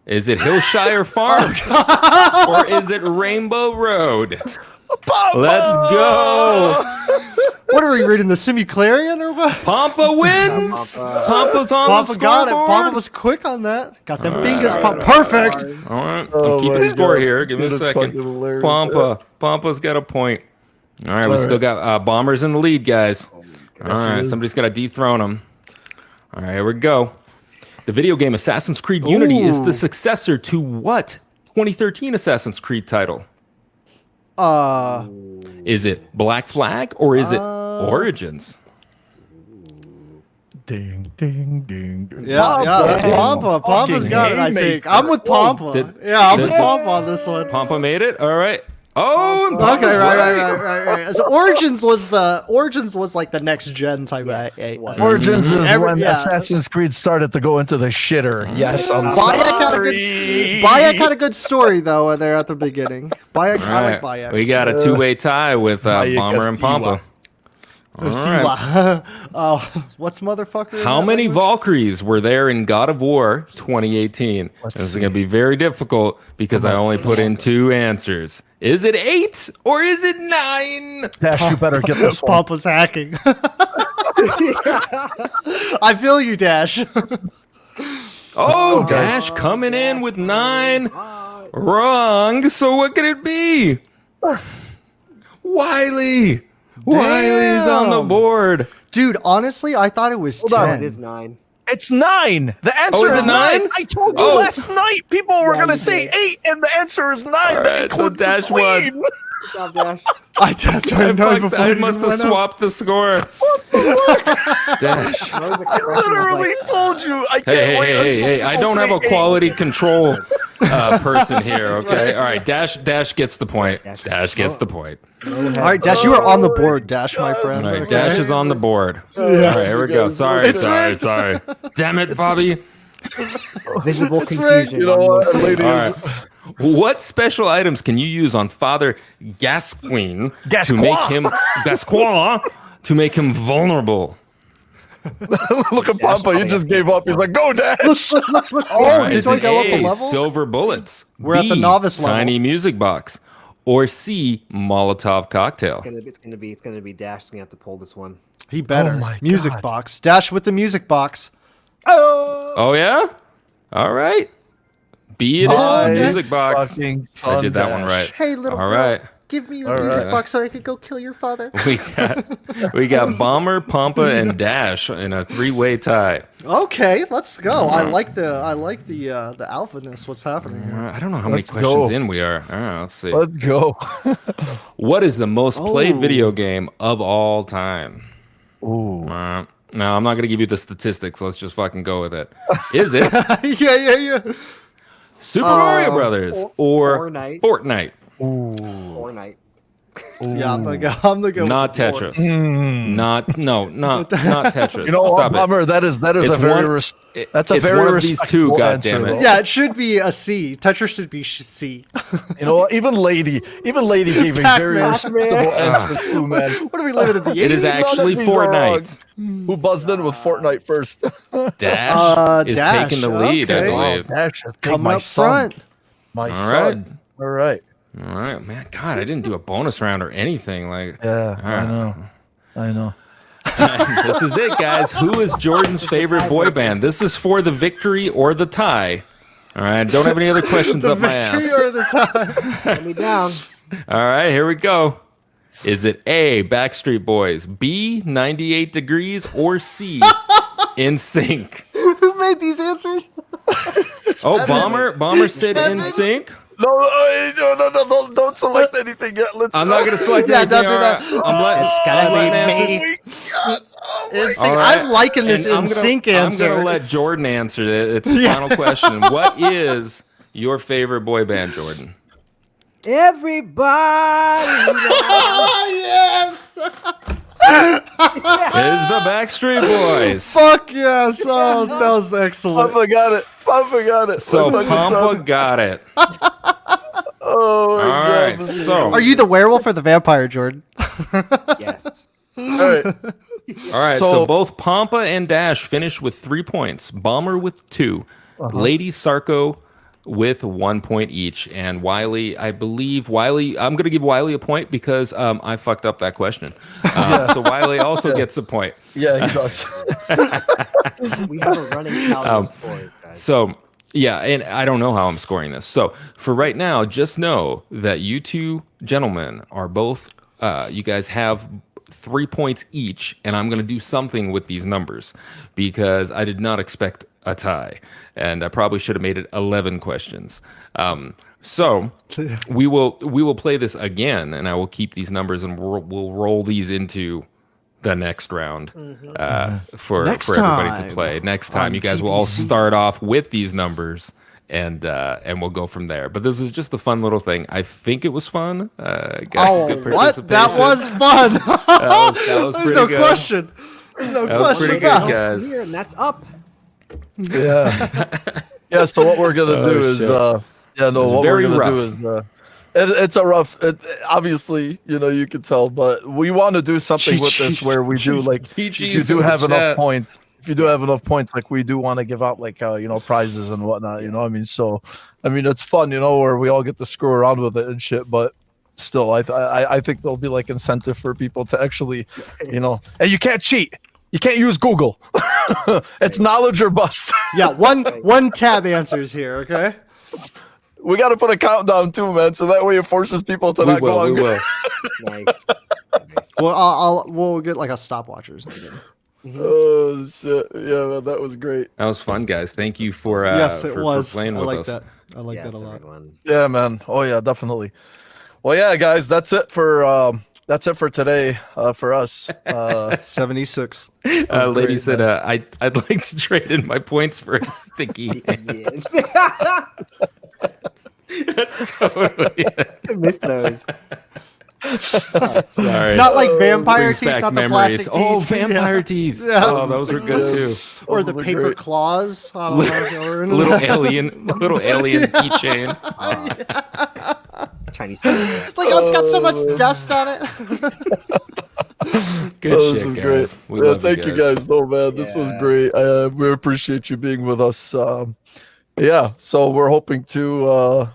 Is it Hillshire Farms or is it Rainbow Road? Let's go. What are we reading? The Simiclarian or what? Pampa wins. Pampa's on the Papa got it. scoreboard. Papa was quick on that. Got them fingers. Perfect. All right, Oh I'm keeping my score God. here. Give me a That's second. fucking hilarious. Pampa's got a point. All right, we still got Bombers in the lead, guys. All right, somebody's got to dethrone them. All right, here we go. The video game Assassin's Creed Unity is the successor to what 2013 Assassin's Creed title? Is it Black Flag or is it Origins? Ding ding ding. ding. Yeah, that's Pampa. Pampa's got it, I think. I'm with Pampa. I'm with Pampa on this one. Pampa made it. All right. Oh, and Okay, Pampa's right. So Origins was like the next gen type. Origins is when yeah. Assassin's Creed started to go into the shitter. Yes, I'm Bayek had a good story though there at the beginning. Bayek, All I right. like Bayek. We got a two-way tie with Bayek Bomber and Pampa. All right. What's motherfucker? in How that many language? Valkyries were there in God of War 2018? This is going to be very difficult because I only put in 2 answers. Is it 8 or is it 9? Dash, you better get this one. Pampa's hacking. I feel you, Dash. Oh, Dash coming in with 9. Wrong. So what could it be? Wiley. Wiley's on the Damn. board. Dude, honestly, I thought it was 10. It is 9. It's 9. The answer is it is 9. 9? I told you Oh. last night people were gonna you say did. 8, and the answer is 9. All That right, so includes the Dash queen. won. Good job, Dash. I tapped I, on 9 before I it must even have went up. swapped the score. Dash. Rose I expression was literally like, told you. I can't Hey, wait. hey, hey, hey! until I people don't have a say quality control person here. Okay, all right. Dash gets the point. Dash gets the point. All right, Dash, you are on the board, Dash, my friend. All right, Okay. Dash is on the board. All right, here we go. Sorry. Damn it, Bobby. visible rigged. confusion. You know what, ladies? All right. What special items can you use on Father Gascoigne to make him to make him vulnerable? Look at Papa. He just gave up. He's like, go, Dash. Oh, All right, did is you it go up a A, level? silver bullets? We're at the B, novice level. Tiny music box. Or C, Molotov cocktail? It's gonna be Dash. Gonna have to pull this one. He better. Oh my music God. box. Dash with the music box. Oh yeah? All right. B it is, My music box. fucking I did that son, one Dash. right. Hey, little All girl, right. give me your All music right. box so I could go kill your father. We got Bomber, Pampa, and Dash in a 3-way tie. Okay, let's go. I like the alphaness. What's happening All here? right, I don't know how many Let's questions go. in we are. All right, let's see. Let's go. What is the most played Oh. video game of all time? Ooh. No, I'm not going to give you the statistics. Let's just fucking go with it. Is it yeah. Super Mario Brothers or Fortnite. Fortnite? Fortnite. Yeah, I'm the go. Not Tetris. Not Tetris. You know, Stop it. Bummer. That is It's a very one- that's a it's very one of these two, respectable goddammit. answer, though. Yeah, it should be a C. Tetris should be C. You know what? Even lady gave a very Pac-Man. respectable answer too, man. What are we living in the 80s? It is actually These are wrong. Fortnite. Who buzzed in with Fortnite first? Dash is Dash, taking the lead, okay. I believe. Dash, take Coming my up son. front. My All son. All right. All right, man. God, I didn't do a bonus round or anything. Like, Yeah, all right. I know. This is it, guys. Who is Jordan's favorite boy band? This is for the victory or the tie. All right, don't have any other questions up my Victory ass. or the time? Let me down. All right, here we go. Is it A, Backstreet Boys, B, 98 Degrees, or C, In Sync? Who made these answers? Oh, Bomber said In Sync. don't select anything yet. I'm not gonna select Yeah, anything. don't do that. I'm letting, It's gotta I'm be letting me. answers. Insane. All right. I'm liking this And in sync answer. I'm gonna let Jordan answer it. It's the final question. What is your favorite boy band, Jordan? Everybody. Yes. It is the Backstreet Boys. Fuck yes. Oh, that was excellent. Papa got it. So What fucking Pampa song? got it. Oh my All god. right. this is So Are you the werewolf or the vampire, Jordan? Yes. all right. all right. So- So both Pampa and Dash finished with 3 points. Bomber with 2. Lady Sarko with 1 point each, and Wiley, I believe I'm gonna give Wiley a point because I fucked up that question. So Wiley also gets a point. Yeah, he does. We have a running tally of scores, guys. So yeah, and I don't know how I'm scoring this. So for right now, just know that you two gentlemen are both. You guys have 3 points each, and I'm gonna do something with these numbers because I did not expect a tie, and I probably should have made it 11 questions. So we will play this again, and I will keep these numbers, and we'll roll these into the next round for Next everybody to time play. Next time, on you guys will all TBC. start off with these numbers, and we'll go from there. But this is just a fun little thing. I think it was fun. Got some good What? That participation. was fun. that was There's pretty no good. question. There's no That was question pretty about good, it. guys. Here, and that's up. Yeah. Yeah, so what we're gonna do is shit. what we're very gonna rough. do is it's a rough obviously, you can tell, but we want to do something with this where we do like if you GG's do in the have enough chat. points. If you do have enough points, like we do want to give out like prizes and whatnot, I mean, so I mean it's fun, where we all get to screw around with it and shit, but still I think there'll be like incentive for people to actually, and you can't cheat. You can't use Google. It's knowledge or bust. Yeah, one tab answers here, okay? We got to put a countdown too, man, so that way it forces people to We not go will. on. We will. Nice. Well, we'll get like a stopwatch or something. Oh shit! Yeah, man, that was great. That was fun, guys. Thank you for Yes, it for was. playing I with like us. that. I like Yes, that a lot. everyone. Yeah, man. Oh yeah, definitely. Well, yeah, guys, that's it for today for us. 76. Lady great, said, I'd like to trade in my points for a sticky. That's totally it. I missed those. Sorry. Not like vampire Brings teeth, back not the memories. plastic teeth. Oh, vampire teeth. Yeah. Oh, those were good too. Or the Those were paper great. claws. I don't know if they were into Little that. alien keychain. Chinese. Food. It's like, oh, it's got so much dust on it. Good Oh, shit, this is guys. great. We Yeah, love thank you guys, though, man. This was Yeah. great. We appreciate you being with us. Yeah, so we're hoping to,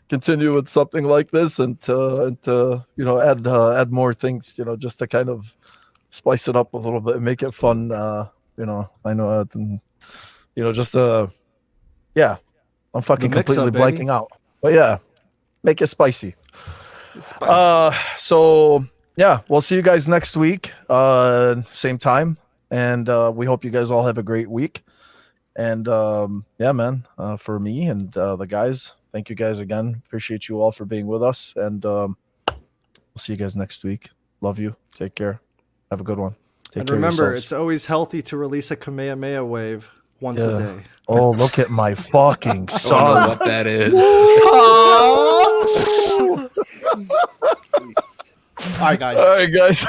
continue with something like this and to add more things, just to kind of spice it up a little bit and make it fun. I know that, and just yeah, I'm fucking The mix-up, completely baby. blanking out, but yeah, make it spicy. So yeah, we'll see you guys next week, same time, and we hope you guys all have a great week. And yeah, man, for me and the guys, thank you guys again. Appreciate you all for being with us, and we'll see you guys next week. Love you. Take care. Have a good one. Take And care of remember, yourselves. it's always healthy to release a Kamehameha wave once a Yeah. day. Oh, look at my fucking I don't know son. what that is. All right, guys. All right, guys.